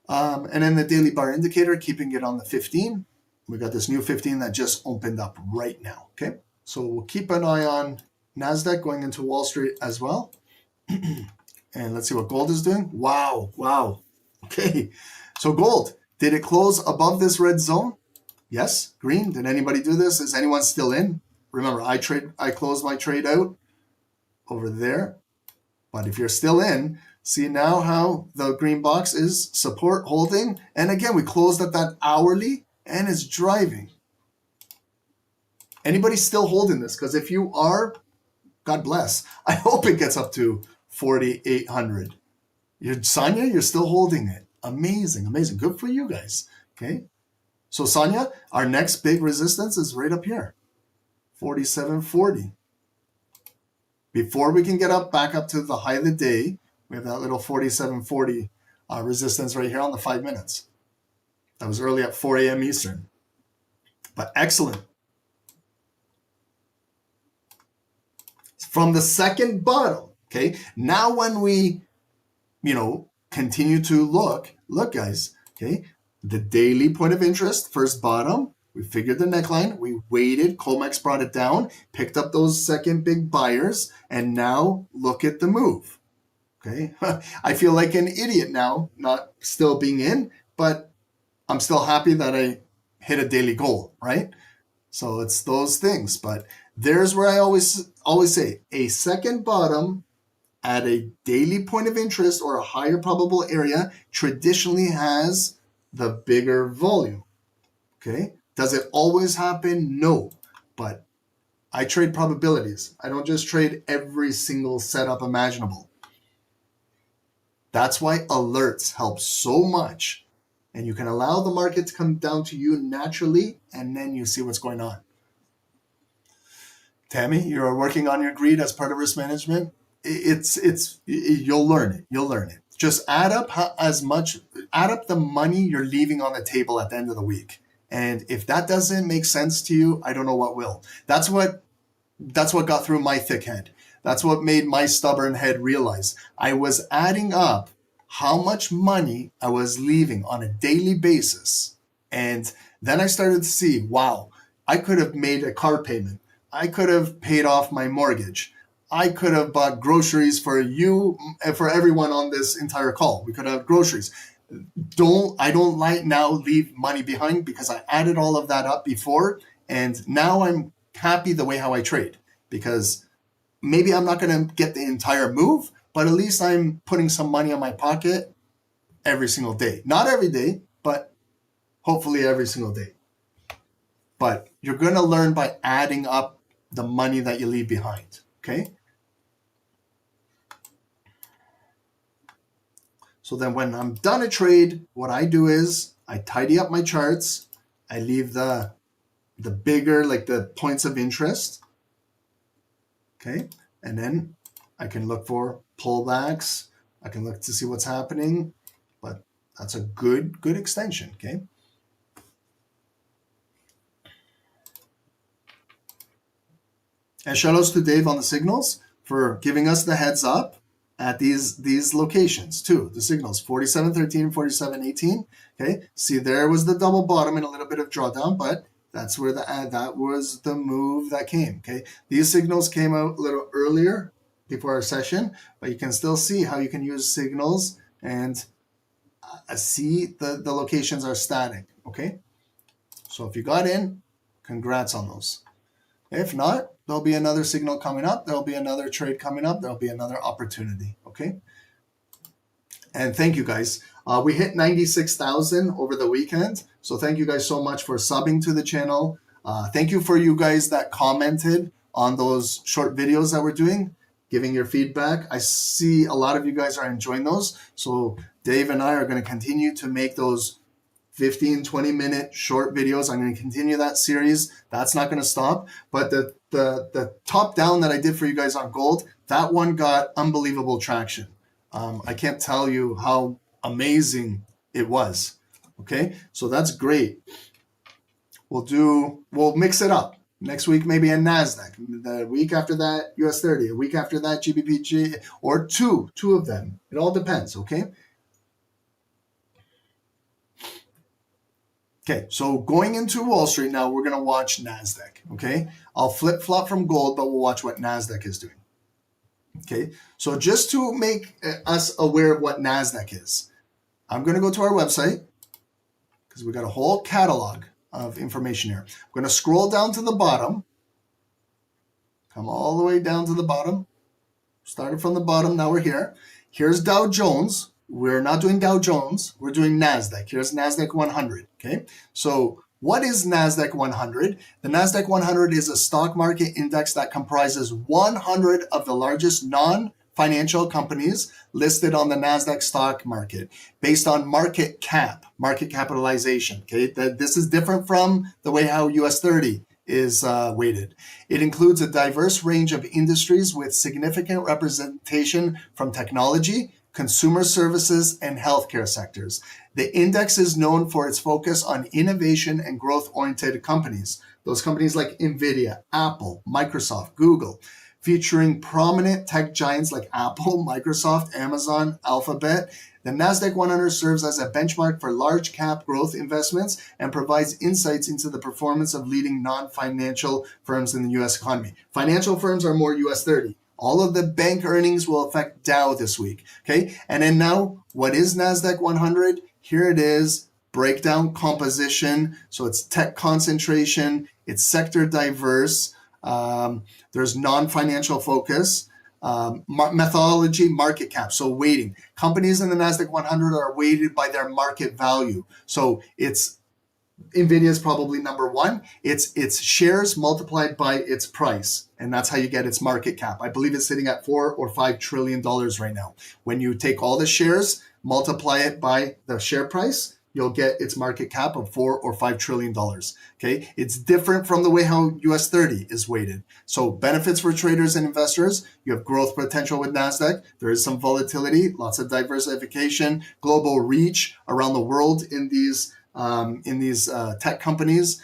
And then the daily bar indicator, keeping it on the 15. We got this new 15 that just opened up right now. Okay, so we'll keep an eye on NASDAQ going into Wall Street as well. And let's see what gold is doing. Wow. Okay, so gold, did it close above this red zone? Yes. Green, did anybody do this? Is anyone still in? Remember, I closed my trade out over there. But if you're still in, see now how the green box is support holding. And again, we closed at that hourly and it's driving. Anybody still holding this? Because if you are, God bless. I hope it gets up to 4,800. Sonia, you're still holding it. Amazing. Good for you guys. Okay. So Sonia, our next big resistance is right up here, 47.40. Before we can get up back up to the high of the day, we have that little 47.40 resistance right here on the 5 minutes. That was early at 4 a.m. Eastern. But excellent. From the second bottom, okay? Now when we, continue to look guys, okay? The daily point of interest, first bottom, we figured the neckline, we waited, Comex brought it down, picked up those second big buyers, and now look at the move, okay? I feel like an idiot now, not still being in, but I'm still happy that I hit a daily goal, right? So it's those things, but there's where I always say a second bottom at a daily point of interest or a higher probable area traditionally has the bigger volume, okay? Does it always happen? No, but I trade probabilities. I don't just trade every single setup imaginable. That's why alerts help so much. And you can allow the market to come down to you naturally, and then you see what's going on. Tammy, you're working on your greed as part of risk management. You'll learn it. You'll learn it. Just add up the money you're leaving on the table at the end of the week. And if that doesn't make sense to you, I don't know what will. That's what got through my thick head. That's what made my stubborn head realize I was adding up how much money I was leaving on a daily basis. And then I started to see, wow, I could have made a car payment. I could have paid off my mortgage. I could have bought groceries for you and for everyone on this entire call. We could have groceries. I don't like now leave money behind because I added all of that up before. And now I'm happy the way how I trade, because maybe I'm not going to get the entire move, but at least I'm putting some money in my pocket every single day. Not every day, but hopefully every single day. But you're going to learn by adding up the money that you leave behind, okay? So then when I'm done a trade, what I do is I tidy up my charts. I leave the bigger, like the points of interest, okay? And then I can look for pullbacks. I can look to see what's happening, but that's a good extension, okay? And shout outs to Dave on the signals for giving us the heads up at these locations too. The signals 47.13, 47.18. Okay, see there was the double bottom and a little bit of drawdown, but that's where that was the move that came. Okay, these signals came out a little earlier before our session, but you can still see how you can use signals and see the locations are static. Okay, so if you got in, congrats on those. If not, there'll be another signal coming up. There'll be another trade coming up. There'll be another opportunity, okay? And thank you, guys. We hit 96,000 over the weekend. So thank you guys so much for subbing to the channel. Thank you for you guys that commented on those short videos that we're doing, giving your feedback. I see a lot of you guys are enjoying those. So Dave and I are going to continue to make those 15, 20-minute short videos. I'm going to continue that series. That's not going to stop. But the top down that I did for you guys on gold, that one got unbelievable traction. I can't tell you how amazing it was. Okay, so that's great. We'll mix it up. Next week, maybe a NASDAQ. The week after that, US 30. A week after that, GBPG, or two of them. It all depends, okay? Okay, so going into Wall Street now, we're going to watch NASDAQ, okay? I'll flip-flop from gold, but we'll watch what NASDAQ is doing. Okay, so just to make us aware of what NASDAQ is, I'm going to go to our website because we got a whole catalog of information here. I'm going to scroll down to the bottom, come all the way down to the bottom, started from the bottom, now we're here. Here's Dow Jones. We're not doing Dow Jones, we're doing NASDAQ. Here's NASDAQ 100, okay? So what is NASDAQ 100? The NASDAQ 100 is a stock market index that comprises 100 of the largest non-financial financial companies listed on the NASDAQ stock market based on market capitalization. Okay, this is different from the way how US 30 is weighted. It includes a diverse range of industries with significant representation from technology, consumer services, and healthcare sectors. The index is known for its focus on innovation and growth-oriented companies. Those companies like NVIDIA, Apple, Microsoft, Google, featuring prominent tech giants like Apple, Microsoft, Amazon, Alphabet. The NASDAQ 100 serves as a benchmark for large cap growth investments and provides insights into the performance of leading non-financial firms in the US economy. Financial firms are more US 30. All of the bank earnings will affect Dow this week. Okay. And then now, what is NASDAQ 100? Here it is. Breakdown composition. So it's tech concentration. It's sector diverse. There's non-financial focus. Methodology, market cap, so weighting. Companies in the NASDAQ 100 are weighted by their market value. So it's NVIDIA is probably number one. It's shares multiplied by its price, and that's how you get its market cap. I believe it's sitting at $4 or $5 trillion right now. When you take all the shares, multiply it by the share price, you'll get its market cap of $4 or $5 trillion. Okay, it's different from the way how US 30 is weighted. So benefits for traders and investors. You have growth potential with NASDAQ. There is some volatility, lots of diversification, global reach around the world in these tech companies.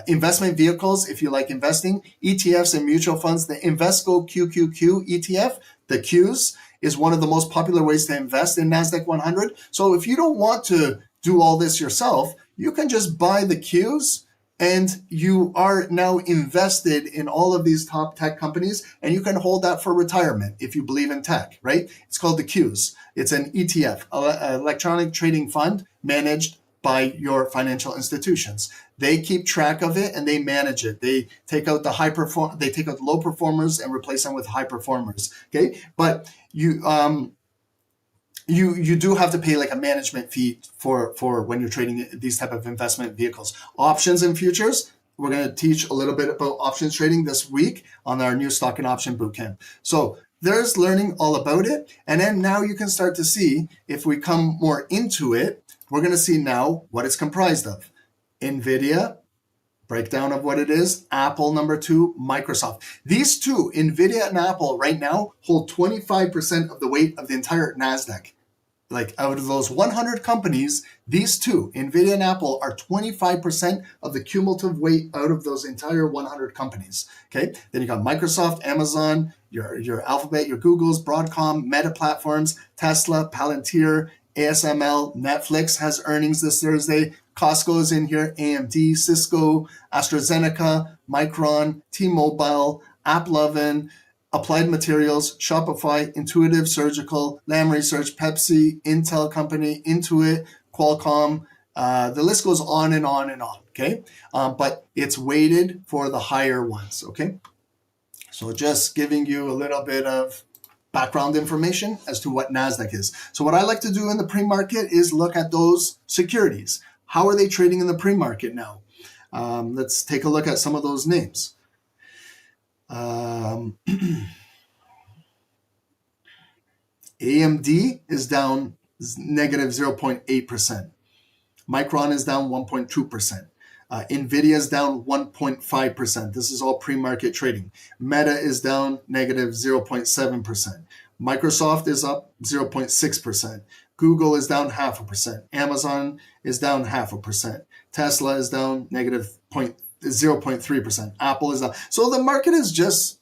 Investment vehicles, if you like investing, ETFs and mutual funds. The Invesco QQQ ETF, the Qs, is one of the most popular ways to invest in NASDAQ 100. So if you don't want to do all this yourself, you can just buy the Qs and you are now invested in all of these top tech companies, and you can hold that for retirement if you believe in tech, right? It's called the Qs. It's an ETF, electronic trading fund managed by your financial institutions. They keep track of it and they manage it. They take out they take out low performers and replace them with high performers. Okay, but you do have to pay like a management fee for when you're trading these type of investment vehicles. Options and futures. We're going to teach a little bit about options trading this week on our new stock and option bootcamp. So there's learning all about it. And then now you can start to see, if we come more into it, we're going to see now what it's comprised of. NVIDIA, breakdown of what it is. Apple, number two. Microsoft. These two, NVIDIA and Apple, right now hold 25% of the weight of the entire NASDAQ. Like out of those 100 companies, these two, NVIDIA and Apple, are 25% of the cumulative weight out of those entire 100 companies. Okay. Then you got Microsoft, Amazon, your Alphabet, your Googles, Broadcom, Meta Platforms, Tesla, Palantir, ASML, Netflix has earnings this Thursday. Costco is in here, AMD, Cisco, AstraZeneca, Micron, T-Mobile, AppLovin, Applied Materials, Shopify, Intuitive Surgical, Lam Research, Pepsi, Intel Company, Intuit, Qualcomm. The list goes on and on and on, okay? But it's weighted for the higher ones, okay? So just giving you a little bit of background information as to what NASDAQ is. So what I like to do in the pre-market is look at those securities. How are they trading in the pre-market now? Let's take a look at some of those names. AMD is down negative 0.8%. Micron is down 1.2%. NVIDIA is down 1.5%. This is all pre-market trading. Meta is down negative 0.7%. Microsoft is up 0.6%. Google is down 0.5%. Amazon is down 0.5%. Tesla is down negative 0.3%. Apple is down. So the market is just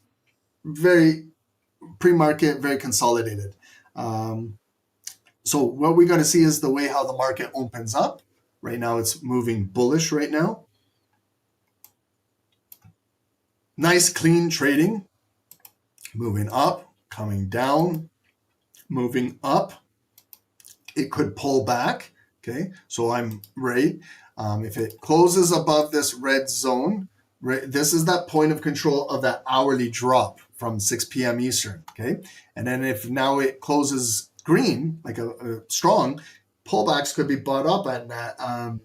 very pre-market, very consolidated. So what we're going to see is the way how the market opens up. Right now it's moving bullish right now. Nice clean trading. Moving up, coming down, moving up. It could pull back. Okay, so I'm ready. If it closes above this red zone, this is that point of control of that hourly drop from 6 p.m. Eastern. Okay, and then if now it closes green, like a strong, pullbacks could be bought up at that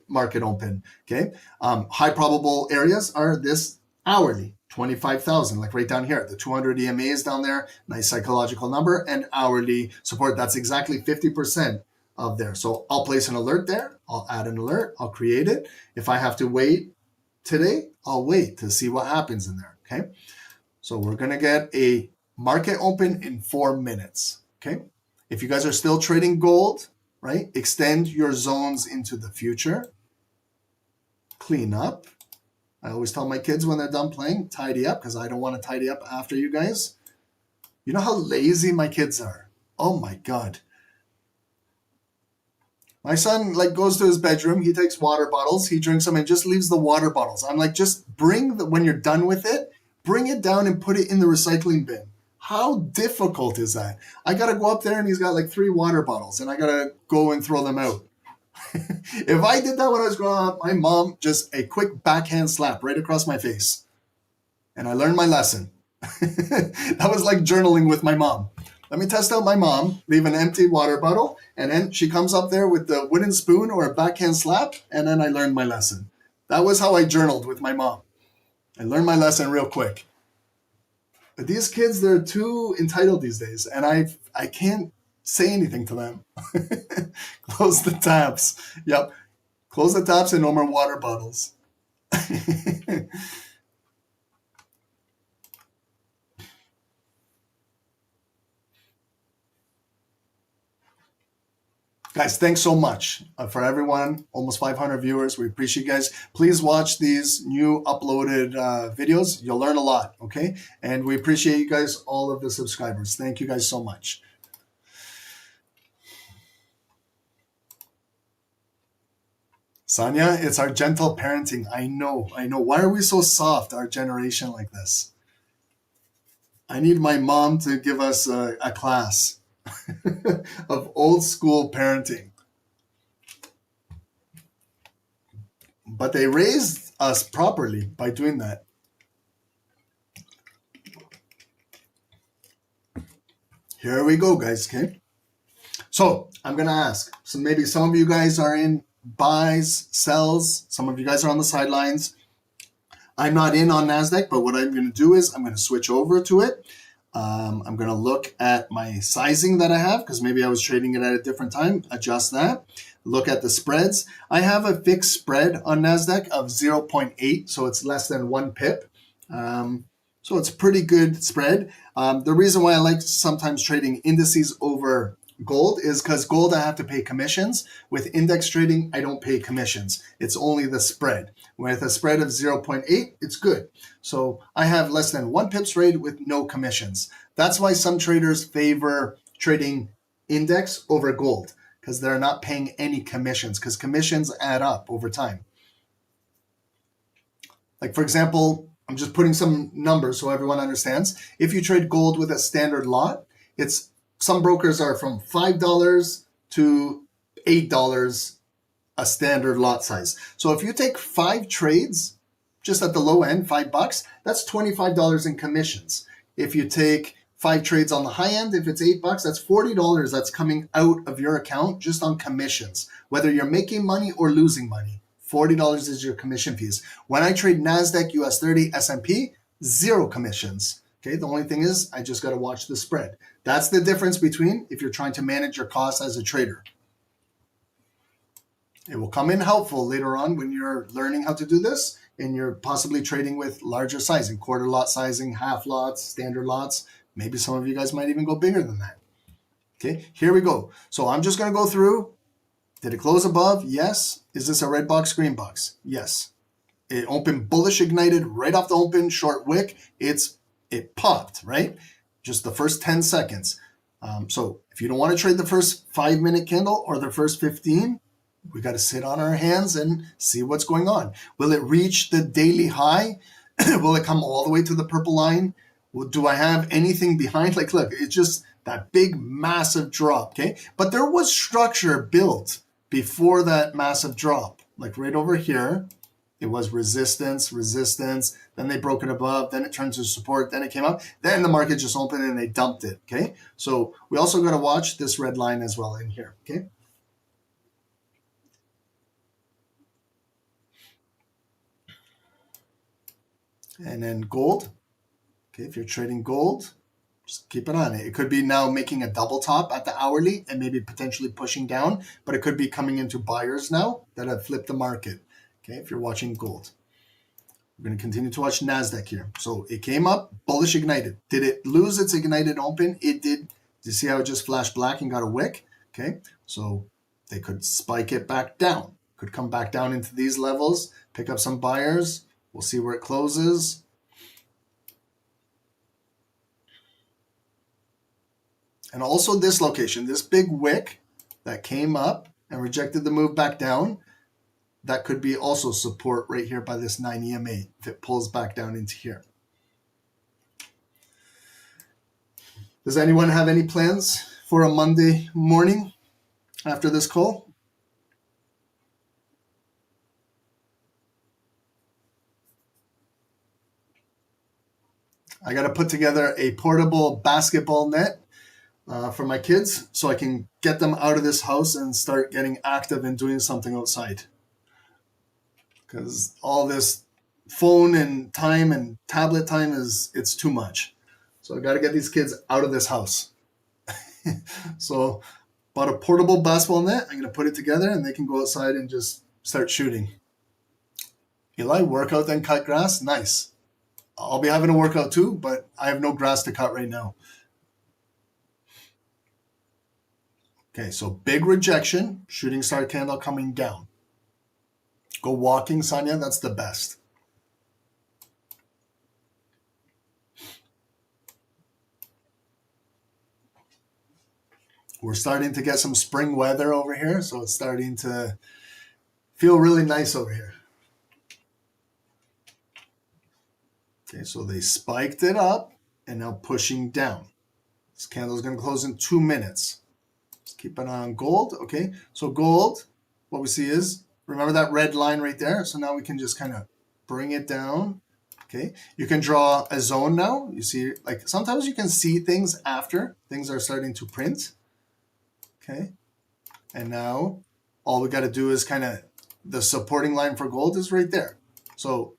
market open. Okay, high probable areas are this hourly. 25,000, like right down here. The 200 EMA is down there, nice psychological number, and hourly support. That's exactly 50% of there. So I'll place an alert there. I'll add an alert. I'll create it. If I have to wait today, I'll wait to see what happens in there, okay? So we're going to get a market open in 4 minutes, okay? If you guys are still trading gold, right, extend your zones into the future. Clean up. I always tell my kids when they're done playing, tidy up, because I don't want to tidy up after you guys. You know how lazy my kids are? Oh my God. My son goes to his bedroom, he takes water bottles, he drinks them and just leaves the water bottles. I'm like, just when you're done with it, bring it down and put it in the recycling bin. How difficult is that? I got to go up there and he's got 3 water bottles and I got to go and throw them out. If I did that when I was growing up, my mom, just a quick backhand slap right across my face. And I learned my lesson. That was like journaling with my mom. Let me test out my mom, leave an empty water bottle, and then she comes up there with the wooden spoon or a backhand slap, and then I learned my lesson. That was how I journaled with my mom. I learned my lesson real quick. But these kids, they're too entitled these days, and I can't say anything to them. Close the taps. Yep. Close the taps and no more water bottles. Guys, thanks so much for everyone. Almost 500 viewers. We appreciate you guys. Please watch these new uploaded videos. You'll learn a lot, okay? And we appreciate you guys, all of the subscribers. Thank you guys so much. Sonia, it's our gentle parenting. I know. Why are we so soft, our generation like this? I need my mom to give us a class of old school parenting. But they raised us properly by doing that. Here we go, guys, okay? So I'm going to ask. So maybe some of you guys are in buys, sells. Some of you guys are on the sidelines. I'm not in on NASDAQ, but what I'm going to do is I'm going to switch over to it. I'm going to look at my sizing that I have because maybe I was trading it at a different time. Adjust that. Look at the spreads. I have a fixed spread on NASDAQ of 0.8, so it's less than 1 pip. So it's a pretty good spread. The reason why I like sometimes trading indices over gold is because gold I have to pay commissions. With index trading, I don't pay commissions. It's only the spread. With a spread of 0.8, it's good. So I have less than 1 pips trade with no commissions. That's why some traders favor trading index over gold because they're not paying any commissions because commissions add up over time. Like for example, I'm just putting some numbers so everyone understands. If you trade gold with a standard lot, some brokers are from $5 to $8 a standard lot size. So if you take 5 trades, just at the low end, $5, that's $25 in commissions. If you take 5 trades on the high end, if it's $8, that's $40 that's coming out of your account just on commissions. Whether you're making money or losing money, $40 is your commission fees. When I trade NASDAQ, US 30, S&P, 0 commissions. Okay, the only thing is I just got to watch the spread. That's the difference between if you're trying to manage your costs as a trader. It will come in helpful later on when you're learning how to do this and you're possibly trading with larger sizing, quarter lot sizing, half lots, standard lots. Maybe some of you guys might even go bigger than that. Okay, here we go. So I'm just going to go through. Did it close above? Yes. Is this a red box, green box? Yes. It opened bullish ignited right off the open, short wick. It popped, right? Just the first 10 seconds. So if you don't want to trade the first 5-minute candle or the first 15, we got to sit on our hands and see what's going on. Will it reach the daily high? Will it come all the way to the purple line? Do I have anything behind? Like, look, it's just that big, massive drop, okay? But there was structure built before that massive drop. Like right over here, it was resistance, then they broke it above, then it turned to support, then it came up, then the market just opened and they dumped it, okay? So we also got to watch this red line as well in here, okay? And then gold. Okay, if you're trading gold, just keep it on it. It could be now making a double top at the hourly and maybe potentially pushing down, but it could be coming into buyers now that have flipped the market. Okay, if you're watching gold. We're going to continue to watch NASDAQ here. So it came up, bullish ignited. Did it lose its ignited open? It did. Do you see how it just flashed black and got a wick? Okay, so they could spike it back down. Could come back down into these levels, pick up some buyers. We'll see where it closes. And also this location, this big wick that came up and rejected the move back down, that could be also support right here by this 9 EMA if it pulls back down into here. Does anyone have any plans for a Monday morning after this call? I got to put together a portable basketball net for my kids so I can get them out of this house and start getting active and doing something outside. Because all this phone and time and tablet time it's too much. So I got to get these kids out of this house. So bought a portable basketball net. I'm going to put it together and they can go outside and just start shooting. Eli, workout then cut grass? Nice. I'll be having a workout too, but I have no grass to cut right now. Okay, so big rejection, shooting star candle coming down. Go walking, Sonia, that's the best. We're starting to get some spring weather over here, so it's starting to feel really nice over here. Okay, so they spiked it up and now pushing down. This candle is going to close in 2 minutes. Let's keep an eye on gold. Okay, so gold, what we see is, remember that red line right there? So now we can just kind of bring it down. Okay, you can draw a zone now. You see, like sometimes you can see things after things are starting to print. Okay, and now all we got to do is kind of, the supporting line for gold is right there. So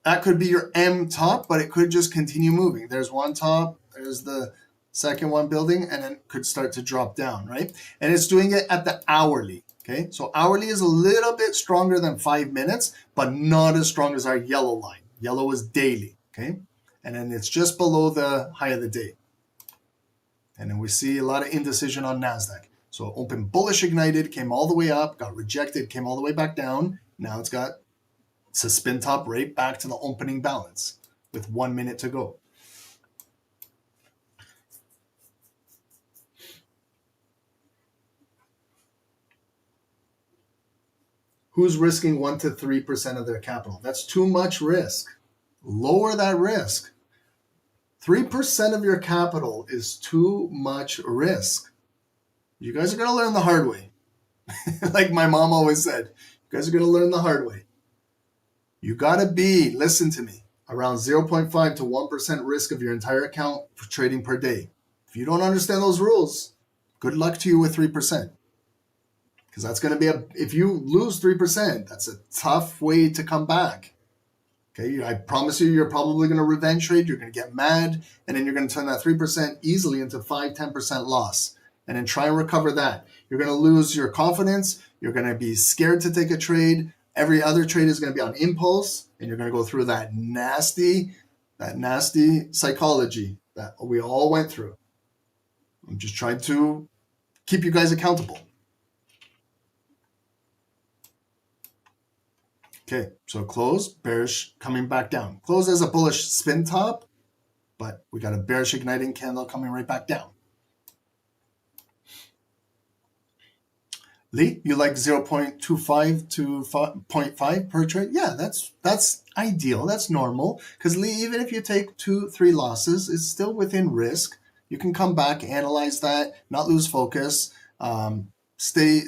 that could be your M top, but it could just continue moving. There's one top, there's the second one building, and then could start to drop down, right? And it's doing it at the hourly, okay? So hourly is a little bit stronger than 5 minutes, but not as strong as our yellow line. Yellow is daily, okay? And then it's just below the high of the day. And then we see a lot of indecision on NASDAQ. So open bullish ignited, came all the way up, got rejected, came all the way back down. Now it's got a spin top right back to the opening balance with 1 minute to go. Who's risking 1 to 3% of their capital? That's too much risk. Lower that risk. 3% of your capital is too much risk. You guys are going to learn the hard way. Like my mom always said, you guys are going to learn the hard way. You got to be, listen to me, around 0.5 to 1% risk of your entire account for trading per day. If you don't understand those rules, good luck to you with 3%. Because that's going to be if you lose 3%, that's a tough way to come back. Okay, I promise you, you're probably going to revenge trade. You're going to get mad, and then you're going to turn that 3% easily into 5-10% loss. And then try and recover that. You're going to lose your confidence. You're going to be scared to take a trade. Every other trade is going to be on impulse, and you're going to go through that nasty psychology that we all went through. I'm just trying to keep you guys accountable. Okay, so close, bearish coming back down. Close as a bullish spin top, but we got a bearish igniting candle coming right back down. Lee, you like 0.25 to 0.5 per trade? Yeah, that's ideal. That's normal. Because Lee, even if you take 2-3 losses, it's still within risk. You can come back, analyze that, not lose focus, stay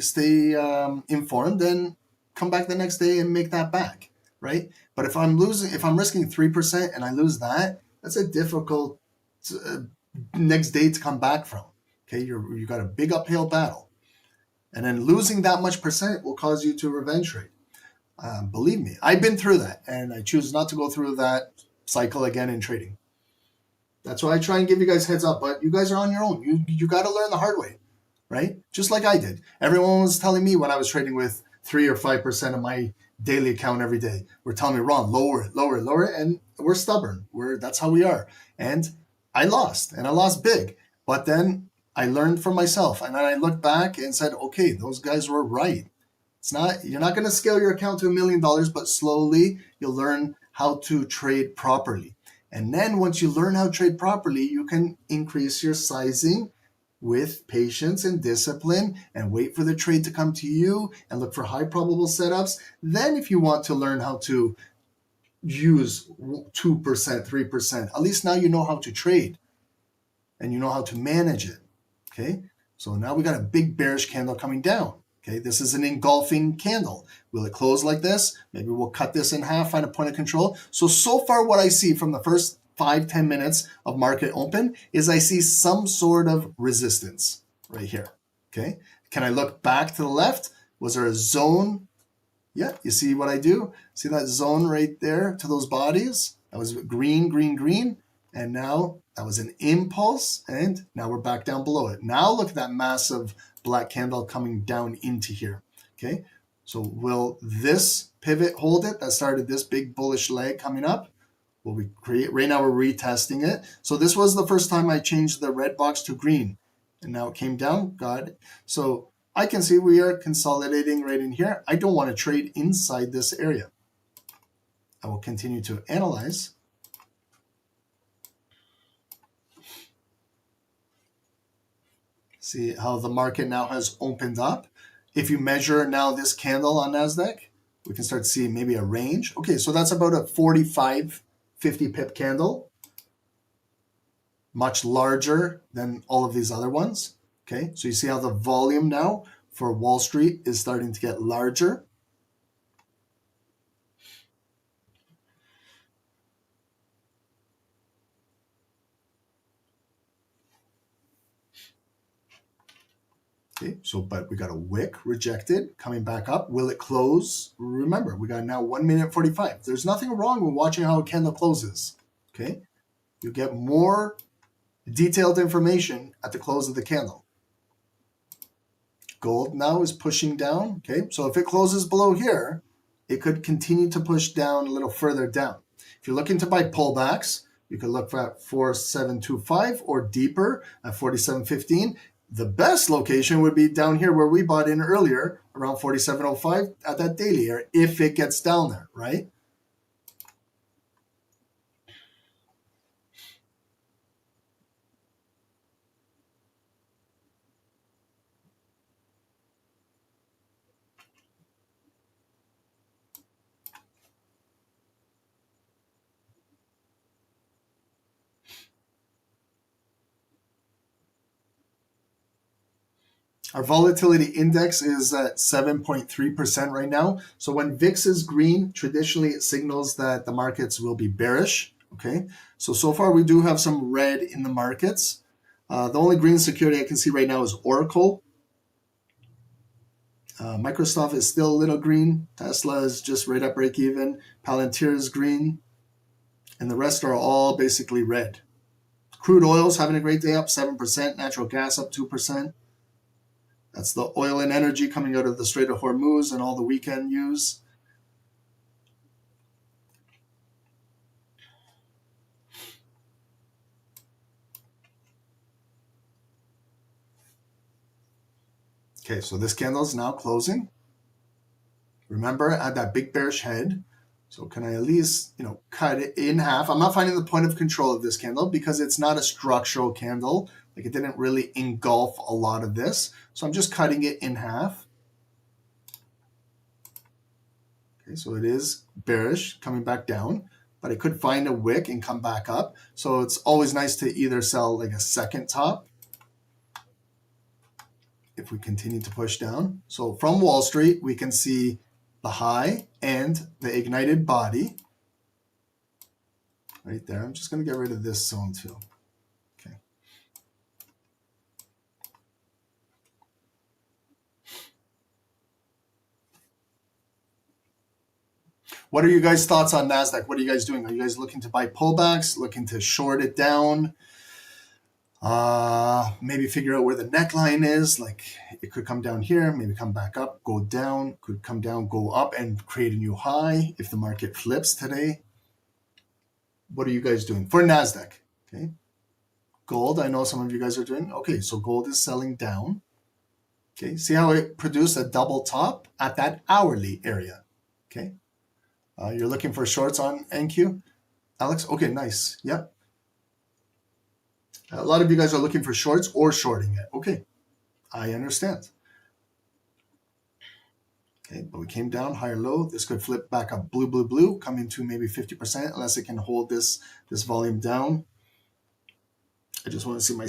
informed, and come back the next day and make that back, right? But if I'm risking 3% and I lose that, that's a difficult next day to come back from. Okay, you got a big uphill battle. And then losing that much percent will cause you to revenge trade. Believe me, I've been through that, and I choose not to go through that cycle again in trading. That's why I try and give you guys heads up, but you guys are on your own. You got to learn the hard way, right? Just like I did. Everyone was telling me when I was trading with 3 or 5% of my daily account every day. We're telling me, Ron, lower it, lower it, lower it. And we're stubborn. That's how we are. And I lost big. But then I learned from myself. And then I looked back and said, okay, those guys were right. You're not going to scale your account to $1 million, but slowly you'll learn how to trade properly. And then once you learn how to trade properly, you can increase your sizing with patience and discipline and wait for the trade to come to you and look for high probable setups. Then if you want to learn how to use 2%, 3%, at least now you know how to trade and you know how to manage it. Okay, so now we got a big bearish candle coming down. Okay, this is an engulfing candle. Will it close like this? Maybe we'll cut this in half, find a point of control. So far what I see from the first 5-10 minutes of market open is I see some sort of resistance right here. Okay, can I look back to the left? Was there a zone? Yeah, you see what I do? See that zone right there to those bodies? That was green, green, green. And now that was an impulse. And now we're back down below it. Now look at that massive black candle coming down into here. Okay, so will this pivot hold it? That started this big bullish leg coming up. Will we create? Right now we're retesting it. So this was the first time I changed the red box to green. And now it came down. Got it. So I can see we are consolidating right in here. I don't want to trade inside this area. I will continue to analyze. See how the market now has opened up. If you measure now this candle on NASDAQ, we can start seeing maybe a range. Okay, so that's about a 45, 50 pip candle. Much larger than all of these other ones. Okay, so you see how the volume now for Wall Street is starting to get larger. Okay, so but we got a wick rejected, coming back up. Will it close? Remember, we got now 1 minute 45. There's nothing wrong with watching how a candle closes. Okay, you get more detailed information at the close of the candle. Gold now is pushing down. Okay, so if it closes below here, it could continue to push down a little further down. If you're looking to buy pullbacks, you could look at 4725 or deeper at 4715. The best location would be down here where we bought in earlier, around 4705 at that daily area, if it gets down there, right? Our volatility index is at 7.3% right now. So when VIX is green, traditionally it signals that the markets will be bearish. Okay, so far we do have some red in the markets. The only green security I can see right now is Oracle. Microsoft is still a little green. Tesla is just right at break even. Palantir is green. And the rest are all basically red. Crude oil is having a great day, up 7%. Natural gas up 2%. That's the oil and energy coming out of the Strait of Hormuz and all the weekend news. Okay, so this candle is now closing. Remember, I had that big bearish head. So can I at least, cut it in half? I'm not finding the point of control of this candle because it's not a structural candle. Like it didn't really engulf a lot of this. So I'm just cutting it in half. Okay, so it is bearish coming back down, but it could find a wick and come back up. So it's always nice to either sell like a second top if we continue to push down. So from Wall Street, we can see the high and the ignited body right there. I'm just going to get rid of this zone too. Okay. What are you guys' thoughts on NASDAQ? What are you guys doing? Are you guys looking to buy pullbacks, looking to short it down? Maybe figure out where the neckline is. Like it could come down here, maybe come back up, go down, could come down, go up and create a new high if the market flips today. What are you guys doing for NASDAQ? Okay. Gold, I know some of you guys are doing. Okay, so gold is selling down. Okay, see how it produced a double top at that hourly area. Okay, you're looking for shorts on NQ, Alex? Okay, nice. Yep. A lot of you guys are looking for shorts or shorting it. Okay, I understand. Okay, but we came down higher low. This could flip back up blue, blue, blue, come into maybe 50% unless it can hold this volume down. I just want to see my,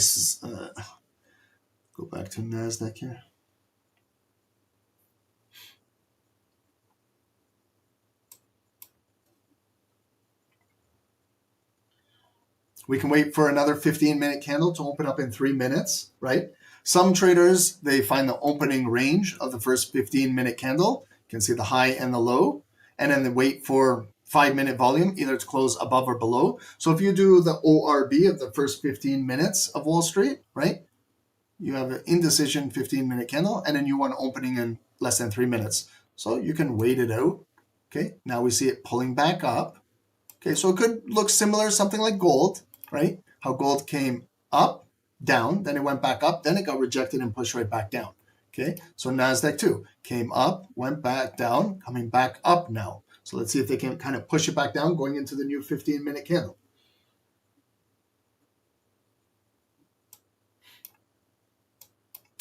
go back to NASDAQ here. We can wait for another 15-minute candle to open up in 3 minutes, right? Some traders, they find the opening range of the first 15-minute candle. You can see the high and the low, and then they wait for 5-minute volume, either to close above or below. So if you do the ORB of the first 15 minutes of Wall Street, right? You have an indecision 15-minute candle, and then you want opening in less than 3 minutes. So you can wait it out. Okay, now we see it pulling back up. Okay, so it could look similar, something like gold, right? How gold came up, down, then it went back up, then it got rejected and pushed right back down. Okay, so NASDAQ too came up, went back down, coming back up now. So let's see if they can kind of push it back down going into the new 15-minute candle.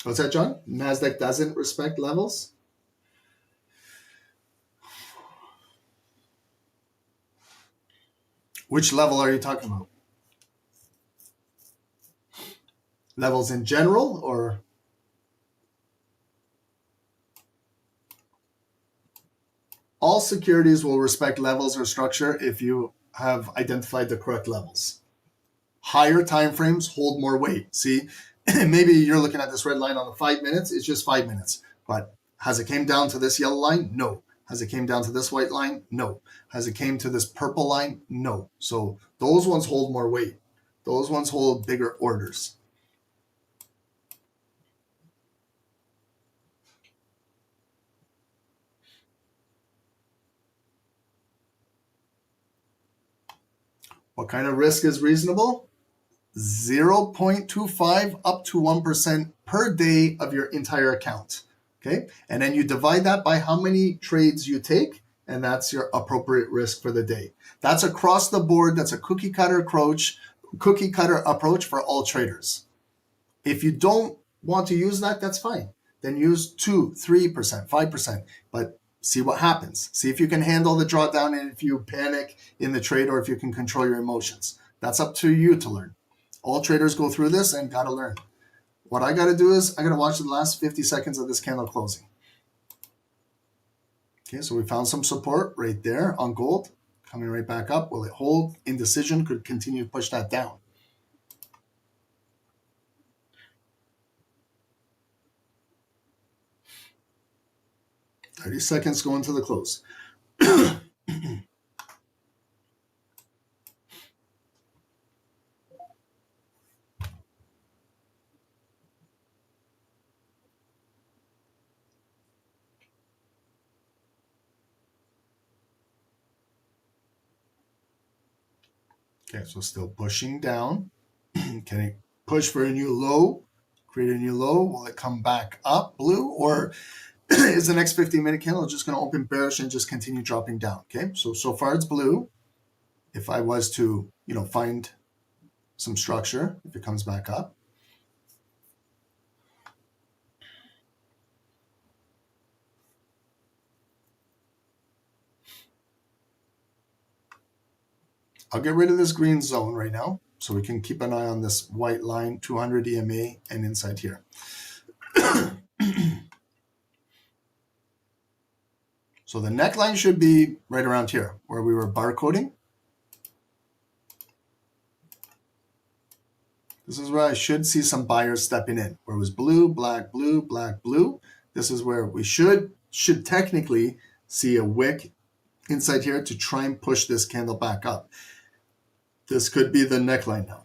What's that, John? NASDAQ doesn't respect levels? Which level are you talking about? Levels in general or? All securities will respect levels or structure if you have identified the correct levels. Higher time frames hold more weight. See, maybe you're looking at this red line on the 5 minutes. It's just 5 minutes. But has it came down to this yellow line? No. Has it came down to this white line? No. Has it came to this purple line? No. So those ones hold more weight. Those ones hold bigger orders. What kind of risk is reasonable? 0.25 up to 1% per day of your entire account. Okay, and then you divide that by how many trades you take, and that's your appropriate risk for the day. That's across the board. That's a cookie cutter approach for all traders. If you don't want to use that, that's fine. Then use 2%, 3%, 5%, but see what happens. See if you can handle the drawdown and if you panic in the trade or if you can control your emotions. That's up to you to learn. All traders go through this and got to learn. What I got to do is I got to watch the last 50 seconds of this candle closing. Okay, so we found some support right there on gold, coming right back up. Will it hold? Indecision could continue to push that down. $30 seconds going to the close. Okay, so still pushing down. Can it push for a new low? Create a new low? Will it come back up blue? Or is the next 15-minute candle just going to open bearish and just continue dropping down? Okay, so far it's blue. If I was to, find some structure, if it comes back up. I'll get rid of this green zone right now so we can keep an eye on this white line, 200 EMA, and inside here. So the neckline should be right around here where we were barcoding. This is where I should see some buyers stepping in, where it was blue, black, blue, black, blue. This is where we should technically see a wick inside here to try and push this candle back up. This could be the neckline now.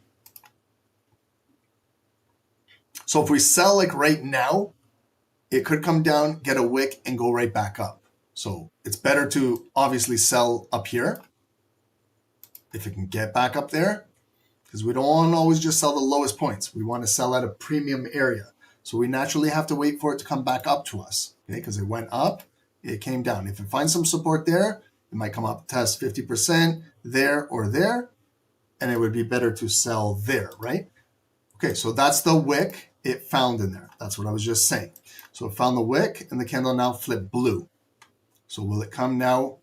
So if we sell like right now, it could come down, get a wick, and go right back up. So it's better to obviously sell up here if it can get back up there, because we don't want to always just sell the lowest points. We want to sell at a premium area. So we naturally have to wait for it to come back up to us, okay? Because it went up, it came down. If it finds some support there, it might come up, test 50% there or there, and it would be better to sell there, right? Okay, so that's the wick it found in there. That's what I was just saying. So it found the wick, and the candle now flipped blue. So will it come now,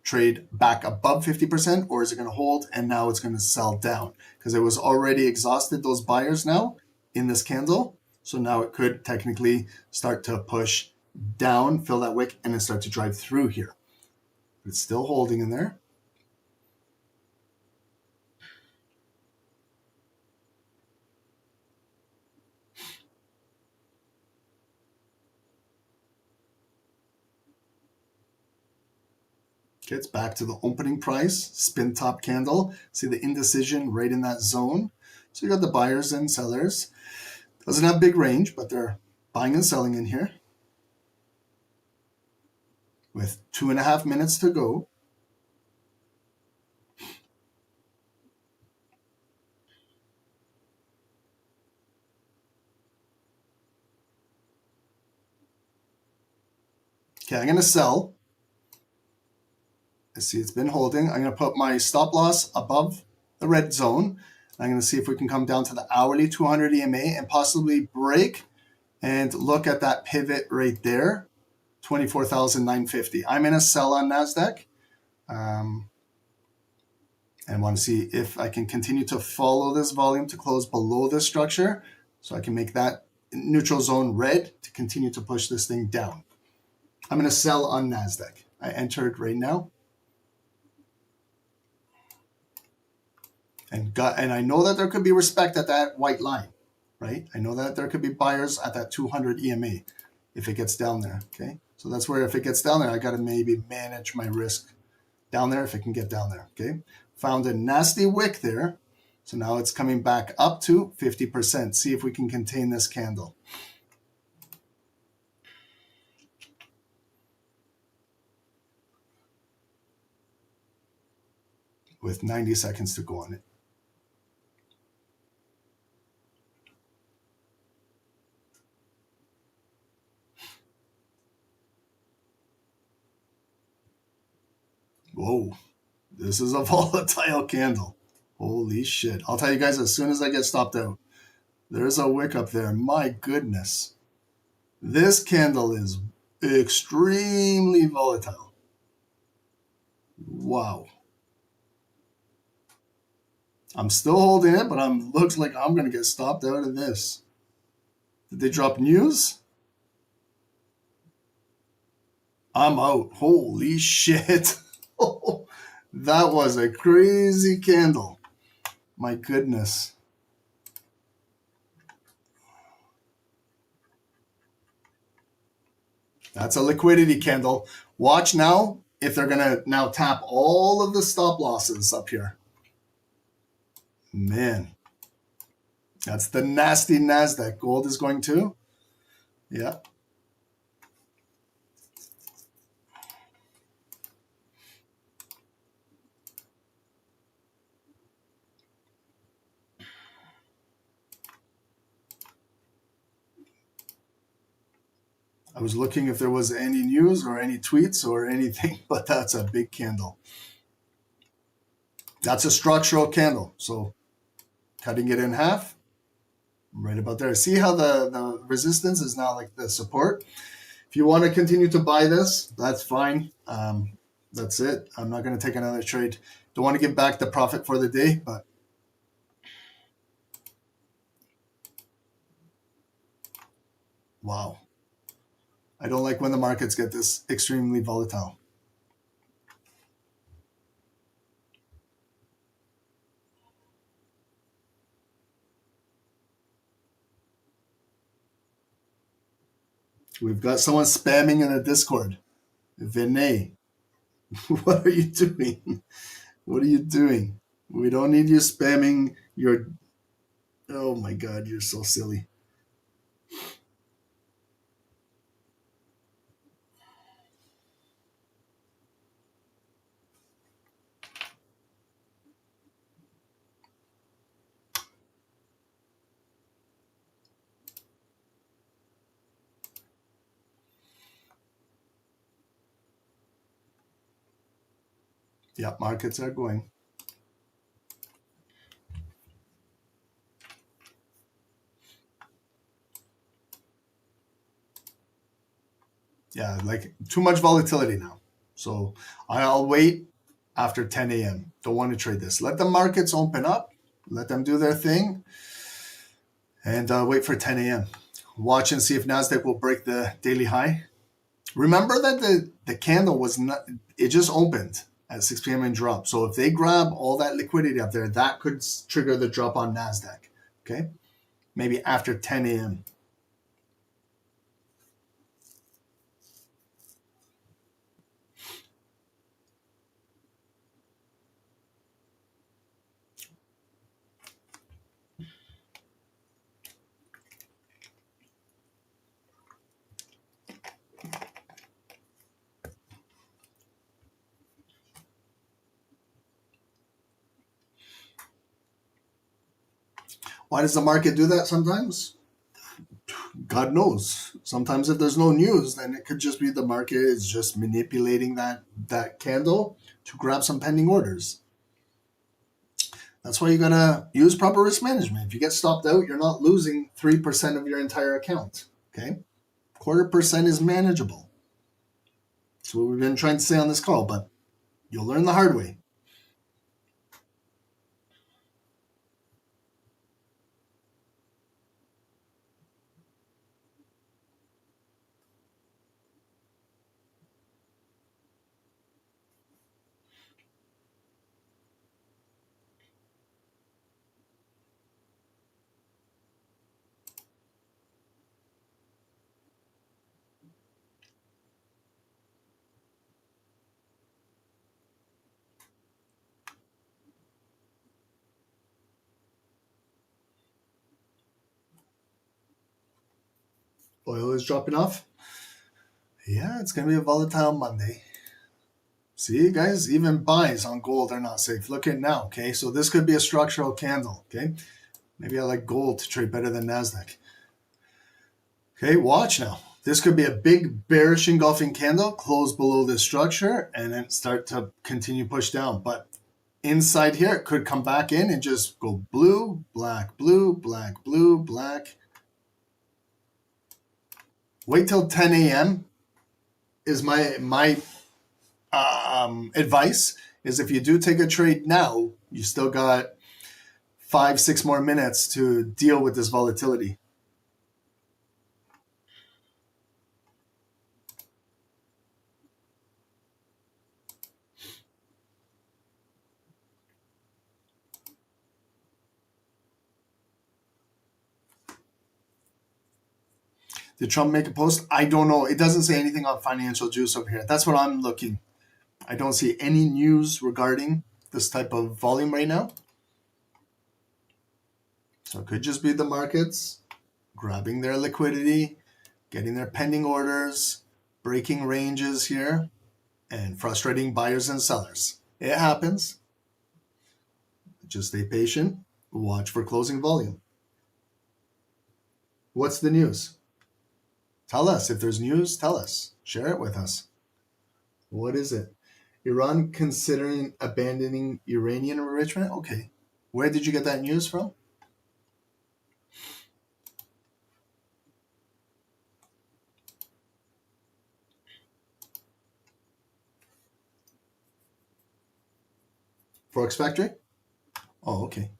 trade back above 50%, or is it going to hold and now it's going to sell down? Because it was already exhausted those buyers now in this candle. So now it could technically start to push down, fill that wick, and then start to drive through here. It's still holding in there. Okay, it's back to the opening price, spin top candle. See the indecision right in that zone. So you got the buyers and sellers. Doesn't have big range, but they're buying and selling in here. With 2.5 minutes to go. Okay, I'm going to sell. I see it's been holding. I'm going to put my stop loss above the red zone. I'm going to see if we can come down to the hourly 200 EMA and possibly break and look at that pivot right there, 24,950. I'm going to sell on NASDAQ and want to see if I can continue to follow this volume to close below this structure so I can make that neutral zone red to continue to push this thing down. I'm going to sell on NASDAQ. I entered right now. And I know that there could be respect at that white line, right? I know that there could be buyers at that 200 EMA if it gets down there, okay? So that's where if it gets down there, I got to maybe manage my risk down there if it can get down there, okay? Found a nasty wick there. So now it's coming back up to 50%. See if we can contain this candle. With 90 seconds to go on it. Whoa, this is a volatile candle. Holy shit. I'll tell you guys as soon as I get stopped out. There's a wick up there. My goodness. This candle is extremely volatile. Wow. I'm still holding it, but looks like I'm going to get stopped out of this. Did they drop news? I'm out. Holy shit. That was a crazy candle. My goodness. That's a liquidity candle. Watch now if they're going to now tap all of the stop losses up here. Man. That's the nasty NASDAQ. Gold is going to. Yeah. I was looking if there was any news or any tweets or anything, but that's a big candle. That's a structural candle. So cutting it in half, right about there. See how the resistance is now like the support? If you want to continue to buy this, that's fine. That's it. I'm not going to take another trade. Don't want to give back the profit for the day, but wow. I don't like when the markets get this extremely volatile. We've got someone spamming in the Discord. Vinay. What are you doing? What are you doing? We don't need you spamming your. Oh my God, you're so silly. Yeah, markets are going. Yeah, like too much volatility now. So I'll wait after 10 a.m. Don't want to trade this. Let the markets open up. Let them do their thing. And wait for 10 a.m. Watch and see if NASDAQ will break the daily high. Remember that the candle was not, it just opened at 6 p.m. and dropped. So if they grab all that liquidity up there, that could trigger the drop on NASDAQ. Okay? Maybe after 10 a.m. Why does the market do that sometimes? God knows. Sometimes if there's no news, then it could just be the market is just manipulating that candle to grab some pending orders. That's why you gotta use proper risk management. If you get stopped out, you're not losing 3% of your entire account. Okay? 0.25% is manageable. That's what we've been trying to say on this call, but you'll learn the hard way. Oil is dropping off. Yeah, it's gonna be a volatile Monday. See, guys, even buys on gold are not safe. Look at now, okay? So this could be a structural candle, okay? Maybe I like gold to trade better than NASDAQ. Okay, watch now. This could be a big bearish engulfing candle, close below this structure, and then start to continue push down. But inside here, it could come back in and just go blue, black, blue, black, blue, black. Wait till 10 a.m. is my advice. Is if you do take a trade now, you still got 5-6 more minutes to deal with this volatility. Did Trump make a post? I don't know. It doesn't say anything on financial juice over here. That's what I'm looking. I don't see any news regarding this type of volume right now. So it could just be the markets grabbing their liquidity, getting their pending orders, breaking ranges here, and frustrating buyers and sellers. It happens. Just stay patient. Watch for closing volume. What's the news? Tell us. If there's news, tell us. Share it with us. What is it? Iran considering abandoning uranium enrichment? Okay. Where did you get that news from? Forex Factory? Oh, okay.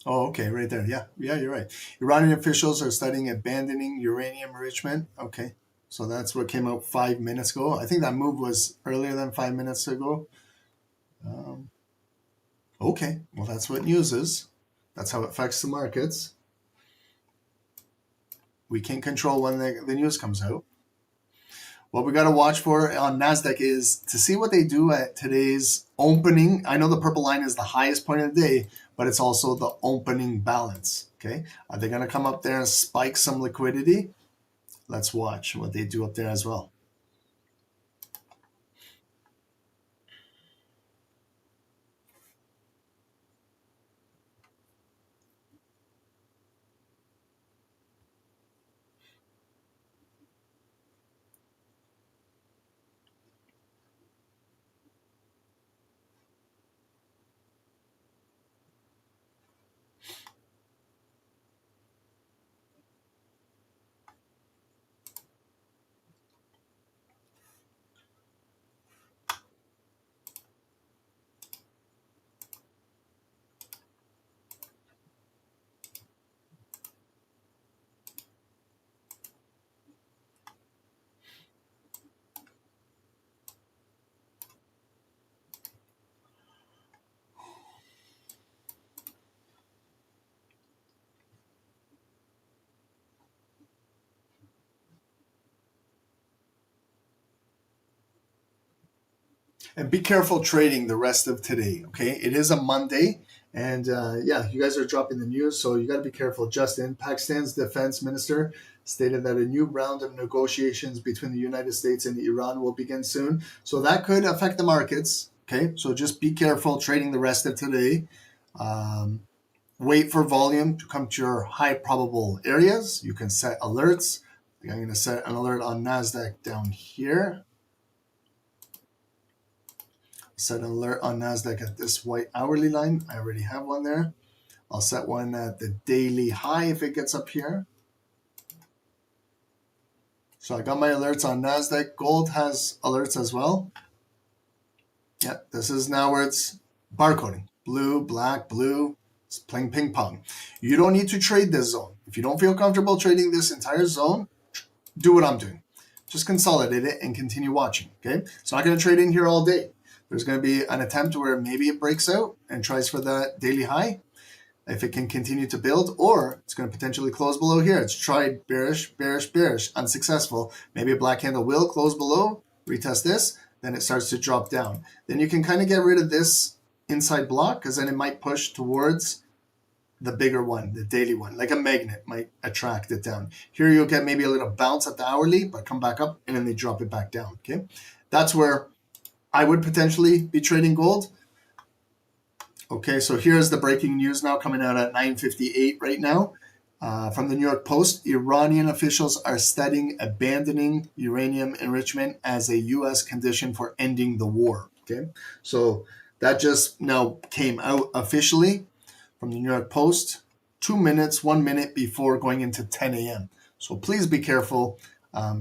Oh, okay, right there. Yeah, you're right. Iranian officials are studying abandoning uranium enrichment. Okay, so that's what came out 5 minutes ago. I think that move was earlier than 5 minutes ago. Okay, well, that's what news is. That's how it affects the markets. We can't control when the news comes out. What we got to watch for on NASDAQ is to see what they do at today's opening. I know the purple line is the highest point of the day, but it's also the opening balance. Okay, are they going to come up there and spike some liquidity? Let's watch what they do up there as well. And be careful trading the rest of today, okay? It is a Monday, and yeah, you guys are dropping the news, so you got to be careful. Just in, Pakistan's defense minister stated that a new round of negotiations between the United States and Iran will begin soon. So that could affect the markets, okay? So just be careful trading the rest of today. Wait for volume to come to your high probable areas. You can set alerts. I'm going to set an alert on NASDAQ down here. Set an alert on NASDAQ at this white hourly line. I already have one there. I'll set one at the daily high if it gets up here. So I got my alerts on NASDAQ. Gold has alerts as well. Yeah, this is now where it's barcoding. Blue, black, blue. It's playing ping pong. You don't need to trade this zone. If you don't feel comfortable trading this entire zone, do what I'm doing. Just consolidate it and continue watching, okay? So I'm not going to trade in here all day. There's going to be an attempt where maybe it breaks out and tries for that daily high. If it can continue to build, or it's going to potentially close below here. It's tried bearish, bearish, bearish, unsuccessful. Maybe a black candle will close below, retest this, then it starts to drop down. Then you can kind of get rid of this inside block because then it might push towards the bigger one, the daily one, like a magnet might attract it down. Here you'll get maybe a little bounce at the hourly, but come back up and then they drop it back down, okay? That's where I would potentially be trading gold. Okay, so here's the breaking news now coming out at 9:58 right now from the New York Post. Iranian officials are studying abandoning uranium enrichment as a U.S. condition for ending the war. Okay, so that just now came out officially from the New York Post 2 minutes, 1 minute before going into 10 a.m. So please be careful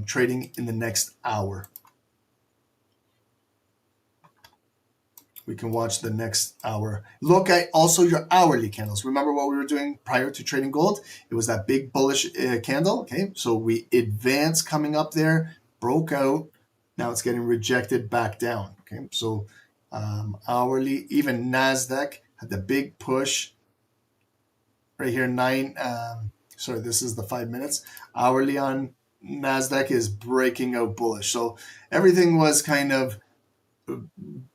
trading in the next hour. We can watch the next hour. Look at also your hourly candles. Remember what we were doing prior to trading gold? It was that big bullish candle. Okay, so we advanced coming up there, broke out. Now it's getting rejected back down. Okay, so hourly, even NASDAQ had the big push right here. This is the 5 minutes. Hourly on NASDAQ is breaking out bullish. So everything was kind of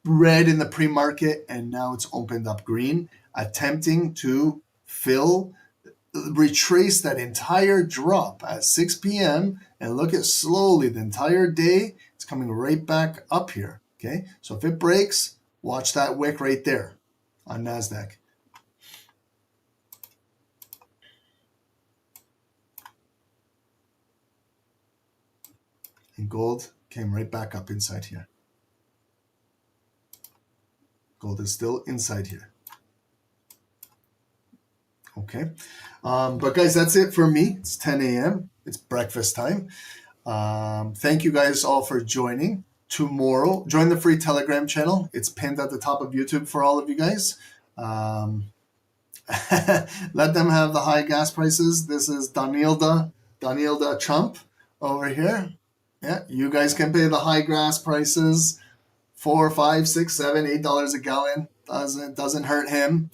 red in the pre-market and now it's opened up green, attempting to retrace that entire drop at 6 p.m. and look at slowly the entire day. It's coming right back up here. Okay, so if it breaks, watch that wick right there on NASDAQ. And gold came right back up inside here. Gold is still inside here. Okay. But guys, that's it for me. It's 10 a.m. It's breakfast time. Thank you guys all for joining. Tomorrow, join the free Telegram channel. It's pinned at the top of YouTube for all of you guys. Let them have the high gas prices. This is Danielda Trump over here. Yeah, you guys can pay the high gas prices. $4, $5, $6, $7, $8 a gallon doesn't hurt him.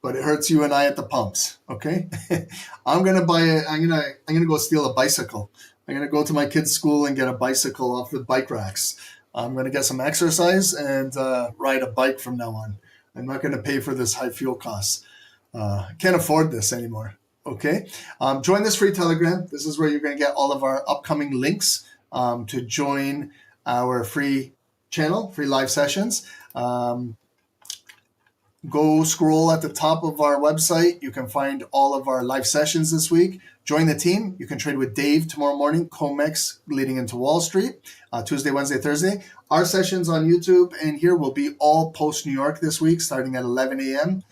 but it hurts you and I at the pumps. Okay, I'm gonna buy it. I'm gonna go steal a bicycle. I'm gonna go to my kids' school and get a bicycle off the bike racks. I'm gonna get some exercise and ride a bike from now on. I'm not gonna pay for this high fuel costs. Can't afford this anymore. Okay, join this free Telegram. This is where you're gonna get all of our upcoming links to join our free channel, free live sessions. Go scroll at the top of our website. You can find all of our live sessions this week. Join the team. You can trade with Dave tomorrow morning, COMEX leading into Wall Street, Tuesday, Wednesday, Thursday. Our sessions on YouTube and here will be all post New York this week, starting at 11 a.m.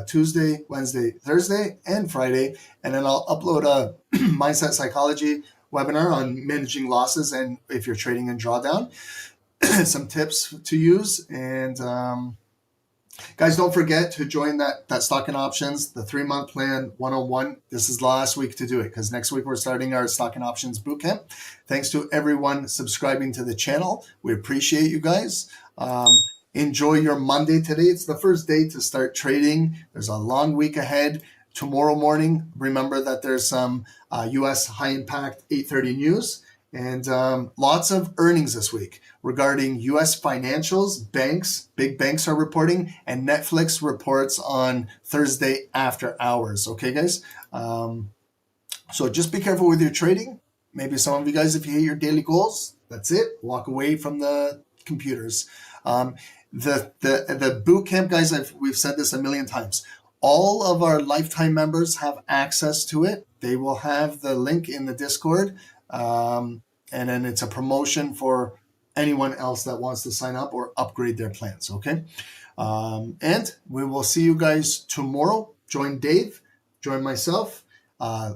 Tuesday, Wednesday, Thursday, and Friday. And then I'll upload a mindset psychology webinar on managing losses and if you're trading in drawdown, some tips to use. And guys, don't forget to join that stock and options, the 3-month plan 101. This is the last week to do it because next week we're starting our stock and options bootcamp. Thanks to everyone subscribing to the channel. We appreciate you guys. Enjoy your Monday today. It's the first day to start trading. There's a long week ahead. Tomorrow morning, remember that there's some U.S. high impact 8:30 news and lots of earnings this week regarding U.S. financials, banks, big banks are reporting, and Netflix reports on Thursday after hours. Okay, guys? So just be careful with your trading. Maybe some of you guys, if you hit your daily goals, that's it. Walk away from the computers. The boot camp, guys, we've said this a million times. All of our lifetime members have access to it. They will have the link in the Discord. And then it's a promotion for anyone else that wants to sign up or upgrade their plans, okay? And we will see you guys tomorrow. Join Dave, join myself.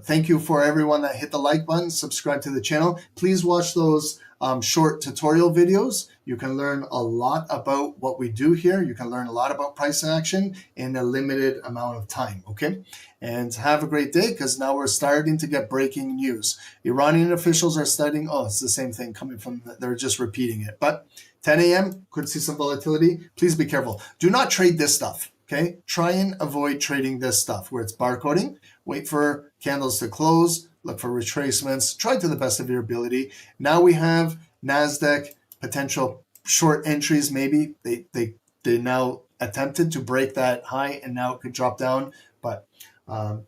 Thank you for everyone that hit the like button, subscribe to the channel. Please watch those short tutorial videos. You can learn a lot about what we do here. You can learn a lot about price action in a limited amount of time, okay? And have a great day because now we're starting to get breaking news. Iranian officials are studying, it's the same thing coming from, they're just repeating it. But 10 a.m., could see some volatility. Please be careful. Do not trade this stuff, okay? Try and avoid trading this stuff where it's barcoding. Wait for candles to close. Look for retracements. Try to the best of your ability. Now we have NASDAQ potential short entries. Maybe they now attempted to break that high and now it could drop down. But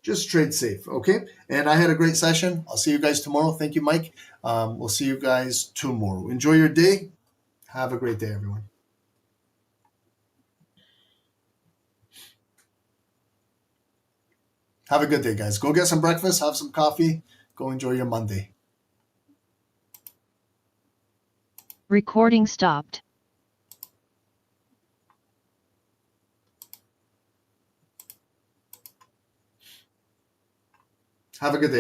just trade safe, okay? And I had a great session. I'll see you guys tomorrow. Thank you, Mike. We'll see you guys tomorrow. Enjoy your day. Have a great day, everyone. Have a good day, guys. Go get some breakfast, have some coffee, go enjoy your Monday.
Recording stopped.
Have a good day.